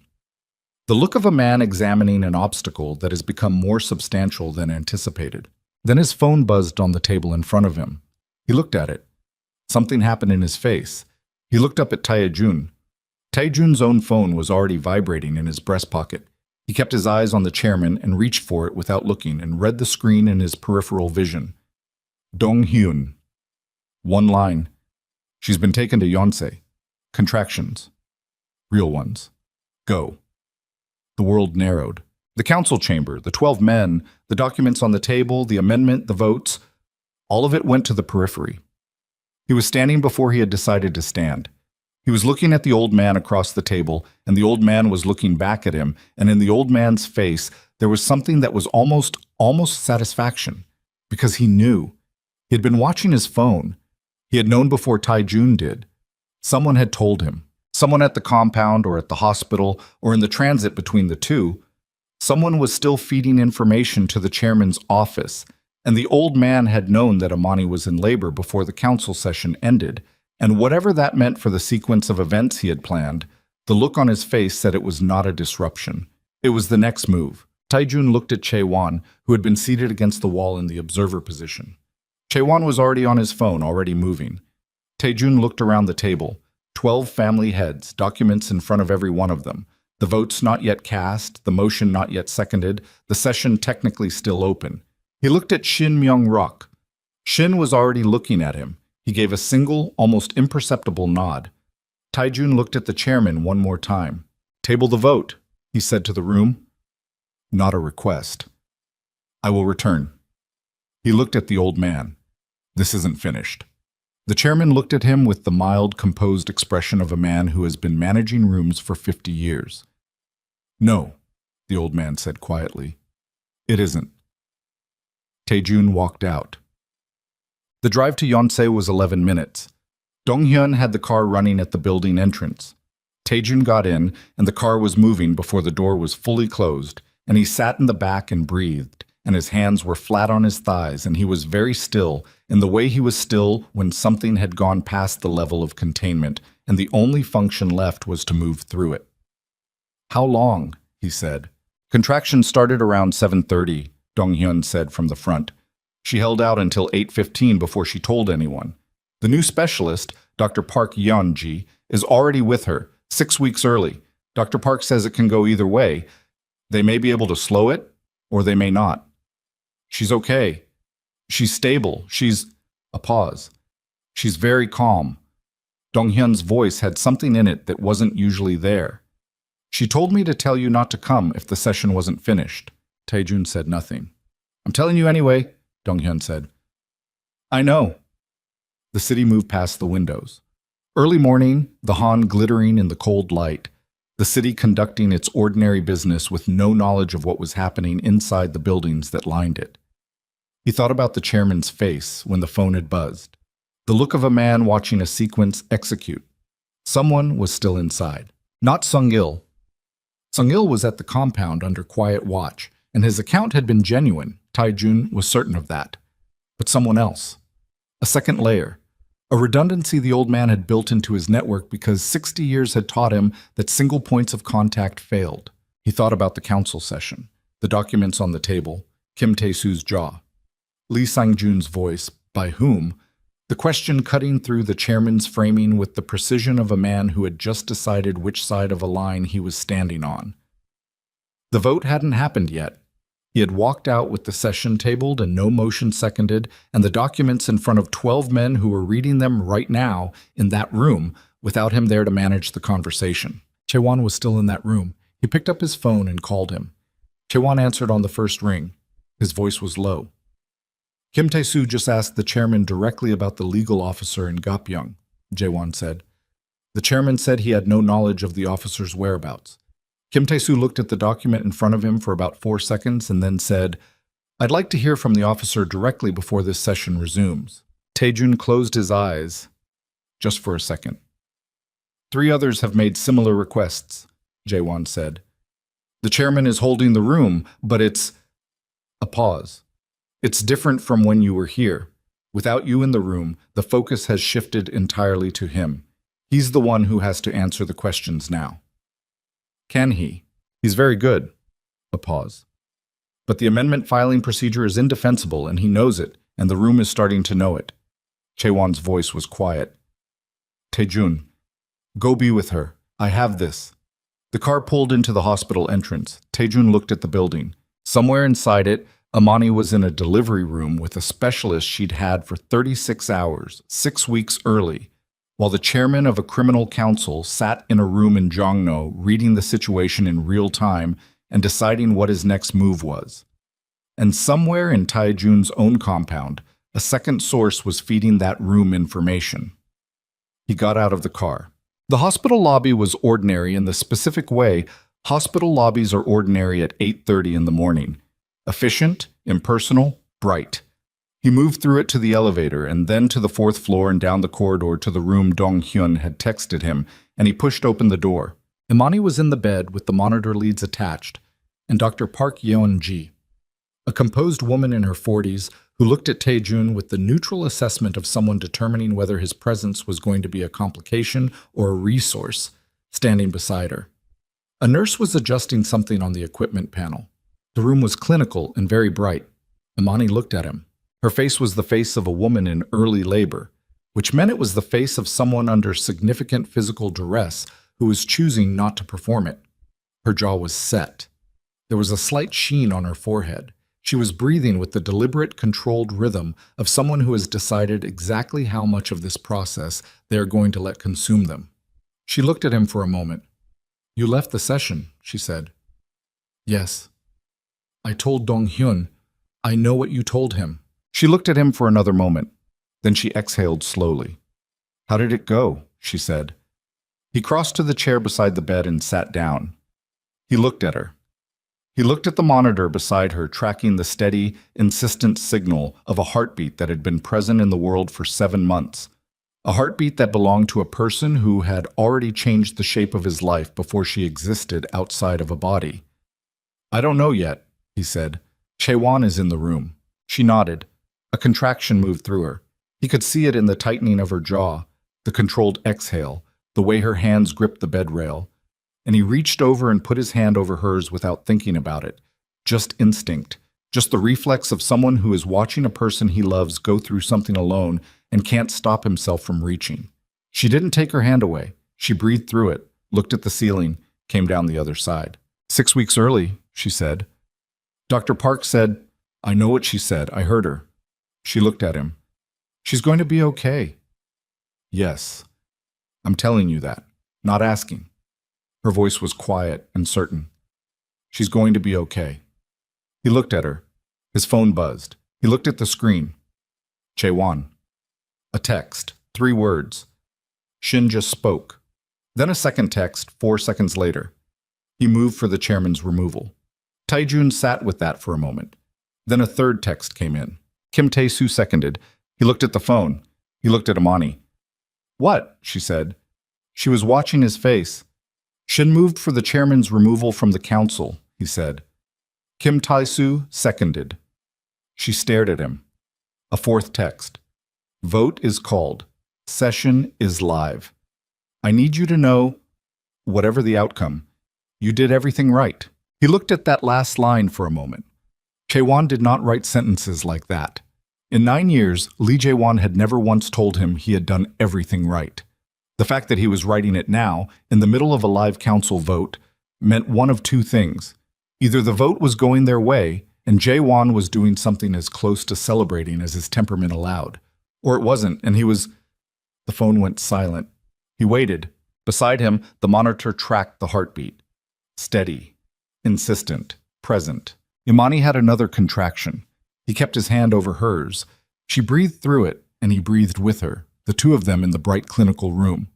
The look of a man examining an obstacle that has become more substantial than anticipated. Then his phone buzzed on the table in front of him. He looked at it. Something happened in his face. He looked up at Tae-jun. Tae-jun's own phone was already vibrating in his breast pocket. He kept his eyes on the chairman and reached for it without looking and read the screen in his peripheral vision. Dong-hyun. One line. "She's been taken to Yonsei. Contractions. Real ones. Go." The world narrowed. The council chamber, the 12 men, the documents on the table, the amendment, the votes, all of it went to the periphery. He was standing before he had decided to stand. He was looking at the old man across the table, and the old man was looking back at him, and in the old man's face there was something that was almost satisfaction, because he knew. He had been watching his phone. He had known before Tai-jun did. Someone had told him. Someone at the compound or at the hospital or in the transit between the two. Someone was still feeding information to the chairman's office, and the old man had known that Amani was in labor before the council session ended, and whatever that meant for the sequence of events he had planned, the look on his face said it was not a disruption. It was the next move. Tai-jun looked at Chae-won, who had been seated against the wall in the observer position. Chae-won was already on his phone, already moving. Tai-jun looked around the table. 12 family heads, documents in front of every one of them. The votes not yet cast, the motion not yet seconded, the session technically still open. He looked at Shin Myung-rok. Shin was already looking at him. He gave a single, almost imperceptible nod. Tai-jun looked at the chairman one more time. "Table the vote," he said to the room. "Not a request. I will return." He looked at the old man. "This isn't finished." The chairman looked at him with the mild, composed expression of a man who has been managing rooms for 50 years. "No," the old man said quietly. "It isn't." Tai-jun walked out. The drive to Yonsei was 11 minutes. Dong-hyun had the car running at the building entrance. Tai-jun got in, and the car was moving before the door was fully closed, and he sat in the back and breathed, and his hands were flat on his thighs, and he was very still, in the way he was still when something had gone past the level of containment, and the only function left was to move through it. "How long?" he said. "Contraction started around 7:30, Dong-hyun said from the front. She held out until 8:15 before she told anyone. The new specialist, Dr. Park Yeon-ji, is already with her, 6 weeks early. Dr. Park says it can go either way. They may be able to slow it, or they may not. She's okay. She's stable. She's—" A pause. "She's very calm." Dong-hyun's voice had something in it that wasn't usually there. "She told me to tell you not to come if the session wasn't finished." Tai-jun said nothing. "I'm telling you anyway," Dong-hyun said. "I know." The city moved past the windows. Early morning, the Han glittering in the cold light, the city conducting its ordinary business with no knowledge of what was happening inside the buildings that lined it. He thought about the chairman's face when the phone had buzzed, the look of a man watching a sequence execute. Someone was still inside. Not Sung-il. Sung-il was at the compound under quiet watch, and his account had been genuine. Tai-jun was certain of that. But someone else. A second layer. A redundancy the old man had built into his network because 60 years had taught him that single points of contact failed. He thought about the council session, the documents on the table, Kim Tae-soo's jaw. Lee Sang-jun's voice, by whom? The question cutting through the chairman's framing with the precision of a man who had just decided which side of a line he was standing on. The vote hadn't happened yet. He had walked out with the session tabled and no motion seconded, and the documents in front of 12 men who were reading them right now in that room without him there to manage the conversation. Chae-won was still in that room. He picked up his phone and called him. Chae-won answered on the first ring. His voice was low. "Kim Tae-soo just asked the chairman directly about the legal officer in Gapyeong," Jae-won said. The chairman said he had no knowledge of the officer's whereabouts. Kim Tae-soo looked at the document in front of him for about 4 seconds and then said, "I'd like to hear from the officer directly before this session resumes." Tai-jun closed his eyes, just for a second. "3 others have made similar requests," Jae-won said. "The chairman is holding the room, but it's—" A pause. "It's different from when you were here. Without you in the room, the focus has shifted entirely to him. He's the one who has to answer the questions now." "Can he? He's very good." A pause. "But the amendment filing procedure is indefensible, and he knows it, and the room is starting to know it." Chae-won's voice was quiet. "Tae-jun, go be with her. I have this." The car pulled into the hospital entrance. Tae-jun looked at the building. Somewhere inside it, Amani was in a delivery room with a specialist she'd had for 36 hours, 6 weeks early. while the chairman of a criminal council sat in a room in Jongno reading the situation in real time and deciding what his next move was. And somewhere in Taijun's own compound, a second source was feeding that room information. He got out of the car. The hospital lobby was ordinary in the specific way hospital lobbies are ordinary at 8:30 in the morning. Efficient, impersonal, bright. He moved through it to the elevator and then to the fourth floor and down the corridor to the room Dong Hyun had texted him, and he pushed open the door. Imani was in the bed with the monitor leads attached, and Dr. Park Yeon-ji, a composed woman in her 40s who looked at Taejun with the neutral assessment of someone determining whether his presence was going to be a complication or a resource, standing beside her. A nurse was adjusting something on the equipment panel. The room was clinical and very bright. Imani looked at him. Her face was the face of a woman in early labor, which meant it was the face of someone under significant physical duress who was choosing not to perform it. Her jaw was set. There was a slight sheen on her forehead. She was breathing with the deliberate, controlled rhythm of someone who has decided exactly how much of this process they are going to let consume them. She looked at him for a moment. "You left the session," she said. "Yes. I told Dong Hyun. I know what you told him." She looked at him for another moment. Then she exhaled slowly. "How did it go?" she said. He crossed to the chair beside the bed and sat down. He looked at her. He looked at the monitor beside her, tracking the steady, insistent signal of a heartbeat that had been present in the world for 7 months. A heartbeat that belonged to a person who had already changed the shape of his life before she existed outside of a body. "I don't know yet," he said. "Chaewon is in the room." She nodded. A contraction moved through her. He could see it in the tightening of her jaw, the controlled exhale, the way her hands gripped the bed rail. And he reached over and put his hand over hers without thinking about it. Just instinct. Just the reflex of someone who is watching a person he loves go through something alone and can't stop himself from reaching. She didn't take her hand away. She breathed through it, looked at the ceiling, came down the other side. 6 weeks early, she said. Dr. Park said, "I know what she said. I heard her." She looked at him. "She's going to be okay." "Yes. I'm telling you that. Not asking." Her voice was quiet and certain. "She's going to be okay." He looked at her. His phone buzzed. He looked at the screen. Chaewon. A text. 3 words. Shin just spoke. Then a second text 4 seconds later. He moved for the chairman's removal. Taejun sat with that for a moment. Then a third text came in. Kim Tae-soo seconded. He looked at the phone. He looked at Imani. "What?" she said. She was watching his face. Shin moved for the chairman's removal from the council, he said. Kim Tae-soo seconded. She stared at him. A fourth text. "Vote is called. Session is live. I need you to know, whatever the outcome, you did everything right." He looked at that last line for a moment. Chaewon did not write sentences like that. In 9 years, Lee Jae-won had never once told him he had done everything right. The fact that he was writing it now, in the middle of a live council vote, meant one of 2 things. Either the vote was going their way, and Jae-won was doing something as close to celebrating as his temperament allowed, or it wasn't, and he was... The phone went silent. He waited. Beside him, the monitor tracked the heartbeat. Steady. Insistent. Present. Imani had another contraction. He kept his hand over hers. She breathed through it, and he breathed with her, the 2 of them in the bright clinical room.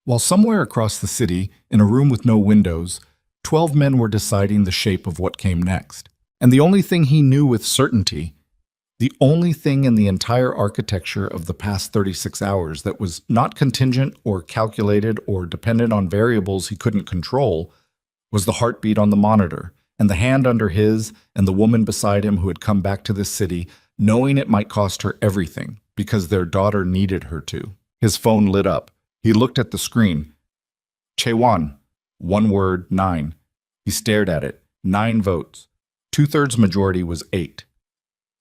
While somewhere across the city, in a room with no windows, 12 men were deciding the shape of what came next. And the only thing he knew with certainty, the only thing in the entire architecture of the past 36 hours that was not contingent or calculated or dependent on variables he couldn't control, was the heartbeat on the monitor, and the hand under his, and the woman beside him who had come back to this city, knowing it might cost her everything, because their daughter needed her to. His phone lit up. He looked at the screen. Chaewon. 1 word, 9. He stared at it. 9 votes. 2/3 majority was 8.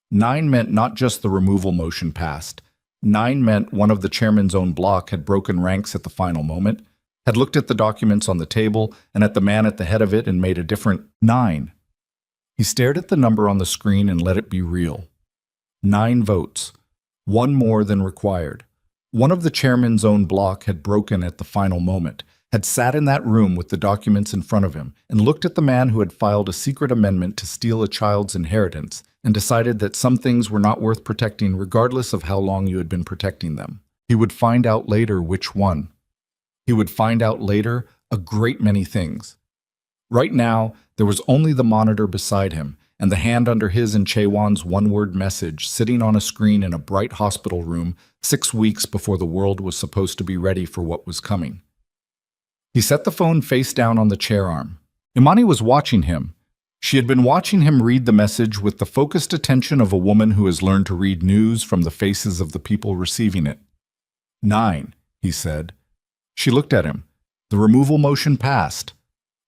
9 meant not just the removal motion passed. 9 meant one of the chairman's own bloc had broken ranks at the final moment, had looked at the documents on the table and at the man at the head of it and made a different 9. He stared at the number on the screen and let it be real. 9 votes. 1 more than required. One of the chairman's own block had broken at the final moment, had sat in that room with the documents in front of him, and looked at the man who had filed a secret amendment to steal a child's inheritance, and decided that some things were not worth protecting regardless of how long you had been protecting them. He would find out later which one. He would find out later a great many things. Right now, there was only the monitor beside him, and the hand under his and Chaewon's one-word message sitting on a screen in a bright hospital room 6 weeks before the world was supposed to be ready for what was coming. He set the phone face down on the chair arm. Imani was watching him. She had been watching him read the message with the focused attention of a woman who has learned to read news from the faces of the people receiving it. 9, he said. She looked at him. The removal motion passed.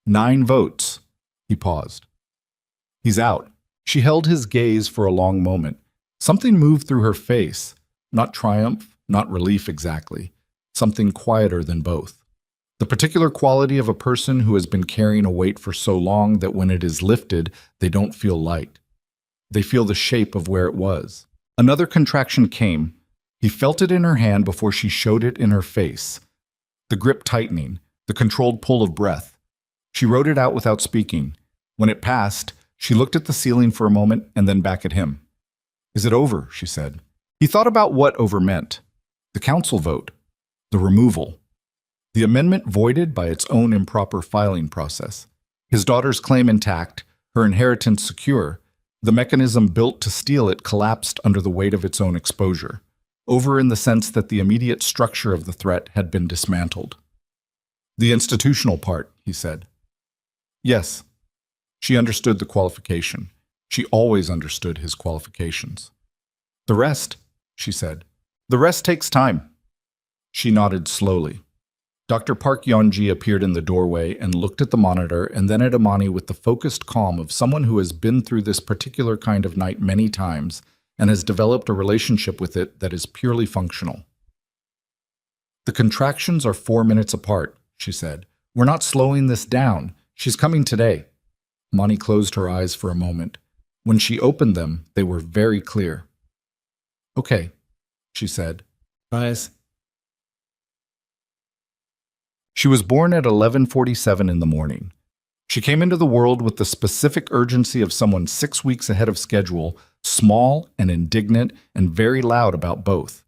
9 votes. He paused. He's out. She held his gaze for a long moment. Something moved through her face. Not triumph, not relief exactly. Something quieter than both. The particular quality of a person who has been carrying a weight for so long that when it is lifted, they don't feel light. They feel the shape of where it was. Another contraction came. He felt it in her hand before she showed it in her face. The grip tightening, the controlled pull of breath. She wrote it out without speaking. When it passed, she looked at the ceiling for a moment and then back at him. Is it over? She said. He thought about what over meant. The council vote. The removal. The amendment voided by its own improper filing process. His daughter's claim intact, her inheritance secure. The mechanism built to steal it collapsed under the weight of its own exposure. Over in the sense that the immediate structure of the threat had been dismantled. The institutional part, he said. Yes. She understood the qualification. She always understood his qualifications. The rest, she said. The rest takes time. She nodded slowly. Dr. Park Yeonji appeared in the doorway and looked at the monitor and then at Imani with the focused calm of someone who has been through this particular kind of night many times and has developed a relationship with it that is purely functional. The contractions are 4 minutes apart, she said. We're not slowing this down. She's coming today. Imani closed her eyes for a moment. When she opened them, they were very clear. Okay, she said. Eyes. She was born at 11:47 in the morning. She came into the world with the specific urgency of someone 6 weeks ahead of schedule, small and indignant and very loud about both.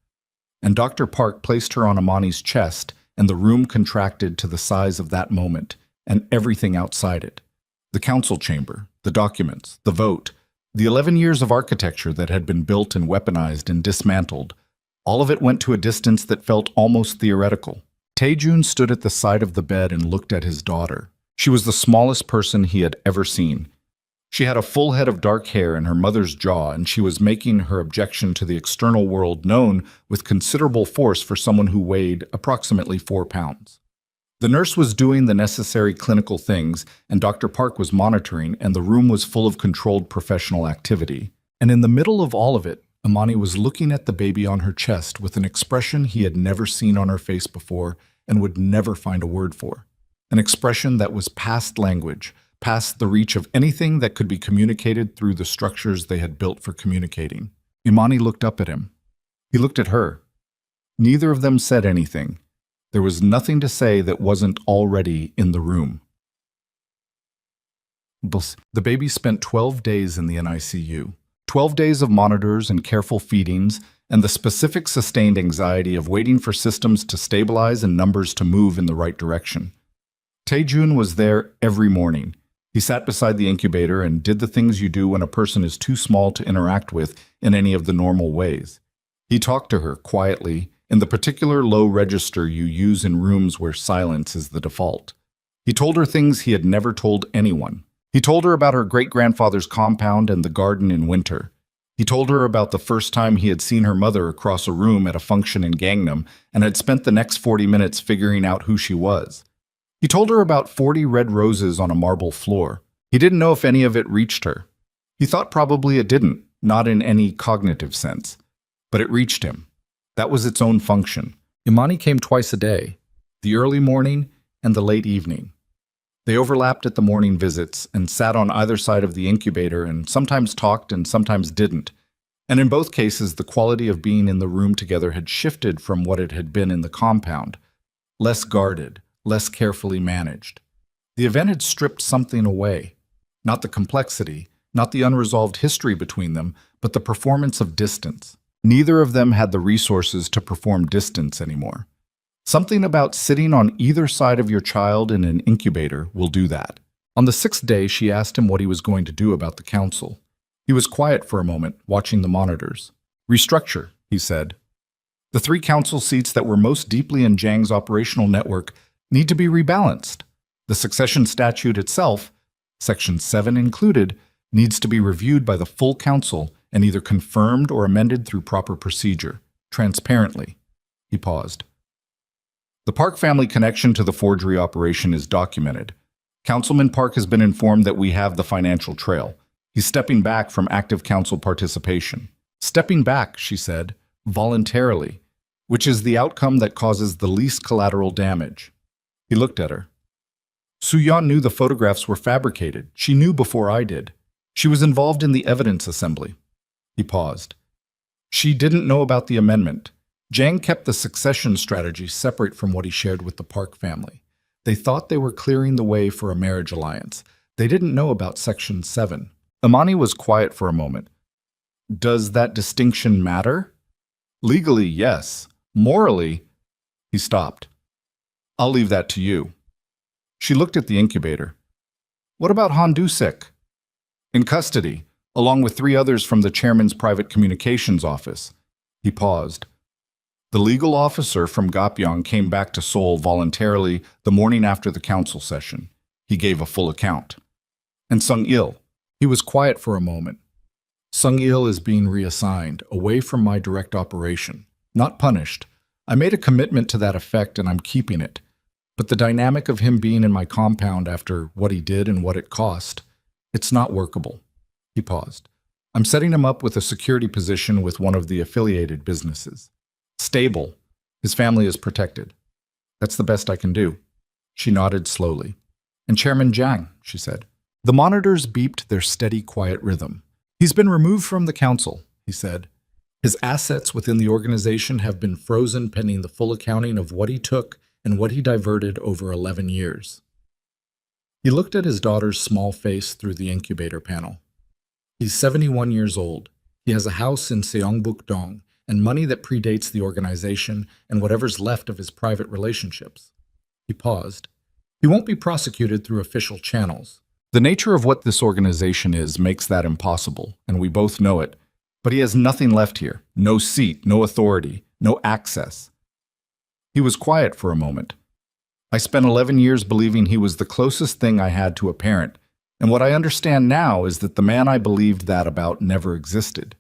And Dr. Park placed her on Imani's chest, and the room contracted to the size of that moment, and everything outside it. The council chamber, the documents, the vote, the 11 years of architecture that had been built and weaponized and dismantled, all of it went to a distance that felt almost theoretical. Taejun stood at the side of the bed and looked at his daughter. She was the smallest person he had ever seen. She had a full head of dark hair and her mother's jaw, and she was making her objection to the external world known with considerable force for someone who weighed approximately 4 pounds. The nurse was doing the necessary clinical things, and Dr. Park was monitoring, and the room was full of controlled professional activity. And in the middle of all of it, Imani was looking at the baby on her chest with an expression he had never seen on her face before and would never find a word for. An expression that was past language, past the reach of anything that could be communicated through the structures they had built for communicating. Imani looked up at him. He looked at her. Neither of them said anything. There was nothing to say that wasn't already in the room. The baby spent 12 days in the NICU. 12 days of monitors and careful feedings, and the specific sustained anxiety of waiting for systems to stabilize and numbers to move in the right direction. Taejun was there every morning. He sat beside the incubator and did the things you do when a person is too small to interact with in any of the normal ways. He talked to her quietly, in the particular low register you use in rooms where silence is the default. He told her things he had never told anyone. He told her about her great-grandfather's compound and the garden in winter. He told her about the first time he had seen her mother across a room at a function in Gangnam and had spent the next 40 minutes figuring out who she was. He told her about 40 red roses on a marble floor. He didn't know if any of it reached her. He thought probably it didn't, not in any cognitive sense. But it reached him. That was its own function. Imani came twice a day, the early morning and the late evening. They overlapped at the morning visits and sat on either side of the incubator and sometimes talked and sometimes didn't. And in both cases, the quality of being in the room together had shifted from what it had been in the compound, less guarded, less carefully managed. The event had stripped something away, not the complexity, not the unresolved history between them, but the performance of distance. Neither of them had the resources to perform distance anymore. Something about sitting on either side of your child in an incubator will do that. On the 6th day, she asked him what he was going to do about the council. He was quiet for a moment, watching the monitors. Restructure, he said. The 3 council seats that were most deeply in Zhang's operational network need to be rebalanced. The succession statute itself, Section 7 included, needs to be reviewed by the full council and either confirmed or amended through proper procedure, transparently. He paused. The Park family connection to the forgery operation is documented. Councilman Park has been informed that we have the financial trail. He's stepping back from active council participation. Stepping back, she said, voluntarily, which is the outcome that causes the least collateral damage. He looked at her. Su-Yan knew the photographs were fabricated. She knew before I did. She was involved in the evidence assembly. He paused. She didn't know about the amendment. Zhang kept the succession strategy separate from what he shared with the Park family. They thought they were clearing the way for a marriage alliance. They didn't know about Section 7. Imani was quiet for a moment. Does that distinction matter? Legally, yes. Morally, he stopped. I'll leave that to you. She looked at the incubator. What about Han Du-sik? In custody, along with 3 others from the chairman's private communications office. He paused. The legal officer from Gapyeong came back to Seoul voluntarily the morning after the council session. He gave a full account. And Sung-il. He was quiet for a moment. Sung-il is being reassigned, away from my direct operation. Not punished. I made a commitment to that effect and I'm keeping it. But the dynamic of him being in my compound after what he did and what it cost, it's not workable. He paused. I'm setting him up with a security position with one of the affiliated businesses. Stable. His family is protected. That's the best I can do. She nodded slowly. And Chairman Zhang, she said. The monitors beeped their steady, quiet rhythm. He's been removed from the council, he said. His assets within the organization have been frozen pending the full accounting of what he took and what he diverted over 11 years. He looked at his daughter's small face through the incubator panel. He's 71 years old. He has a house in Seongbuk-dong and money that predates the organization and whatever's left of his private relationships. He paused. He won't be prosecuted through official channels. The nature of what this organization is makes that impossible, and we both know it. But he has nothing left here. No seat, no authority, no access. He was quiet for a moment. I spent 11 years believing he was the closest thing I had to a parent, and what I understand now is that the man I believed that about never existed.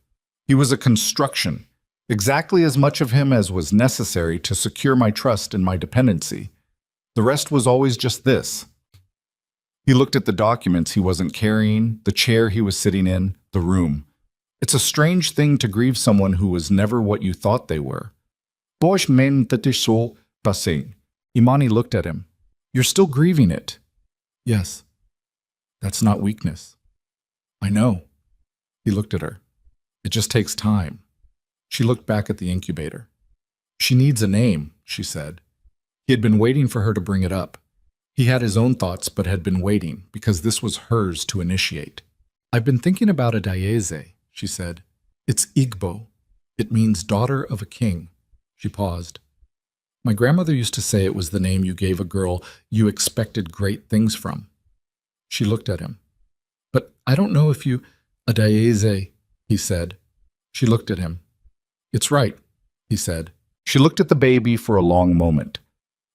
He was a construction, exactly as much of him as was necessary to secure my trust and my dependency. The rest was always just this. He looked at the documents he wasn't carrying, the chair he was sitting in, the room. It's a strange thing to grieve someone who was never what you thought they were. Bosh men tatisho passing. Imani looked at him. You're still grieving it. Yes. That's not weakness. I know. He looked at her. It just takes time. She looked back at the incubator. She needs a name, she said. He had been waiting for her to bring it up. He had his own thoughts, but had been waiting, because this was hers to initiate. I've been thinking about a Daeze, she said. It's Igbo. It means daughter of a king. She paused. My grandmother used to say it was the name you gave a girl you expected great things from. She looked at him. But I don't know if you... A Daeze, he said. She looked at him. It's right, he said. She looked at the baby for a long moment.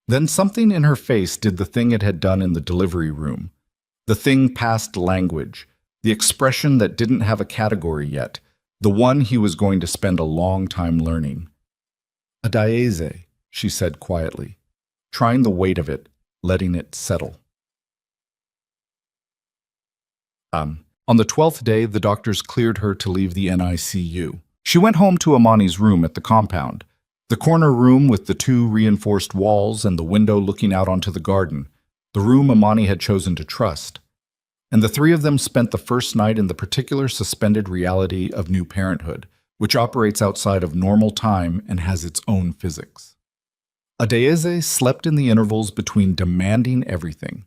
Then something in her face did the thing it had done in the delivery room. The thing past language, the expression that didn't have a category yet, the one he was going to spend a long time learning. A Daeze, she said quietly, trying the weight of it, letting it settle. On the 12th day, the doctors cleared her to leave the NICU. She went home to Imani's room at the compound. The corner room with the 2 reinforced walls and the window looking out onto the garden, the room Imani had chosen to trust. And the 3 of them spent the first night in the particular suspended reality of new parenthood, which operates outside of normal time and has its own physics. Adayeze slept in the intervals between demanding everything,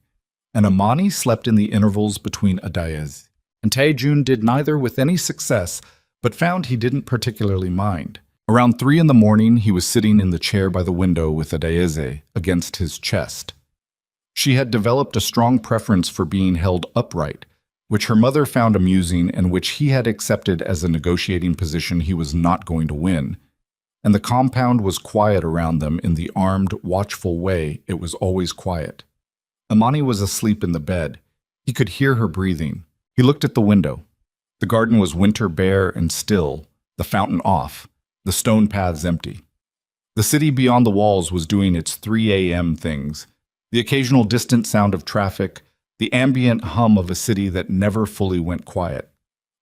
and Amani slept in the intervals between Adayeze. And Taejun did neither with any success, but found he didn't particularly mind. Around 3 in the morning, he was sitting in the chair by the window with Adayeze against his chest. She had developed a strong preference for being held upright, which her mother found amusing and which he had accepted as a negotiating position he was not going to win. And the compound was quiet around them in the armed, watchful way it was always quiet. Amani was asleep in the bed. He could hear her breathing. He looked at the window. The garden was winter bare and still, the fountain off, the stone paths empty. The city beyond the walls was doing its 3 a.m. things, the occasional distant sound of traffic, the ambient hum of a city that never fully went quiet.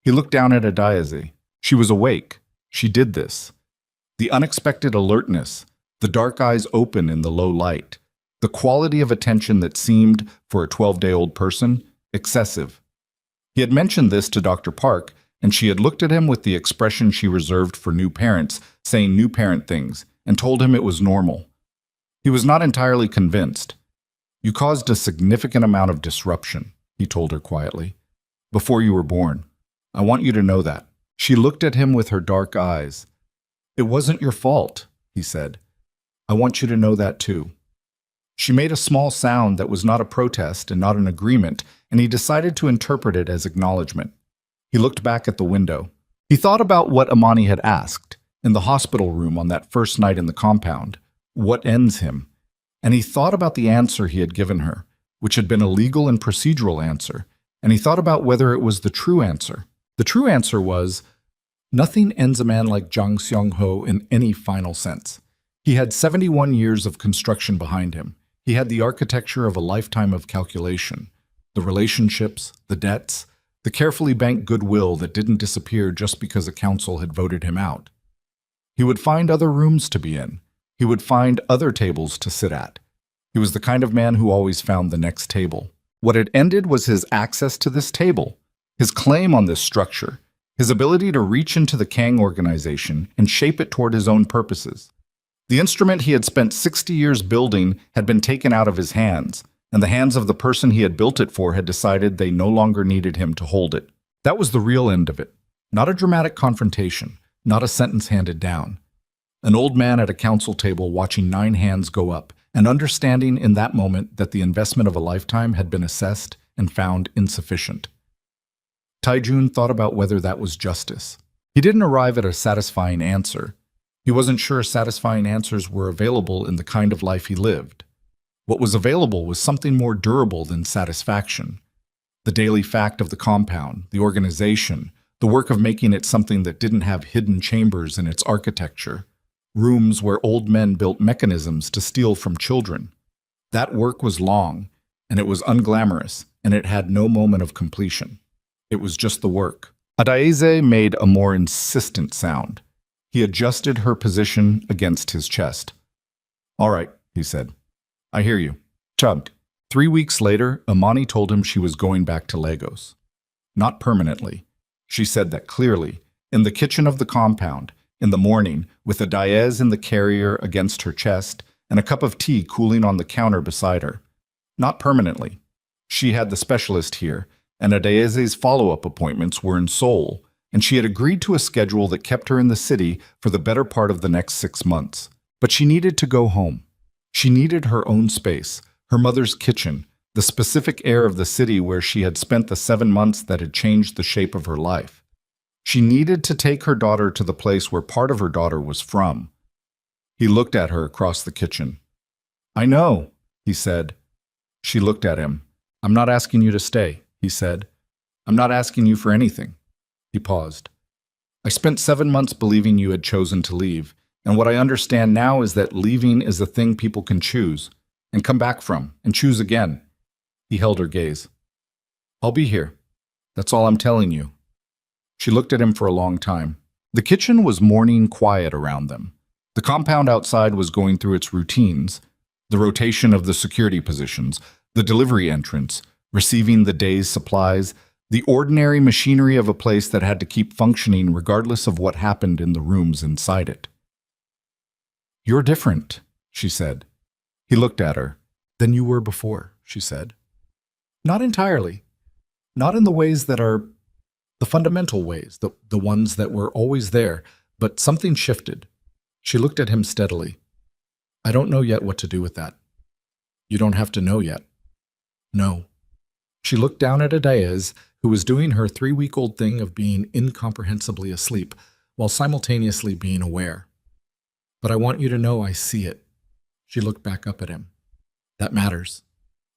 He looked down at Adayeze. She was awake. She did this. The unexpected alertness, the dark eyes open in the low light, the quality of attention that seemed, for a 12-day-old person, excessive. He had mentioned this to Dr. Park, and she had looked at him with the expression she reserved for new parents, saying new parent things, and told him it was normal. He was not entirely convinced. "You caused a significant amount of disruption," he told her quietly, "before you were born. I want you to know that." She looked at him with her dark eyes. "It wasn't your fault," he said. "I want you to know that too." She made a small sound that was not a protest and not an agreement, and he decided to interpret it as acknowledgement. He looked back at the window. He thought about what Amani had asked, in the hospital room on that first night in the compound. What ends him? And he thought about the answer he had given her, which had been a legal and procedural answer, and he thought about whether it was the true answer. The true answer was, nothing ends a man like Jang Seong-ho in any final sense. He had 71 years of construction behind him. He had the architecture of a lifetime of calculation, the relationships, the debts, the carefully banked goodwill that didn't disappear just because a council had voted him out. He would find other rooms to be in. He would find other tables to sit at. He was the kind of man who always found the next table. What had ended was his access to this table, his claim on this structure, his ability to reach into the Kang organization and shape it toward his own purposes. The instrument he had spent 60 years building had been taken out of his hands, and the hands of the person he had built it for had decided they no longer needed him to hold it. That was the real end of it. Not a dramatic confrontation, not a sentence handed down. An old man at a council table watching 9 hands go up, and understanding in that moment that the investment of a lifetime had been assessed and found insufficient. Taejun thought about whether that was justice. He didn't arrive at a satisfying answer. He wasn't sure satisfying answers were available in the kind of life he lived. What was available was something more durable than satisfaction. The daily fact of the compound, the organization, the work of making it something that didn't have hidden chambers in its architecture, rooms where old men built mechanisms to steal from children. That work was long, and it was unglamorous, and it had no moment of completion. It was just the work. Adayeze made a more insistent sound. He adjusted her position against his chest. "All right," he said. "I hear you." Chugged. 3 weeks later, Amani told him she was going back to Lagos. Not permanently. She said that clearly, in the kitchen of the compound, in the morning, with a daez in the carrier against her chest and a cup of tea cooling on the counter beside her. Not permanently. She had the specialist here, and Adayeze's follow-up appointments were in Seoul, and she had agreed to a schedule that kept her in the city for the better part of the next 6 months. But she needed to go home. She needed her own space, her mother's kitchen, the specific air of the city where she had spent the 7 months that had changed the shape of her life. She needed to take her daughter to the place where part of her daughter was from. He looked at her across the kitchen. "I know," he said. She looked at him. "I'm not asking you to stay," he said. "I'm not asking you for anything." He paused. "I spent 7 months believing you had chosen to leave, and what I understand now is that leaving is a thing people can choose, and come back from, and choose again." He held her gaze. "I'll be here. That's all I'm telling you." She looked at him for a long time. The kitchen was morning quiet around them. The compound outside was going through its routines, the rotation of the security positions, the delivery entrance, receiving the day's supplies, The ordinary machinery of a place that had to keep functioning regardless of what happened in the rooms inside it. "You're different," she said. He looked at her. "Than you were before," she said. "Not entirely. Not in the ways that are the fundamental ways, the ones that were always there, but something shifted." She looked at him steadily. "I don't know yet what to do with that." "You don't have to know yet." "No." She looked down at Adayez, who was doing her 3-week-old thing of being incomprehensibly asleep, while simultaneously being aware. "But I want you to know I see it." She looked back up at him. "That matters."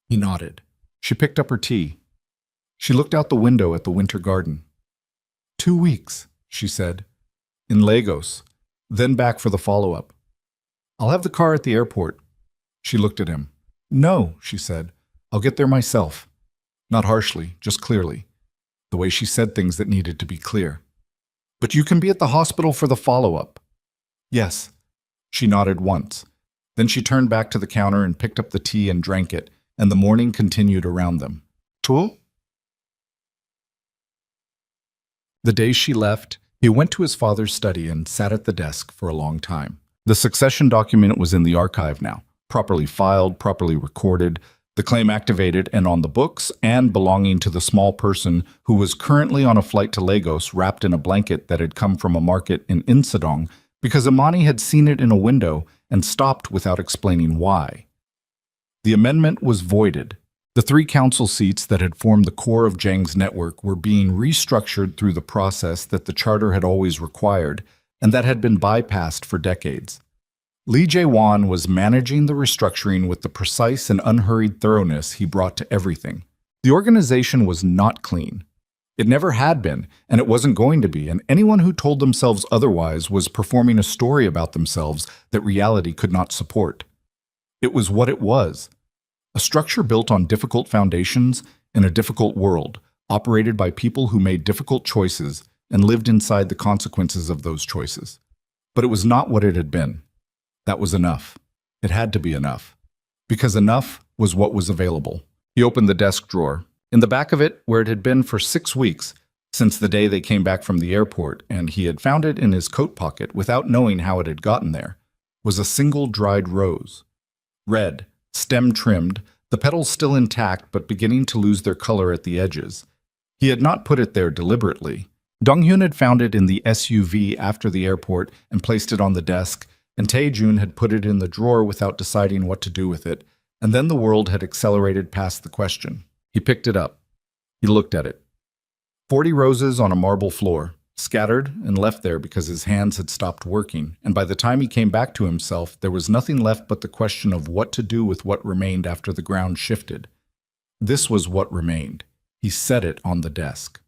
He nodded. She picked up her tea. She looked out the window at the winter garden. 2 weeks, she said. In Lagos, then back for the follow-up. "I'll have the car at the airport." She looked at him. "No," she said. "I'll get there myself." Not harshly, just clearly. The way she said things that needed to be clear. "But you can be at the hospital for the follow-up." "Yes." She nodded once. Then she turned back to the counter and picked up the tea and drank it, and the morning continued around them. Tool? The day she left, he went to his father's study and sat at the desk for a long time. The succession document was in the archive now, properly filed, properly recorded, the claim activated and on the books, and belonging to the small person who was currently on a flight to Lagos wrapped in a blanket that had come from a market in Insadong because Imani had seen it in a window and stopped without explaining why. The amendment was voided. The 3 council seats that had formed the core of Zhang's network were being restructured through the process that the charter had always required and that had been bypassed for decades. Li Jae-wan was managing the restructuring with the precise and unhurried thoroughness he brought to everything. The organization was not clean. It never had been, and it wasn't going to be, and anyone who told themselves otherwise was performing a story about themselves that reality could not support. It was what it was. A structure built on difficult foundations in a difficult world, operated by people who made difficult choices and lived inside the consequences of those choices. But it was not what it had been. That was enough. It had to be enough. Because enough was what was available. He opened the desk drawer. In the back of it, where it had been for 6 weeks, since the day they came back from the airport, and he had found it in his coat pocket without knowing how it had gotten there, was a single dried rose. Red, stem trimmed, the petals still intact but beginning to lose their color at the edges. He had not put it there deliberately. Donghyun had found it in the SUV after the airport and placed it on the desk, and Taejun had put it in the drawer without deciding what to do with it, and then the world had accelerated past the question. He picked it up. He looked at it. 40 roses on a marble floor, scattered and left there because his hands had stopped working, and by the time he came back to himself, there was nothing left but the question of what to do with what remained after the ground shifted. This was what remained. He set it on the desk.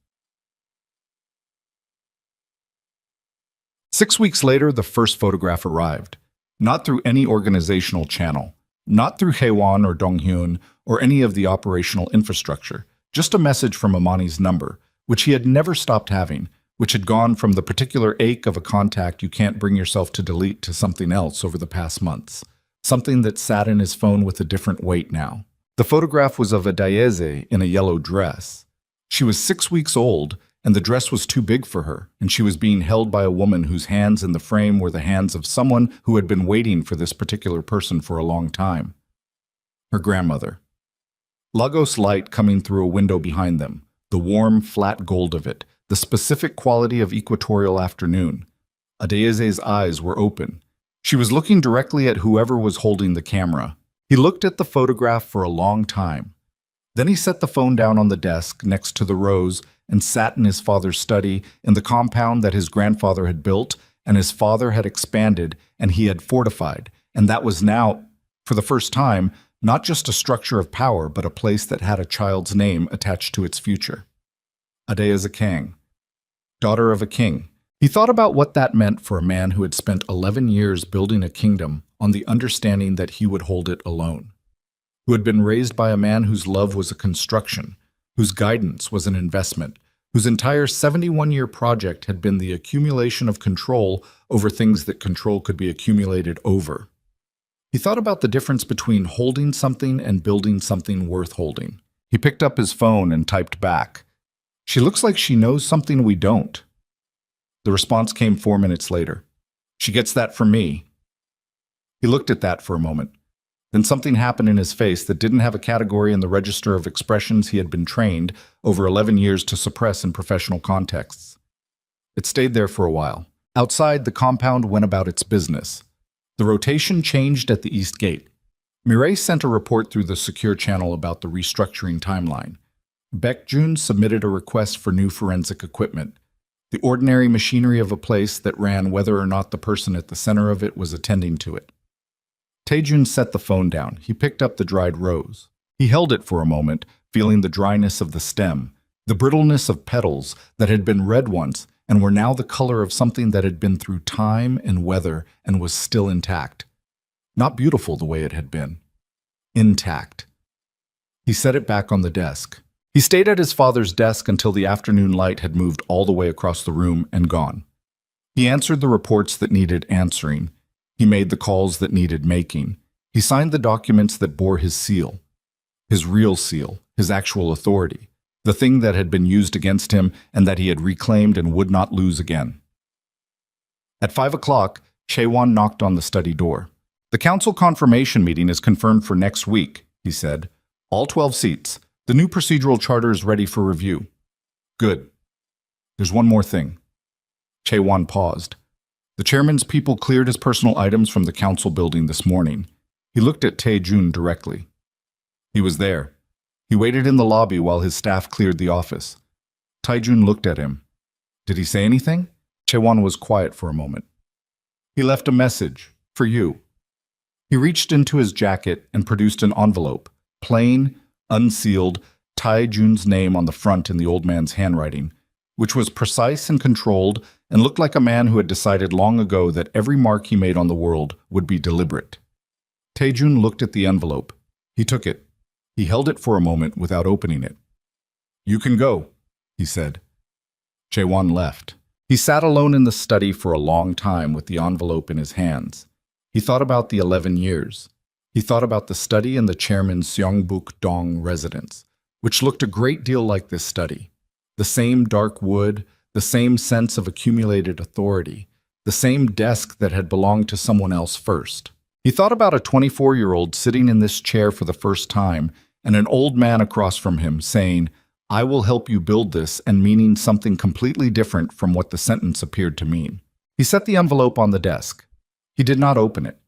6 weeks later, the first photograph arrived. Not through any organizational channel. Not through Haewon or Donghyun or any of the operational infrastructure. Just a message from Imani's number, which he had never stopped having, which had gone from the particular ache of a contact you can't bring yourself to delete to something else over the past months. Something that sat in his phone with a different weight now. The photograph was of a Daeze in a yellow dress. She was 6 weeks old, and the dress was too big for her, and she was being held by a woman whose hands in the frame were the hands of someone who had been waiting for this particular person for a long time. Her grandmother. Lagos light coming through a window behind them, the warm, flat gold of it, the specific quality of equatorial afternoon. Adeyeze's eyes were open. She was looking directly at whoever was holding the camera. He looked at the photograph for a long time. Then he set the phone down on the desk next to the rose and sat in his father's study in the compound that his grandfather had built and his father had expanded and he had fortified, and that was now, for the first time, not just a structure of power, but a place that had a child's name attached to its future. Adeyeza Kang, daughter of a king. He thought about what that meant for a man who had spent 11 years building a kingdom on the understanding that he would hold it alone, who had been raised by a man whose love was a construction, whose guidance was an investment, whose entire 71-year project had been the accumulation of control over things that control could be accumulated over. He thought about the difference between holding something and building something worth holding. He picked up his phone and typed back. She looks like she knows something we don't. The response came 4 minutes later. She gets that from me. He looked at that for a moment. Then something happened in his face that didn't have a category in the register of expressions he had been trained over 11 years to suppress in professional contexts. It stayed there for a while. Outside, the compound went about its business. The rotation changed at the east gate. Mireille sent a report through the secure channel about the restructuring timeline. Baekjun submitted a request for new forensic equipment, the ordinary machinery of a place that ran whether or not the person at the center of it was attending to it. Taejun set the phone down. He picked up the dried rose. He held it for a moment, feeling the dryness of the stem, the brittleness of petals that had been red once and were now the color of something that had been through time and weather and was still intact. Not beautiful the way it had been. Intact. He set it back on the desk. He stayed at his father's desk until the afternoon light had moved all the way across the room and gone. He answered the reports that needed answering. He made the calls that needed making. He signed the documents that bore his seal. His real seal, his actual authority, the thing that had been used against him and that he had reclaimed and would not lose again. At 5 o'clock, Chaewon knocked on the study door. "The council confirmation meeting is confirmed for next week," he said. "All 12 seats. The new procedural charter is ready for review." "Good. There's one more thing." Chaewon paused. The chairman's people cleared his personal items from the council building this morning. He looked at Taejun directly. He was there. He waited in the lobby while his staff cleared the office. Taejun looked at him. Did he say anything? Chaewon was quiet for a moment. "He left a message. For you." He reached into his jacket and produced an envelope. Plain, unsealed, Taejun's name on the front in the old man's handwriting, which was precise and controlled and looked like a man who had decided long ago that every mark he made on the world would be deliberate. Taejun looked at the envelope. He took it. He held it for a moment without opening it. "You can go," he said. Chaewon left. He sat alone in the study for a long time with the envelope in his hands. He thought about the 11 years. He thought about the study in the chairman's Seongbuk-dong residence, which looked a great deal like this study. The same dark wood, the same sense of accumulated authority, the same desk that had belonged to someone else first. He thought about a 24-year-old sitting in this chair for the first time and an old man across from him saying, "I will help you build this," and meaning something completely different from what the sentence appeared to mean. He set the envelope on the desk. He did not open it.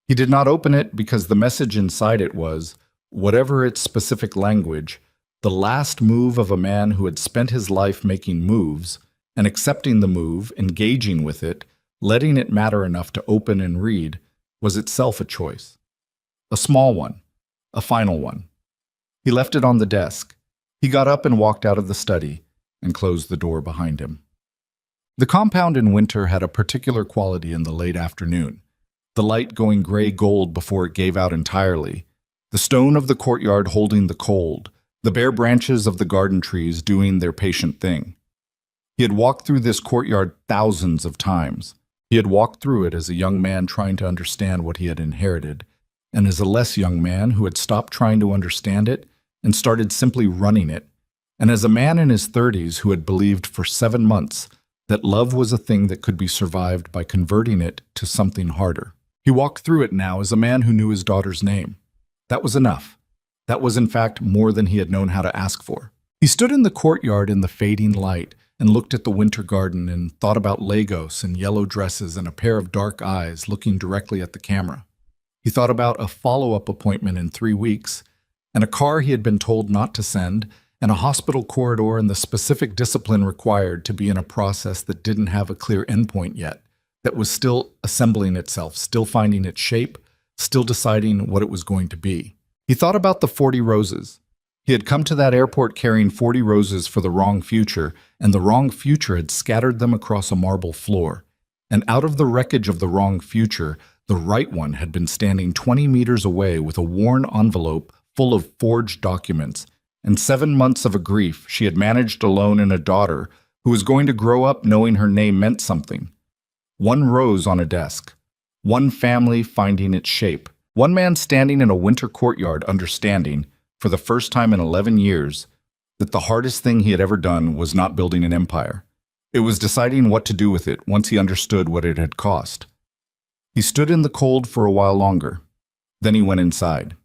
He did not open it because the message inside it was, whatever its specific language, the last move of a man who had spent his life making moves and accepting the move, engaging with it, letting it matter enough to open and read, was itself a choice. A small one, a final one. He left it on the desk. He got up and walked out of the study and closed the door behind him. The compound in winter had a particular quality in the late afternoon, the light going gray-gold before it gave out entirely, the stone of the courtyard holding the cold, the bare branches of the garden trees doing their patient thing. He had walked through this courtyard thousands of times. He had walked through it as a young man trying to understand what he had inherited, and as a less young man who had stopped trying to understand it and started simply running it, and as a man in his 30s who had believed for 7 months that love was a thing that could be survived by converting it to something harder. He walked through it now as a man who knew his daughter's name. That was enough. That was in fact more than he had known how to ask for. He stood in the courtyard in the fading light and looked at the winter garden and thought about Lagos and yellow dresses and a pair of dark eyes looking directly at the camera. He thought about a follow-up appointment in 3 weeks, and a car he had been told not to send, and a hospital corridor and the specific discipline required to be in a process that didn't have a clear endpoint yet, that was still assembling itself, still finding its shape, still deciding what it was going to be. He thought about the 40 roses. He had come to that airport carrying 40 roses for the wrong future, and the wrong future had scattered them across a marble floor. And out of the wreckage of the wrong future, the right one had been standing 20 meters away with a worn envelope full of forged documents, and 7 months of a grief she had managed alone in a daughter who was going to grow up knowing her name meant something. One rose on a desk. One family finding its shape. One man standing in a winter courtyard understanding, for the first time in 11 years, that the hardest thing he had ever done was not building an empire. It was deciding what to do with it once he understood what it had cost. He stood in the cold for a while longer. Then he went inside.